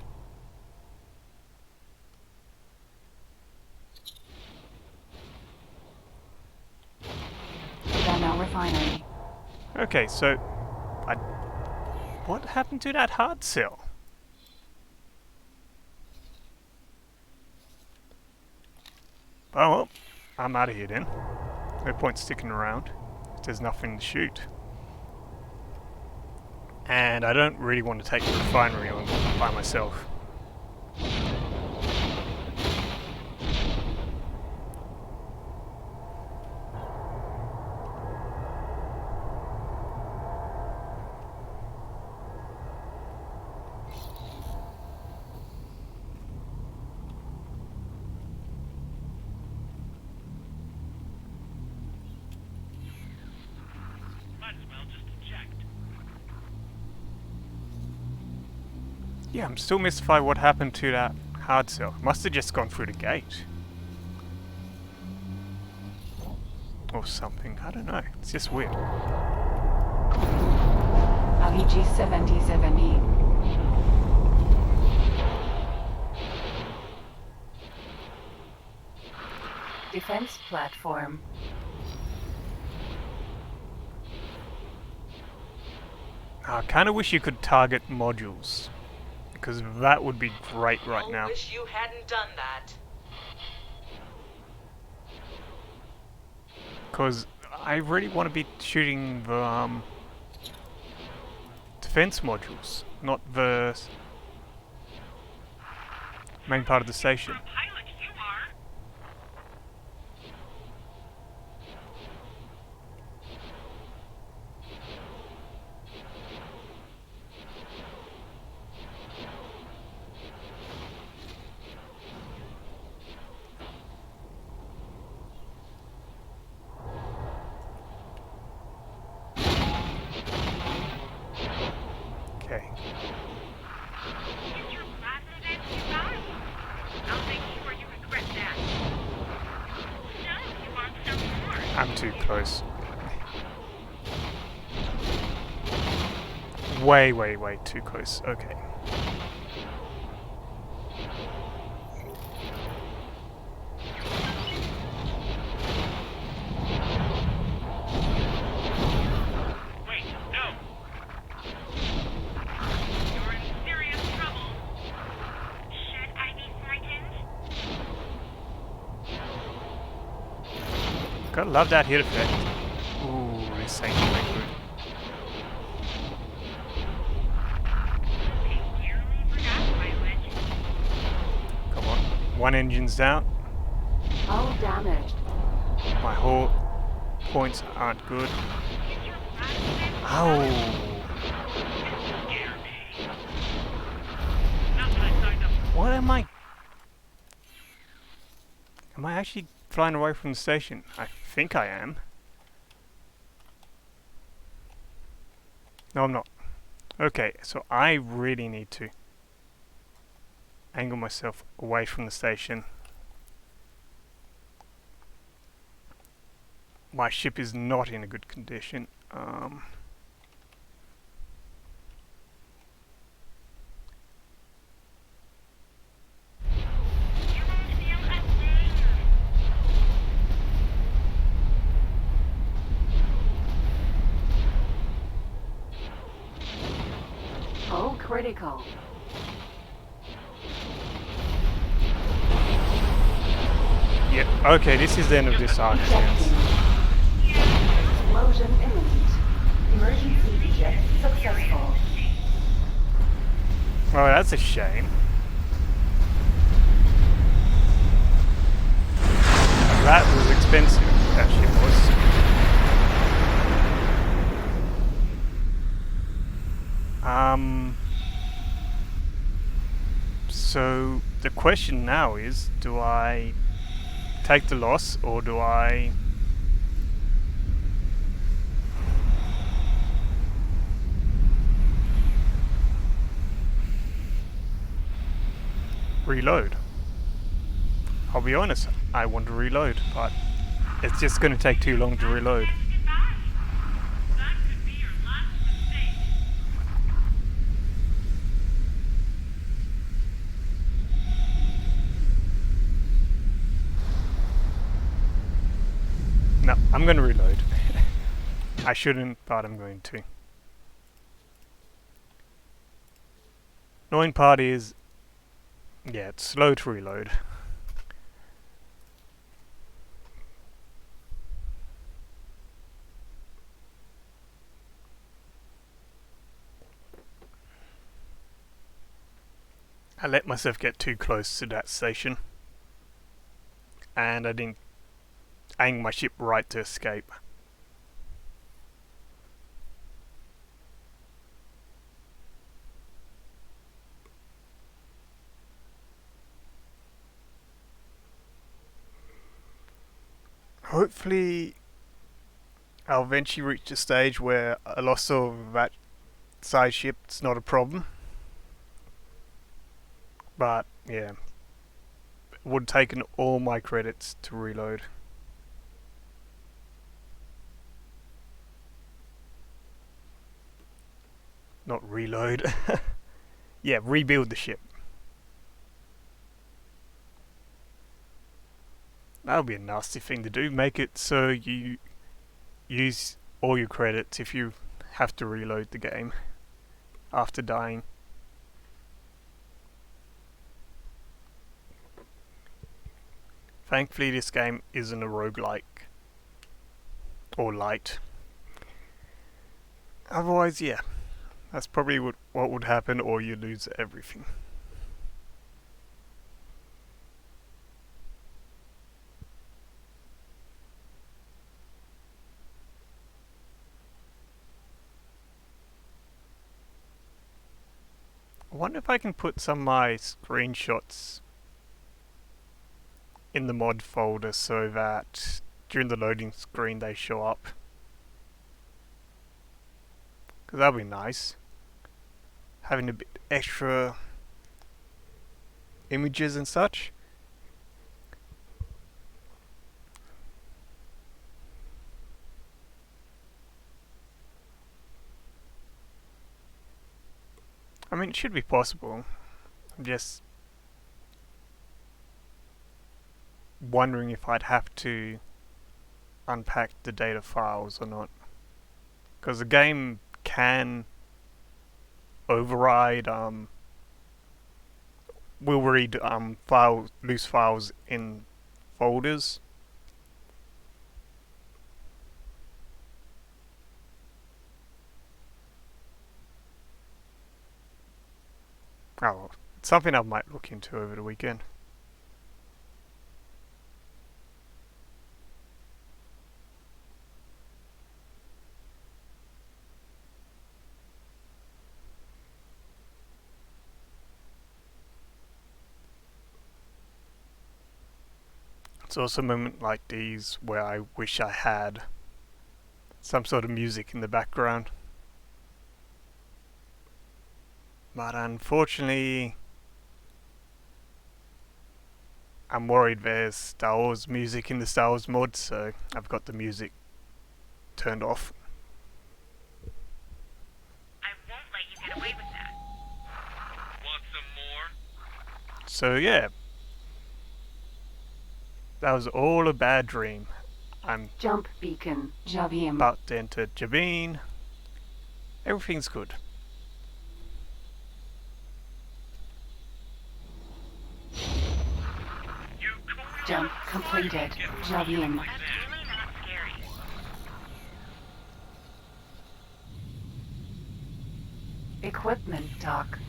Demo refinery.
Okay, so what happened to that hard cell? Oh well, I'm out of here then. No point sticking around if there's nothing to shoot. And I don't really want to take the refinery on by myself.
Might as well just eject.
Yeah, I'm still mystified what happened to that hard cell. Must have just gone through the gate. Or something, I don't know. It's just weird.
YT-1300. Defense platform.
I kind of wish you could target modules. Because that would be great right now.
Wish you hadn't done that.
Because I really want to be shooting the defense modules, not the main part of the station.
Pilot, you are.
Okay.
Get your plasma vent device. I'll make sure you regret that. So, you want some more?
I'm too close. Way, way, way too close. Okay.
Wait, no. You're in serious trouble. Should I be frightened?
Gotta love that hit effect. Ooh, this ain't very good.
I dearly forgot pilot.
Come on. One engine's down.
Hull damaged.
My hull points aren't good.
Get your plasma vent
Ow!
scare me. Not what I signed up for.
What am I? Am I actually flying away from the station? I think I am. No, I'm not. Okay, so I really need to angle myself away from the station. My ship is not in a good condition.
You won't feel a thing.
Hull critical.
Yep. Okay, this is the end of this arc.
Ejecting. Explosion imminent. Emergency eject successful.
Oh, that's a shame. That was expensive. That ship was. So the question now is, do I take the loss or do I reload? I'll be honest, I want to reload, but it's just going to take too long to reload.
Goodbye. That could be your last mistake.
No, I'm going to reload. I shouldn't, but I'm going to. Annoying part is, yeah, it's slow to reload. I let myself get too close to that station, and I didn't aim my ship right to escape. Hopefully I'll eventually reach a stage where a loss of that size ship's not a problem. But yeah, it would have taken all my credits to reload. Not reload. Yeah, rebuild the ship. That would be a nasty thing to do. Make it so you use all your credits if you have to reload the game after dying. Thankfully this game isn't a roguelike. Or light. Otherwise, yeah. That's probably what would happen, or you lose everything. I wonder if I can put some of my screenshots in the mod folder so that during the loading screen they show up. Because that'd be nice. having a bit extra images and such. I mean, it should be possible. I'm just wondering if I'd have to unpack the data files or not. Because the game can override, will read loose files in folders. Oh, it's something I might look into over the weekend. It's also a moment like these where I wish I had some sort of music in the background. But unfortunately, I'm worried there's Star Wars music in the Star Wars mod, so I've got the music turned off.
I won't let you get away with that.
Want some more?
So yeah, that was all a bad dream. I'm
Jump beacon. Javim.
about to enter Jabin. Everything's good.
You cool
Jump completed. Javim.
That's really not scary.
Equipment dock.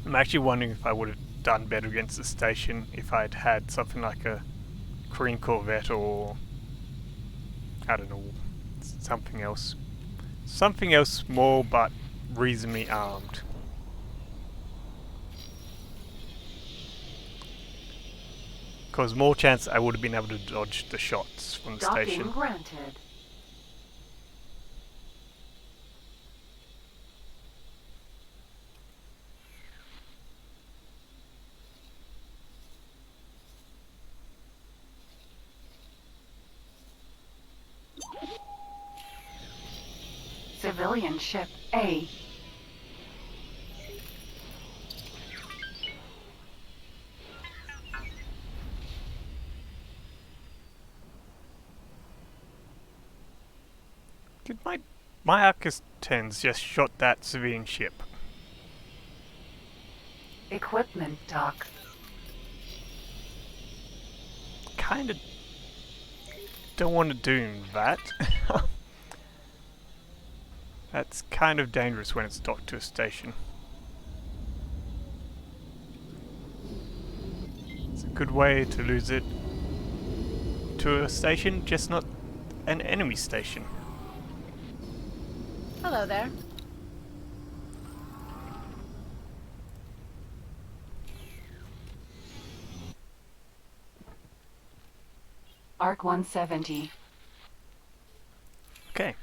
I'm actually wondering if I would have done better against the station if I'd had something like a Korean Corvette or I don't know, something else. Something else small but reasonably armed. Because more chance I would have been able to dodge the shots from the
Docking
station.
granted. Civilian ship A.
Did my Arcus 10s just shot that civilian ship?
Equipment dock.
Kinda don't want to do that. That's kind of dangerous when it's docked to a station. It's a good way to lose it to a station, just not an enemy station.
Hello there.
Arc 170.
Okay.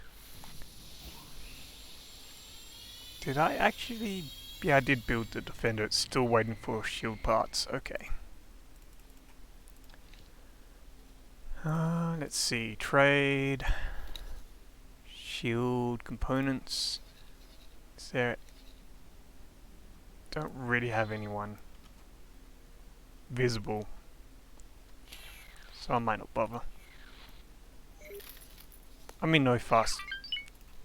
Did I actually... Yeah, I did build the Defender. It's still waiting for shield parts. Okay. Let's see. Trade. Shield components. Is there... Don't really have anyone visible. So I might not bother. I'm in no fuss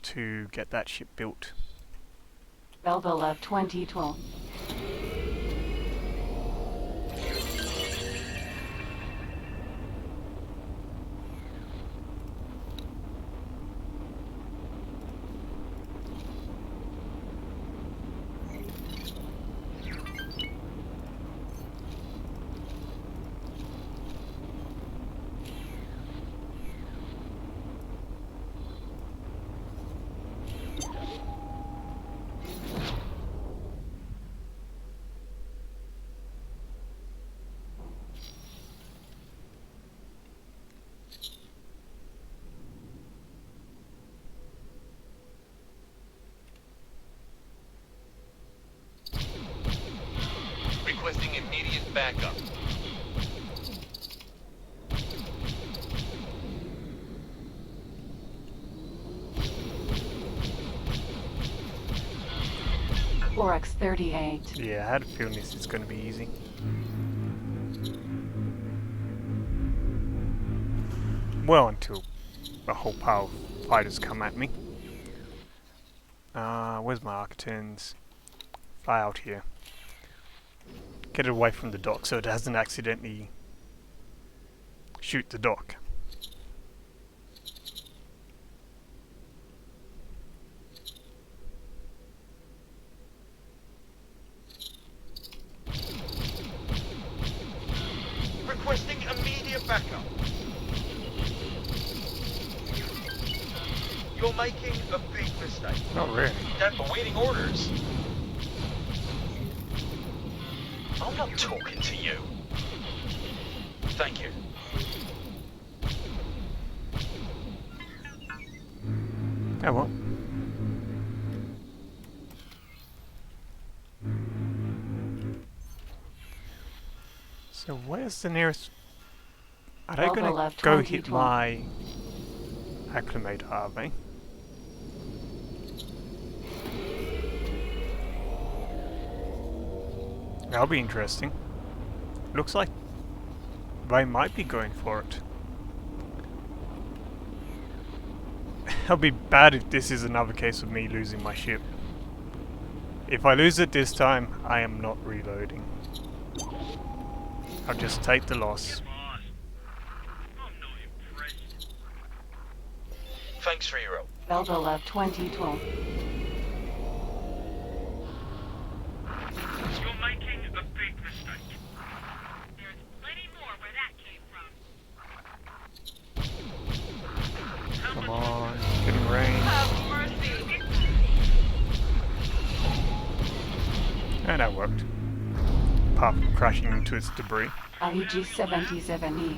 to get that ship built.
Belbela 2012.
backup.
Oryx-38.
Yeah, I had a feeling this is going to be easy. Well, until a whole pile of fighters come at me. Where's my Architons? Fly out here. Get it away from the dock so it doesn't accidentally shoot the dock.
Requesting immediate backup. You're making a big mistake.
Not really.
Awaiting orders. I'm not talking to you. Thank you.
Oh well. So where's the nearest... Are they
Delta
gonna
left
go
20,
hit my acclimate, are they? That'll be interesting. Looks like they might be going for it. It'll be bad if this is another case of me losing my ship. If I lose it this time, I am not reloading. I'll just take the loss.
Thanks for your help.
Delta left 2012.
You're making a big mistake. There's plenty more where that came from.
Come on, get in range.
Have mercy.
And that worked. Apart from crashing into its debris.
IEG-77E.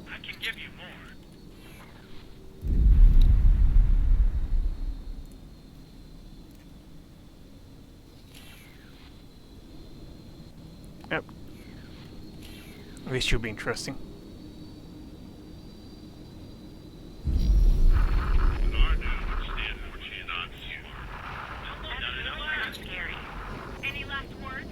I can give you more.
Yep. This should be interesting.
That's scary. Any last words?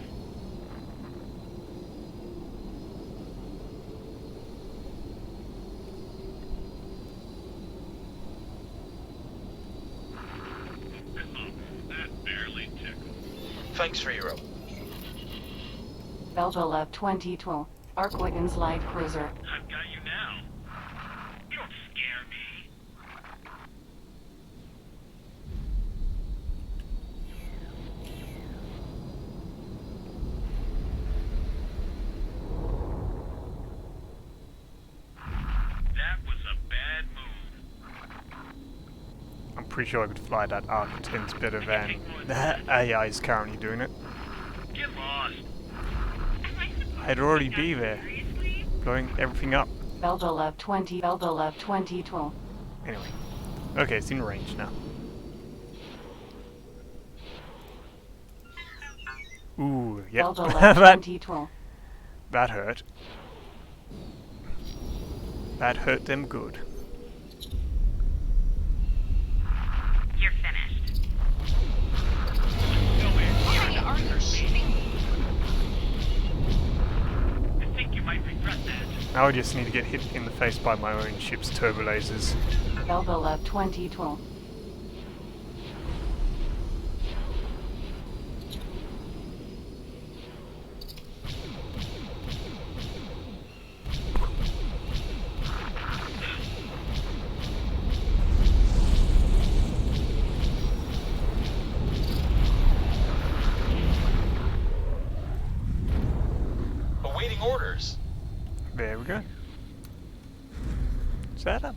That barely tickled.
Thanks for your help.
Delta left 2012. Arkwiggen's light cruiser.
I've got you now. You don't scare me. That was a bad move.
I'm pretty sure I could fly that Arc-10s better than the AI is currently doing it.
Get lost.
I'd already be there, blowing everything up.
Delta left 20. Delta left 2012.
Anyway. Okay, it's in range now. Ooh, yep.
Delta left
that,
2012.
that hurt. That hurt them good.
You're finished.
Why are you shooting me?
I think you might regret that.
Now I just need to get hit in the face by my own ship's turbo lasers.
Delta left 2012.
Awaiting orders.
There we go. Is that a...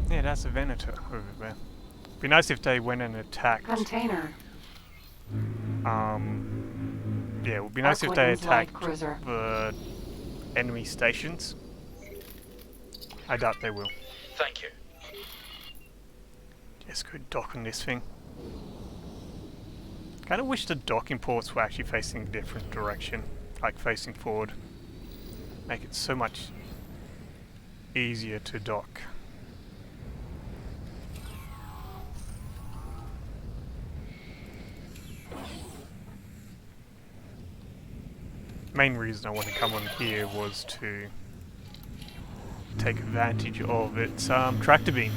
Yeah, that's a Venator over there. Be nice if they went and attacked...
Container.
Yeah, it would be nice if they
Arkwiggen's light
attacked
cruiser.
the enemy stations. I doubt they will.
Thank you.
Just go dock on this thing. Kind of wish the docking ports were actually facing a different direction, like facing forward. Make it so much easier to dock. Main reason I want to come on here was to take advantage of its tractor beam.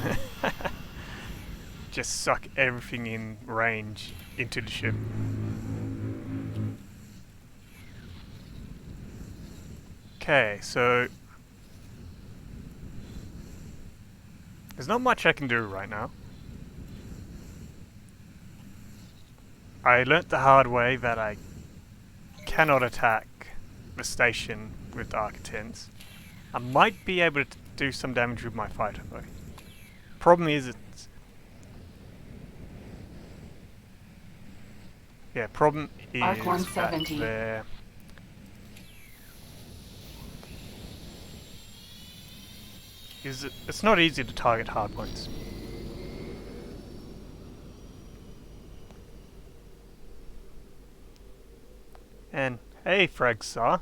Just suck everything in range into the ship. Okay, so there's not much I can do right now. I learnt the hard way that I cannot attack the station with Arc-10s. I might be able to do some damage with my fighter though. Problem is problem is
Arc
that
170.
it's not easy to target hardpoints. And hey, Fragsar.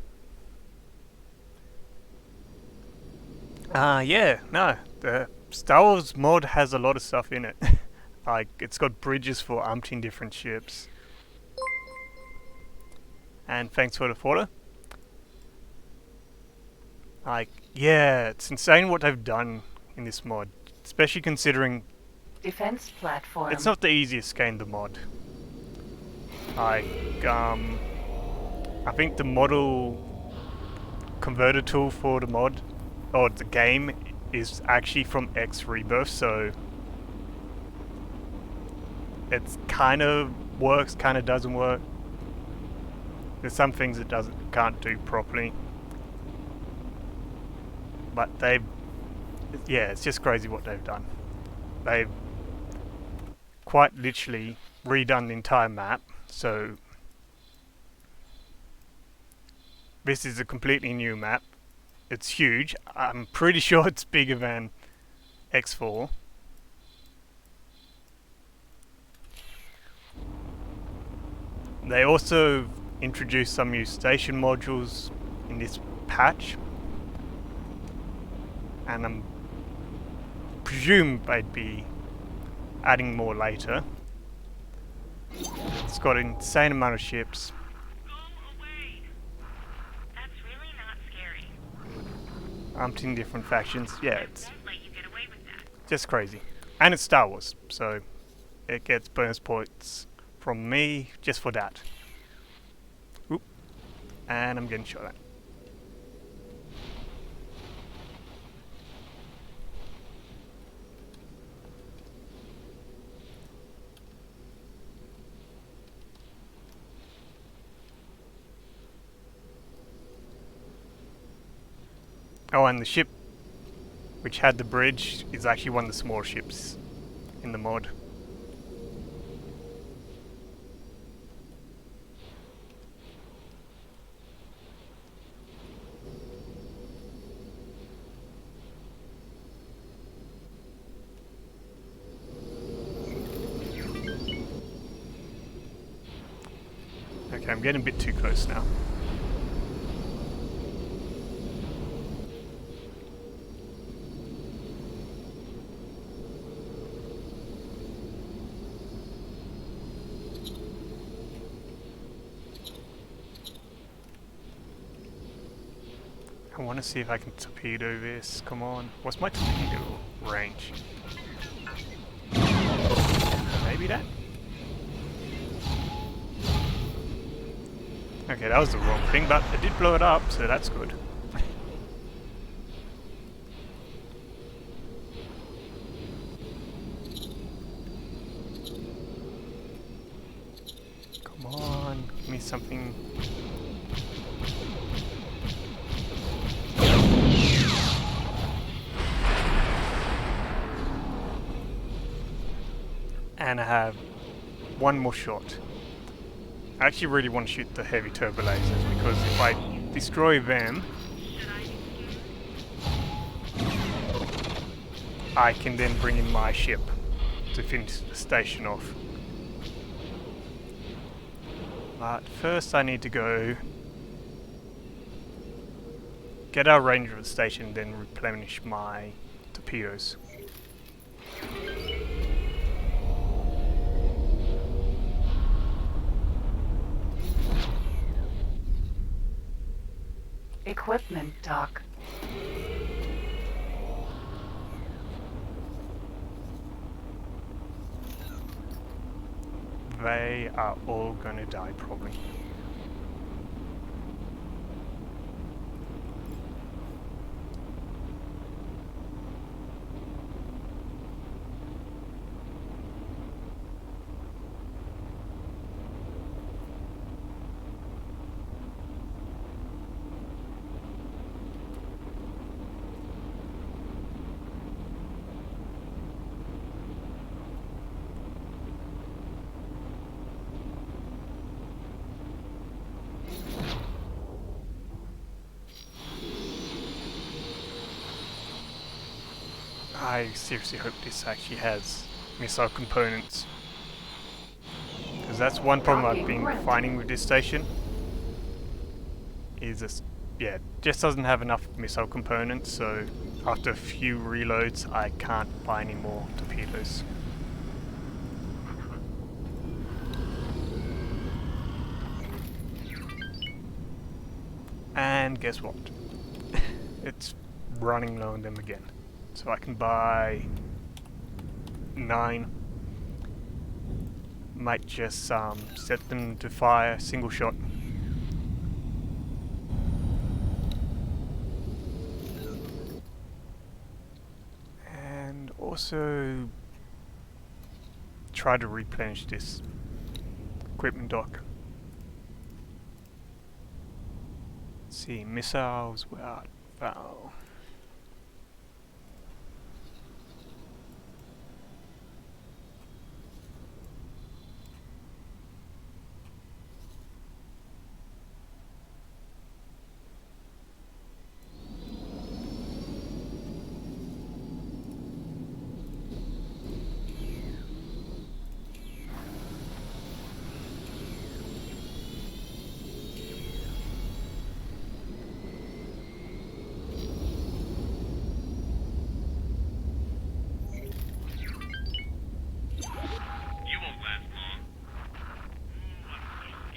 Yeah, no, the Star Wars mod has a lot of stuff in it. Like, it's got bridges for umpteen different ships. And thanks for the follow. Like, yeah, it's insane what they've done in this mod. Especially considering
Defense platform.
it's not the easiest game in the mod. Like, I think the model converter tool for the mod, or the game, is actually from X Rebirth, so it's kind of works, kind of doesn't work. There's some things it can't do properly, but it's just crazy what they've done. They've quite literally redone the entire map, so this is a completely new map. It's huge. I'm pretty sure it's bigger than X4. They also introduced some new station modules in this patch, and I presume they'd be adding more later. It's got an insane amount of ships.
Go away. That's really not scary.
Umpteen different factions. Yeah,
I
it's
won't let you get away with that.
just crazy. And it's Star Wars, so it gets bonus points from me just for that. Oop. And I'm getting shot at. Oh, and the ship which had the bridge is actually one of the small ships in the mod. Okay, I'm getting a bit too close now. I want to see if I can torpedo this. Come on. What's my torpedo range? Maybe that? Okay, that was the wrong thing, but it did blow it up, so that's good. Come on, give me something. And I have one more shot. I actually really want to shoot the heavy turbo lasers, because if I destroy them, I can then bring in my ship to finish the station off. But first I need to go get our ranger at the station, then replenish my torpedoes.
Equipment dock.
They are all gonna die probably. I seriously hope this actually has missile components, because that's one problem I've been finding with this station. Is this, yeah, it just doesn't have enough missile components. So after a few reloads, I can't buy any more torpedoes. And guess what? It's running low on them again. So I can buy 9. Might just set them to fire single shot. And also try to replenish this equipment dock. Let's see, missiles without foul.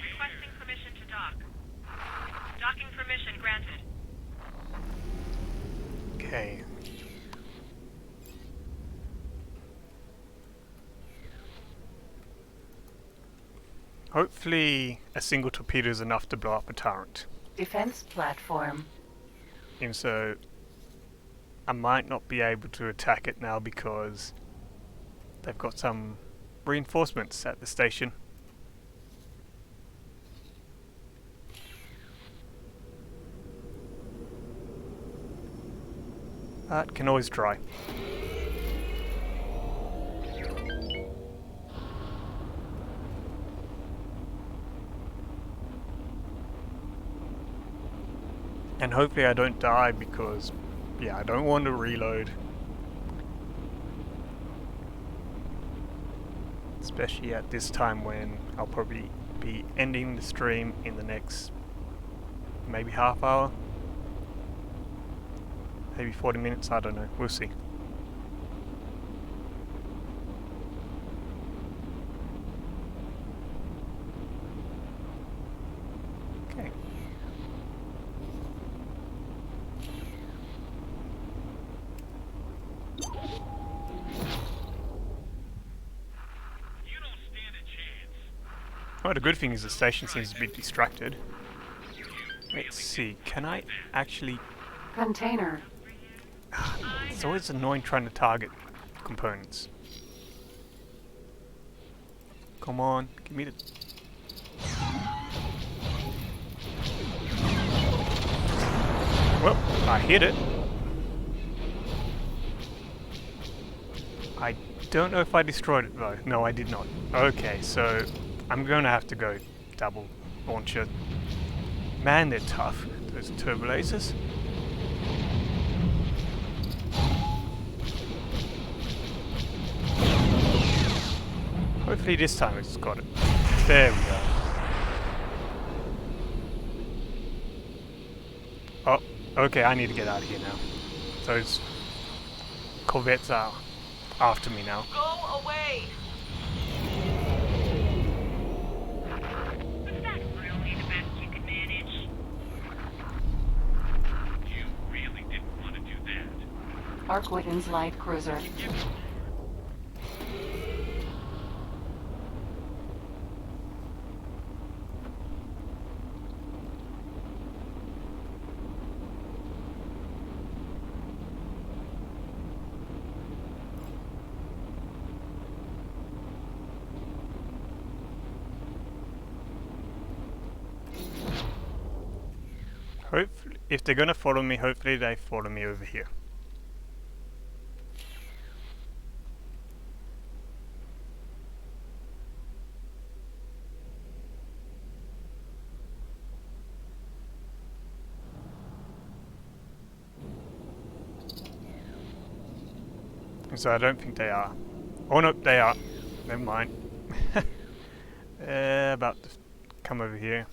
Requesting permission to dock. Docking permission granted.
Okay. Hopefully a single torpedo is enough to blow up a turret.
Defense platform.
And so I might not be able to attack it now because they've got some reinforcements at the station. But can always try. And hopefully I don't die because, yeah, I don't want to reload. Especially at this time when I'll probably be ending the stream in the next maybe half hour. Maybe 40 minutes, I don't know, we'll see. Okay. Oh, the good thing is the station seems a bit distracted. Let's see, can I actually...
Container.
It's always annoying trying to target components. Come on, give me the... Well, I hit it. I don't know if I destroyed it though. No, I did not. Okay, so I'm going to have to go double launcher. Man, they're tough, those turbo lasers. Hopefully this time it's got it. There we go. Oh, okay, I need to get out of here now. Those corvettes are after me now.
Go away!
Was that really the best you could manage?
You really didn't want to do that.
Arkwitten's light cruiser.
Hopefully, if they're gonna follow me, hopefully they follow me over here. So I don't think they are. Oh no, they are. Never mind. About to come over here.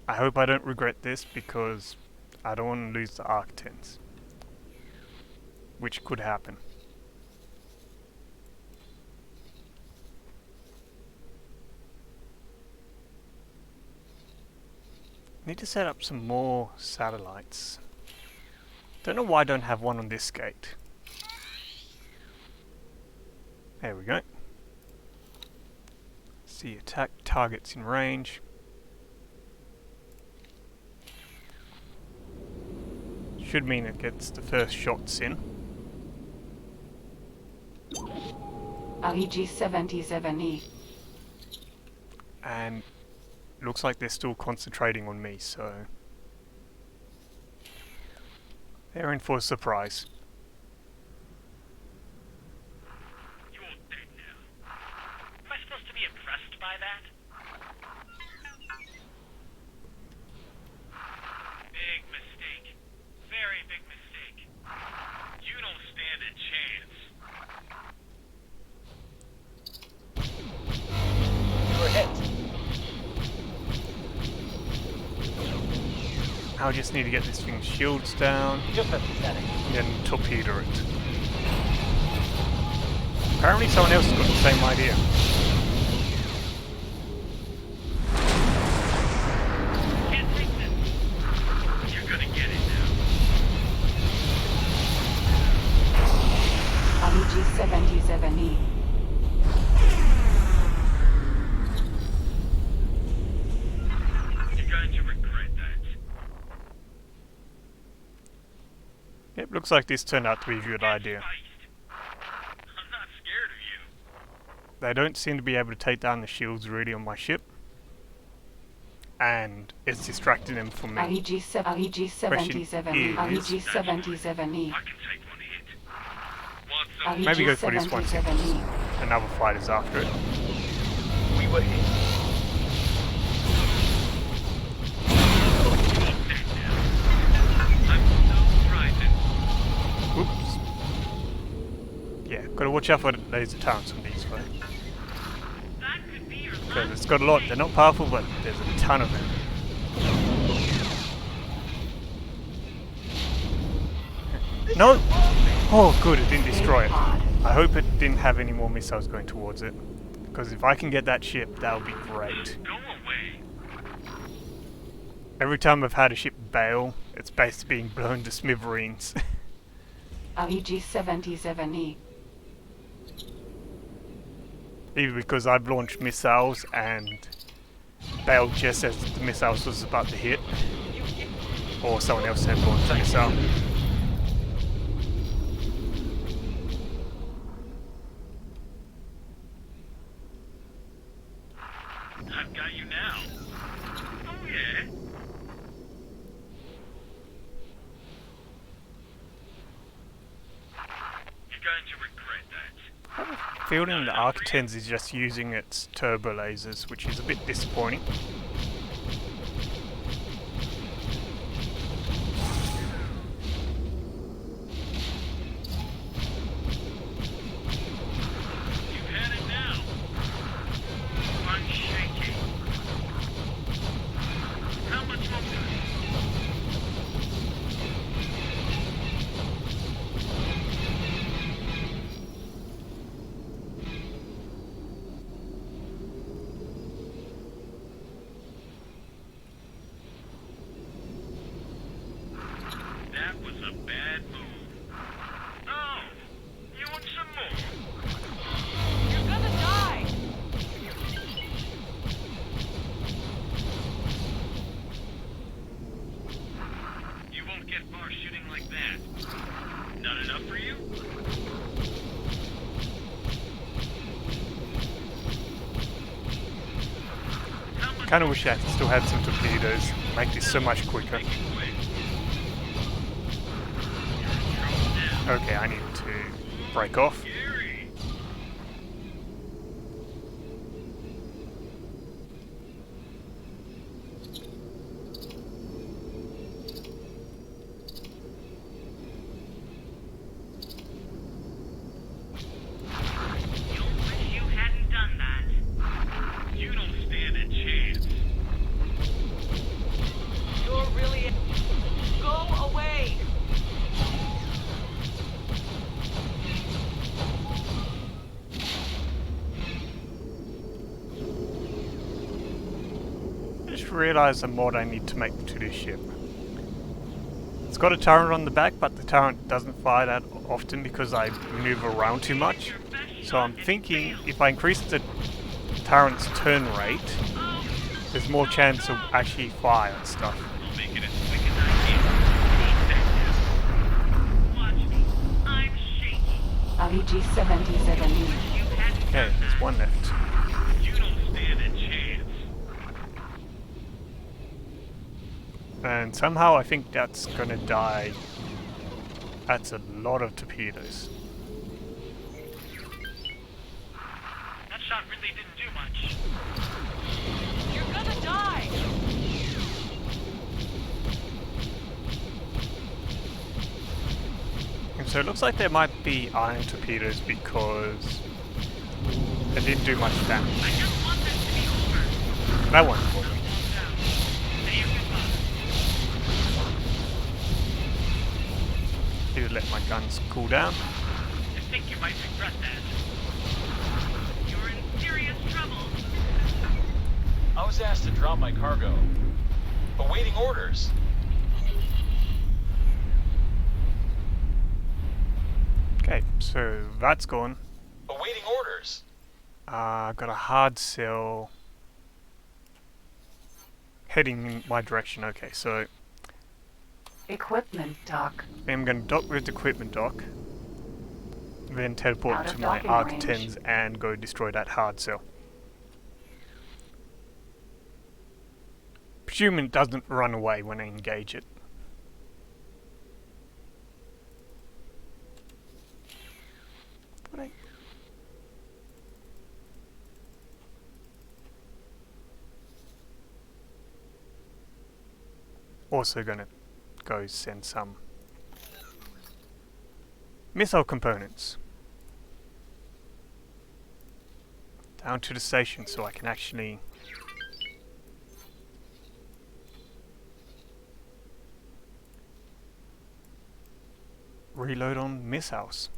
I hope I don't regret this because I don't want to lose the Arc-10s, which could happen. Need to set up some more satellites. Don't know why I don't have one on this gate. There we go. See attack targets in range. Should mean it gets the first shots in.
YT-1300.
And looks like they're still concentrating on me, so they're in for a surprise.
You all dead now. Am I supposed to be impressed by that? Big mistake. Very big mistake. You don't stand a chance.
You were hit.
I just need to get this thing's shields down
Just pathetic.
and then torpedo it. Apparently someone else has got the same idea.
Can't take this. You're gonna get it now.
YT-1300.
You're going to regret that.
Yep, looks like this turned out to be a good idea.
I'm not scared of you.
They don't seem to be able to take down the shields really on my ship. And it's distracting them from me.
YT-1300. YT-1300.
I can take one hit. Want some?
Maybe go for this one since another fighter's after it.
We were hit.
I'm so frightened.
Oops. Yeah, gotta watch out for the laser turrets on these guys.
That could be your
Because
last
it's got a lot. They're not powerful, but there's a ton of them. No! Oh, good, it didn't destroy it. I hope it didn't have any more missiles going towards it. Because if I can get that ship, that would be great.
Go away.
Every time I've had a ship bail, it's basically being blown to smithereens.
YT-1300.
Either because I've launched missiles and bailed just as the missiles was about to hit, or someone else had launched a missile.
I've got you now. Oh yeah. You're going to regret that.
Feeling the Arc-10s is just using its turbo lasers, which is a bit disappointing.
You had it now. I'm shaking. How much longer? get far shooting like that? Not enough for you?
Kind of wish I still had some torpedoes. Make this so much quicker. Okay, I need to break off. Realize the mod I need to make to this ship. It's got a turret on the back, but the turret doesn't fire that often because I maneuver around too much. So I'm thinking if I increase the turret's turn rate, there's more chance of actually fire and stuff.
YT-1300.
Okay, there's one left. And somehow I think that's gonna die. That's a lot of torpedoes.
That shot really didn't do much.
You're gonna die!
And so it looks like there might be iron torpedoes because they didn't do much damage.
I just want this to be over.
That one.
Say your goodbye.
Need to let my guns cool down.
I think you might regret that. You're in serious trouble.
I was asked to drop my cargo. Awaiting orders.
Okay, so that's gone.
Awaiting orders.
Got a hard sell heading in my direction. Okay, so
Equipment dock.
I'm going to dock with the equipment dock, then teleport
Out of
to my
docking
Arc
range.
10s and go destroy that hard cell. Presuming it doesn't run away when I engage it. What I- Also gonna go send some missile components down to the station so I can actually reload on missiles.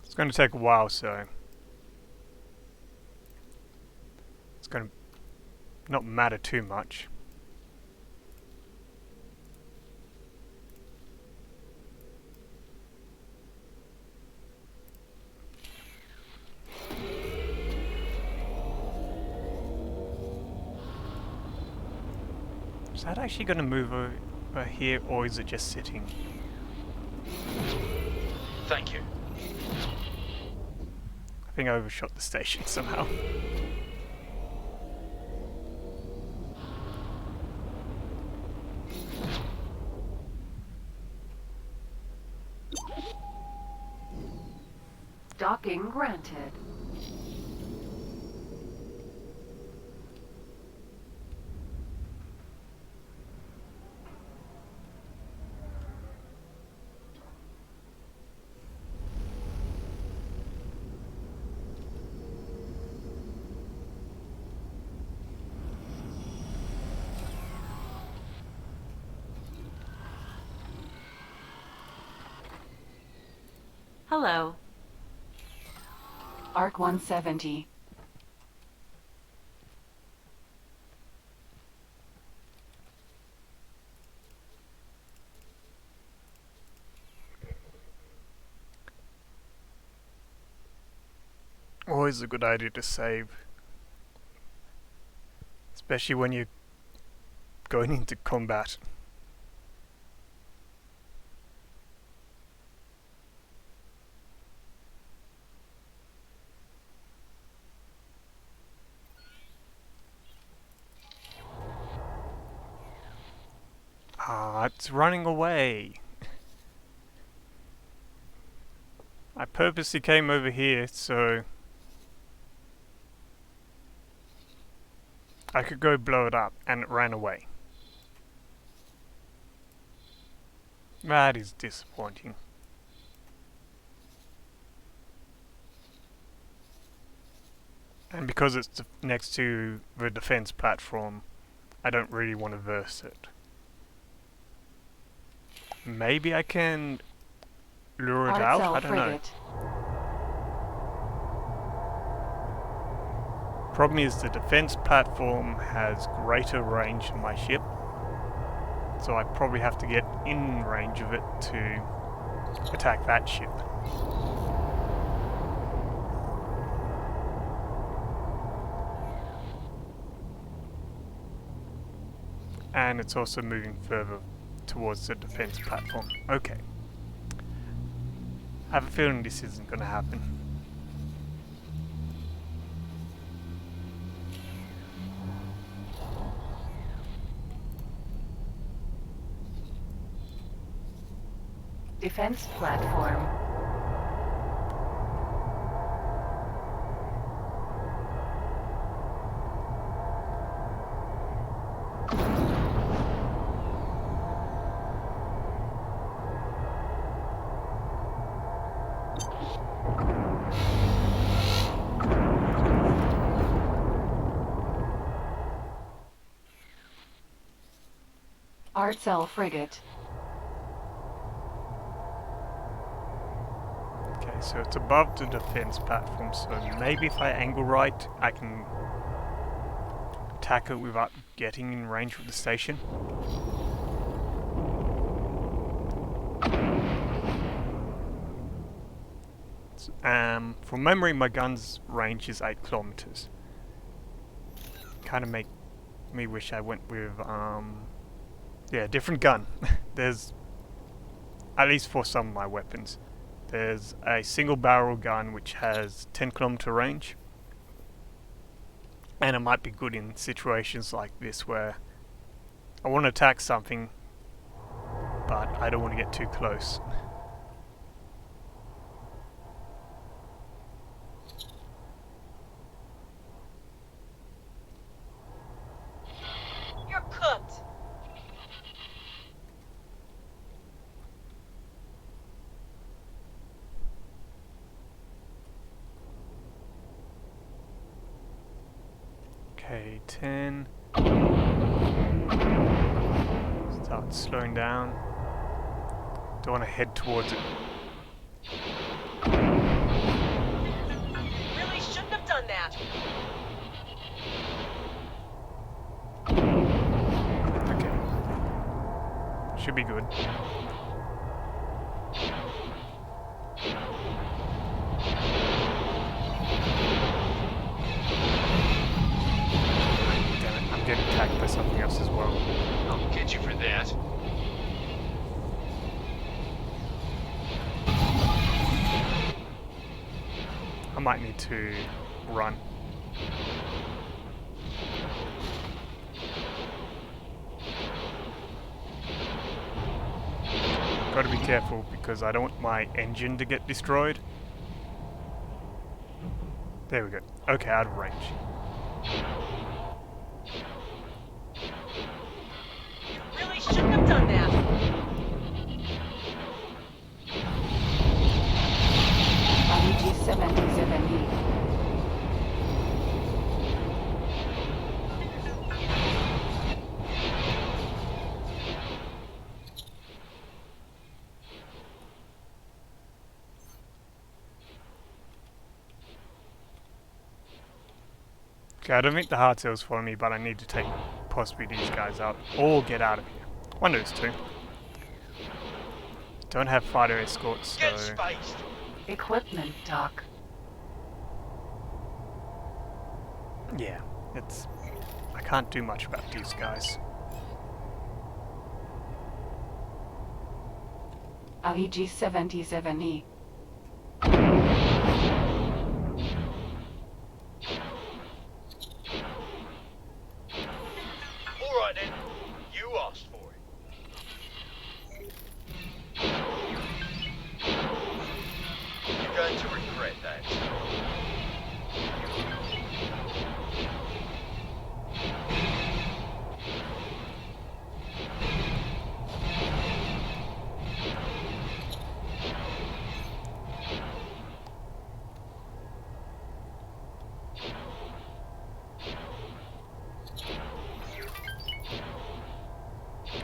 It's going to take a while, so it's going to not matter too much. Is that actually going to move over here, or is it just sitting?
Thank you.
I think I overshot the station somehow.
Docking granted.
Hello.
Arc 170.
Always a good idea to save, especially when you're going into combat. Ah, it's running away. I purposely came over here so I could go blow it up, and it ran away. That is disappointing. And because it's next to the defense platform, I don't really want to verse it. Maybe I can lure it out? I don't know. Problem is the defense platform has greater range than my ship, so I probably have to get in range of it to attack that ship. And it's also moving further towards the defense platform. Okay. I have a feeling this isn't going to happen.
Defense platform. Artcell frigate.
Okay, so it's above the defense platform, so maybe if I angle right, I can attack it without getting in range of the station. From memory, my gun's range is 8 kilometers. Kind of make me wish I went with, yeah, different gun. There's, at least for some of my weapons, there's a single barrel gun which has 10 kilometer range. And it might be good in situations like this where I want to attack something, but I don't want to get too close.
You're cooked.
Okay, 10. Start slowing down. Don't want to head towards it.
Really shouldn't have done that.
Okay. Should be good. Damn it, I'm getting attacked by something else as well.
I'll get you for that.
I might need to run. Gotta be careful because I don't want my engine to get destroyed. There we go. Okay, out of range.
You really shouldn't have done that.
YT-1300.
Okay, I don't think the hard sail's following me, but I need to take possibly these guys out or get out of here. One of those two. Don't have fighter escorts,
Get
so
spiced.
Equipment dock.
yeah, it's I can't do much about these guys.
YT-1300.
All right then. You asked for it.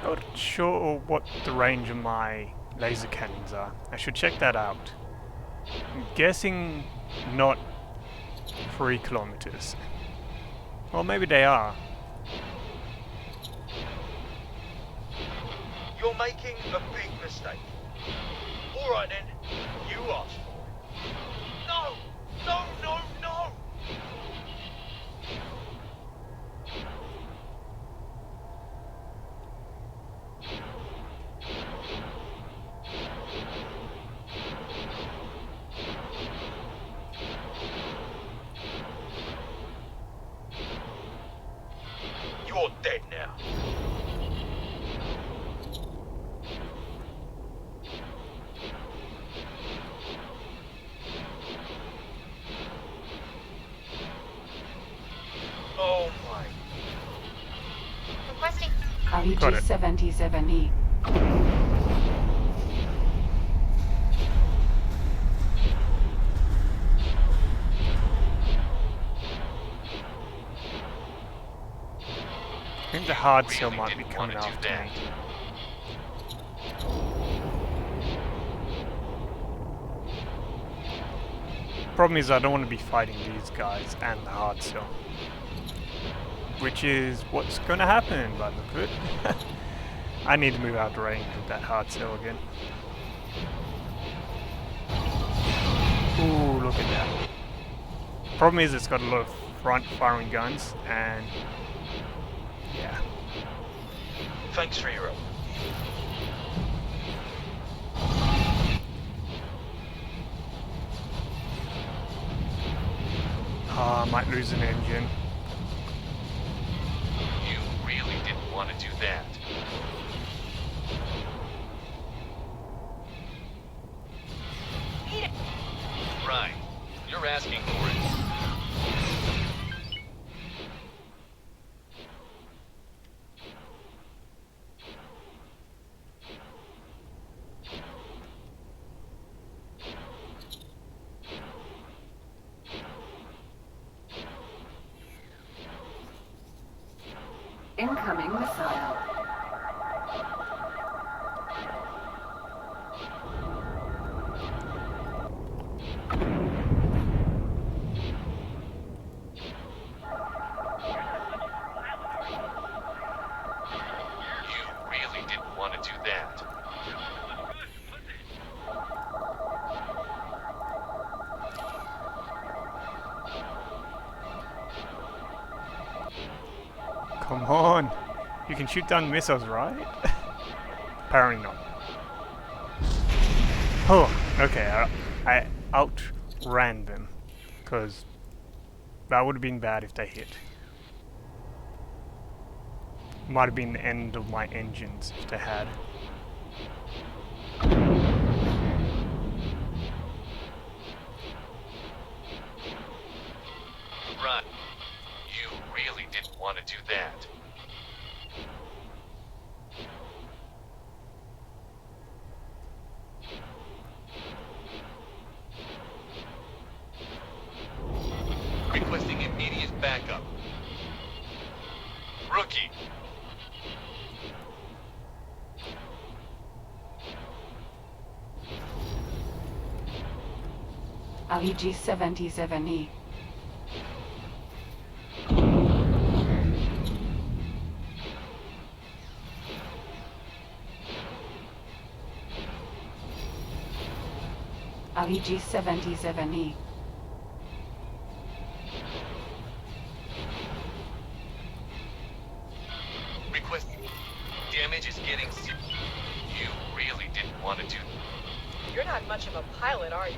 Not sure what the range of my laser cannons are. I should check that out. I'm guessing not 3 kilometers. Or maybe they are.
You're making a big mistake. Alright then, you asked for it. No! No, no, no! You're dead now. Oh my.
Requesting.
Got it.
YT-1300.
I think the hard shell might be coming after me. Problem is I don't want to be fighting these guys and the hard shell. Which is what's going to happen by the look of it. I need to move out of range with that hard shell again. Ooh, look at that. Problem is it's got a lot of front firing guns and yeah.
Thanks for your help.
I might lose an engine.
You really didn't want to do that. Right. You're asking for it.
Incoming missile.
You really didn't want to do that.
Come on! You can shoot down missiles, right? Apparently not. Oh, okay, I outran them. Because that would have been bad if they hit. Might have been the end of my engines if they had.
Right. You really didn't want to do that. Requesting immediate backup. Rookie.
YT-1300. YT-1300.
Request. Damage is getting serious. You really didn't want to do.
You're not much of a pilot, are you?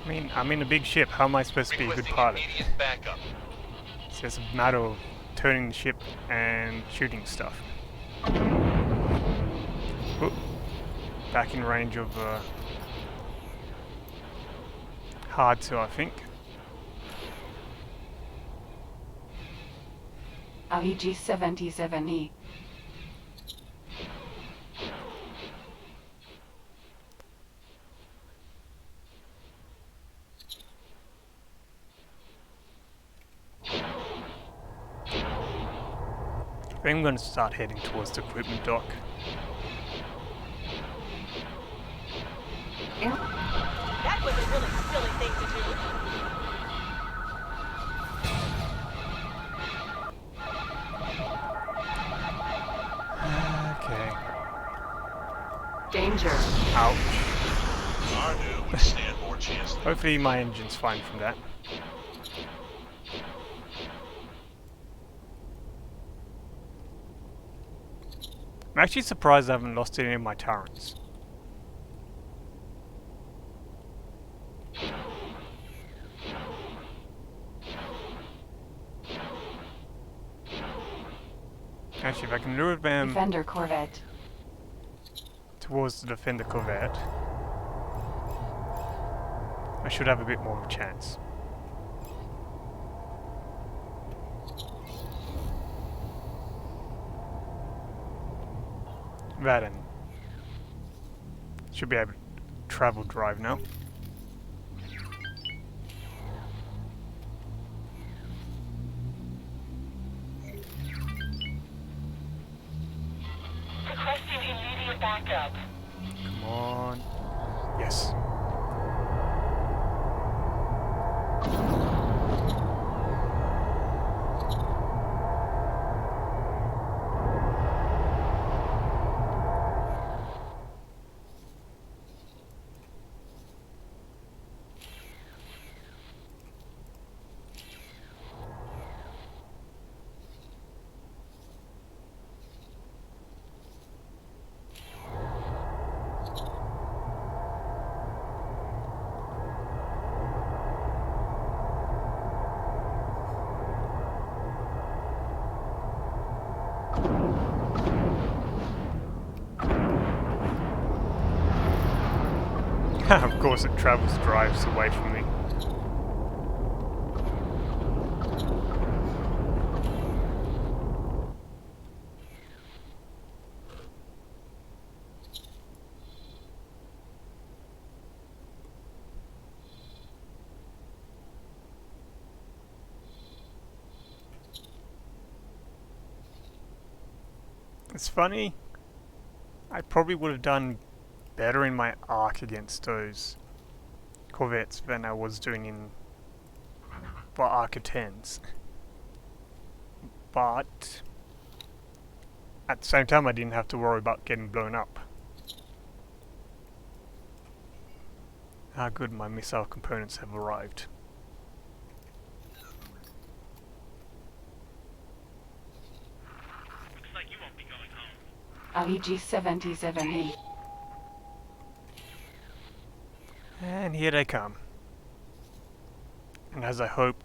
I mean, I'm in a big ship. How am I supposed to be a good
Requesting
pilot?
immediate backup.
It's just a matter of turning the ship and shooting stuff. Oop. Back in range of hard to, I think.
YT-1300.
I'm going to start heading towards the equipment dock.
That was a really silly thing to do.
Okay.
Danger.
Ouch.
I knew we'd stand more chance than
Hopefully my engine's fine from that. I'm actually surprised I haven't lost any of my turrets. Actually, if I can lure them
Defender Corvette.
towards the Defender Corvette, I should have a bit more of a chance. That and should be able to travel drive now.
Requesting immediate backup.
Come on. Yes. Of course it travels drives away from me. It's funny, I probably would have done better in my arc against those Corvettes than I was doing in for Arc of 10s. But at the same time I didn't have to worry about getting blown up. Ah good, my missile components have arrived.
Looks like you won't be going home.
YT-1300.
And here they come. And as I hope,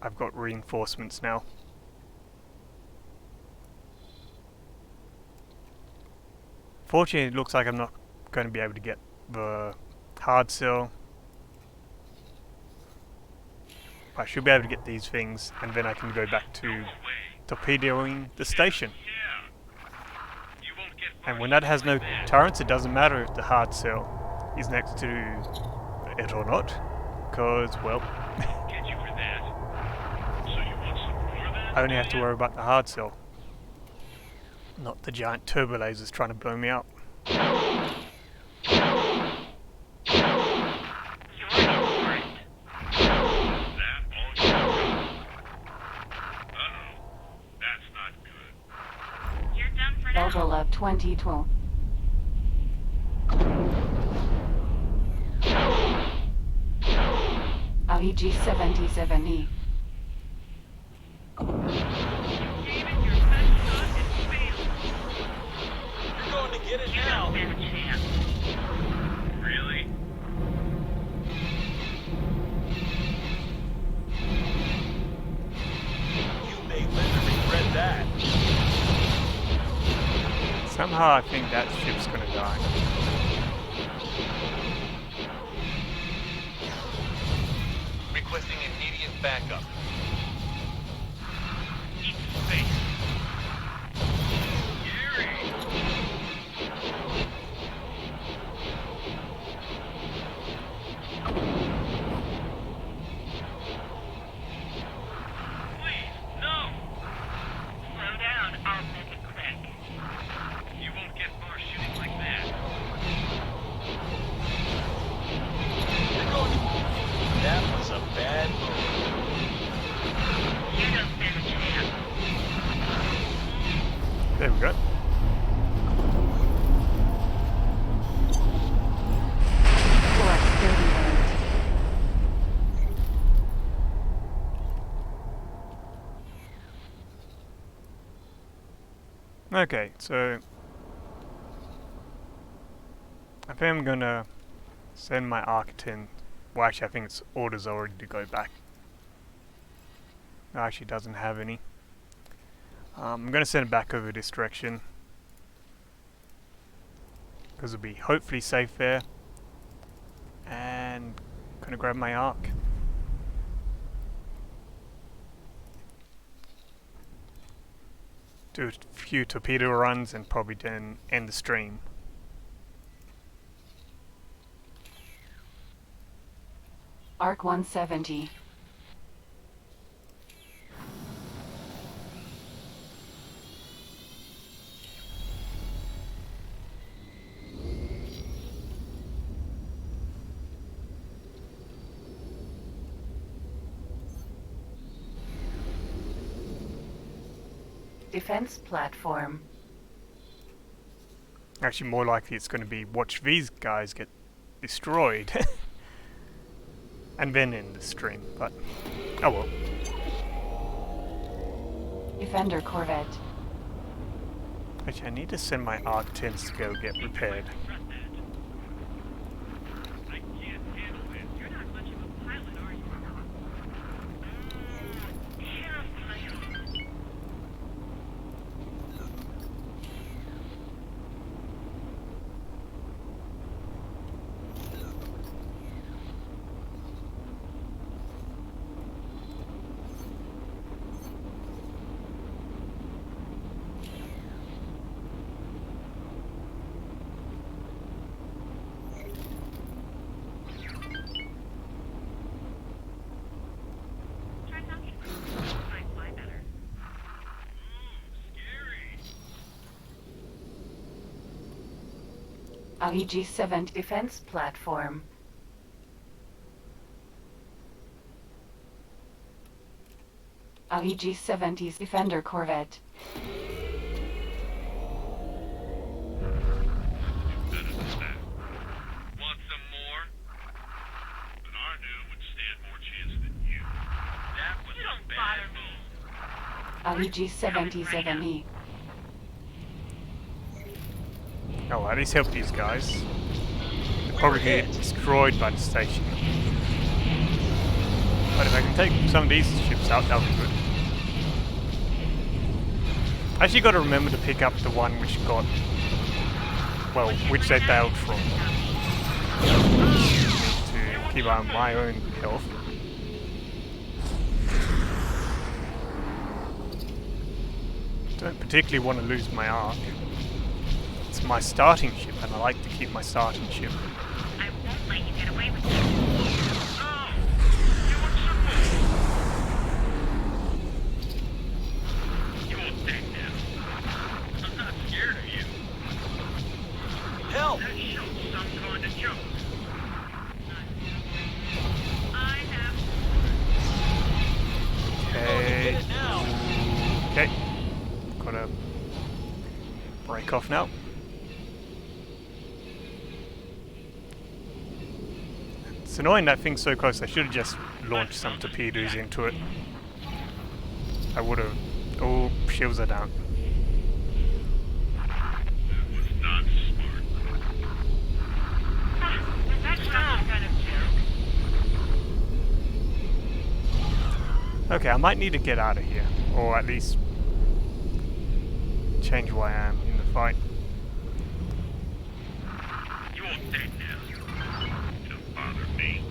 I've got reinforcements now. Fortunately, it looks like I'm not going to be able to get the hard cell. I should be able to get these things, and then I can go back to torpedoing the station. And when that has no turrets, it doesn't matter if the hard cell is next to it or not, because, well,
Get you for that. So you want some more of that?
I only have to worry about the hard cell, not the giant turbo lasers trying to blow me up.
You're in for it. That all you got? Uh-oh. That's not good. You're done for now.
Delta Love 2012. YT-77E.
David, your best shot has failed.
You're going to get it
You
now.
don't stand a chance. Really?
You may live to regret that.
Somehow I think that ship's gonna die.
Requesting immediate backup.
Eat space. Gary! Please, no! Slow down.
Okay, so I think I'm gonna send my Arc-10. Well, actually, I think its orders already to go back. No, actually, doesn't have any. I'm gonna send it back over this direction because it'll be hopefully safe there. And gonna grab my Arc. Do a few torpedo runs and probably then end the stream.
Arc 170. Defense platform.
Actually, more likely it's going to be watch these guys get destroyed. And then end the stream, but oh well.
Defender corvette.
Actually, I need to send my Arc-10s to go get repaired.
I can't handle this. You're not much of a pilot, are you? Try talking to me. Might fly better. Scary.
IG-7 defense platform. IG-70's defender corvette.
Want some more? But our new would stand more chance than you. That was a bad move.
IG-77E.
Oh, well, at least help these guys. They're probably going to get destroyed by the station. But if I can take some of these ships out, that'll be good. I actually got to remember to pick up the one which got, well, which they bailed from. To keep on my own health. Don't particularly want to lose my Arc. It's my starting ship, and I like to keep my starting ship.
I won't let you get away with this. Oh, you want some more? You won't take now. I'm not scared of you.
Help!
That shows some kind of joke. I have.
Okay.
Get it now.
Okay. Gotta break off now. It's annoying that thing's so close. I should have just launched some torpedoes into it. I would have. Oh, shields are down.
That was not smart. That's some kind of joke.
Okay, I might need to get out of here, or at least change where I am in the fight.
You won't take now. Don't bother me.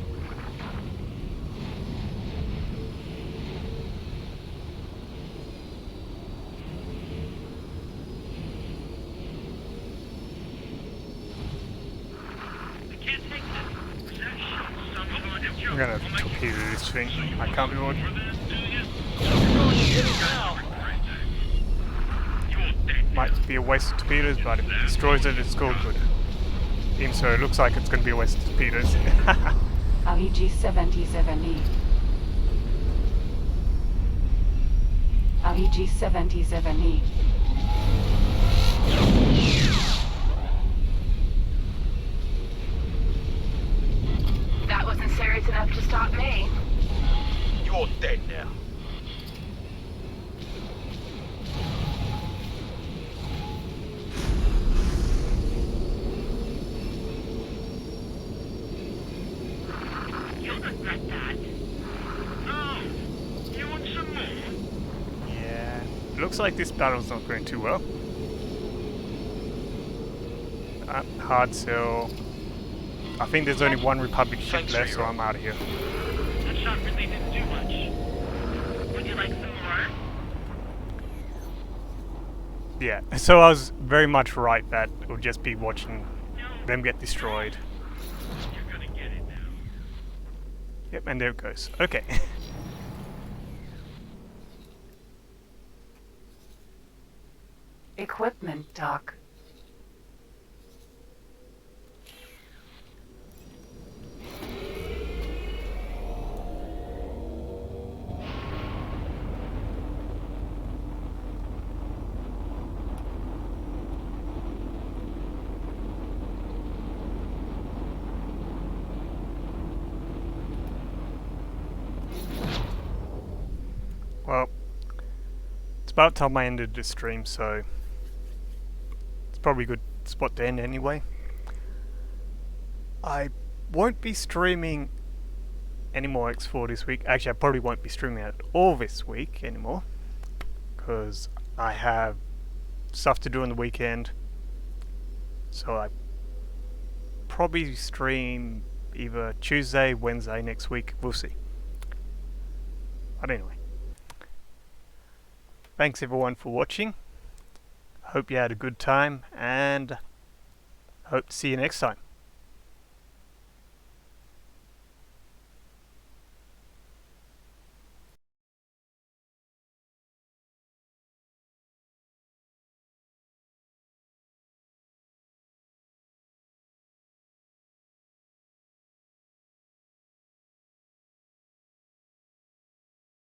I can't take that. That shows some kind of joke.
I'm gonna torpedo this thing. I can't be bothered.
Get it now.
You won't take
Might be a waste of torpedoes, but if it destroys it, it's still good. Even so, it looks like it's going to be a waste of torpedoes.
IG-77E. IG-77E.
That wasn't serious enough to stop me.
You're dead now.
looks like this battle's not going too well. Hard sell. I think there's only one Republic ship
Thanks for
left, so
your-
I'm out of here.
That shot really didn't do much. Would you like some more?
Yeah, so I was very much right that it would just be watching them get destroyed.
You're gonna get it now.
Yep, and there it goes. Okay.
Equipment dock.
Well, it's about time I ended the stream, so it's probably a good spot to end anyway. I won't be streaming any more X4 this week. Actually, I probably won't be streaming at all this week anymore, because I have stuff to do on the weekend. So I probably stream either Tuesday, Wednesday next week. We'll see. But anyway. Thanks everyone for watching. Hope you had a good time and hope to see you next time.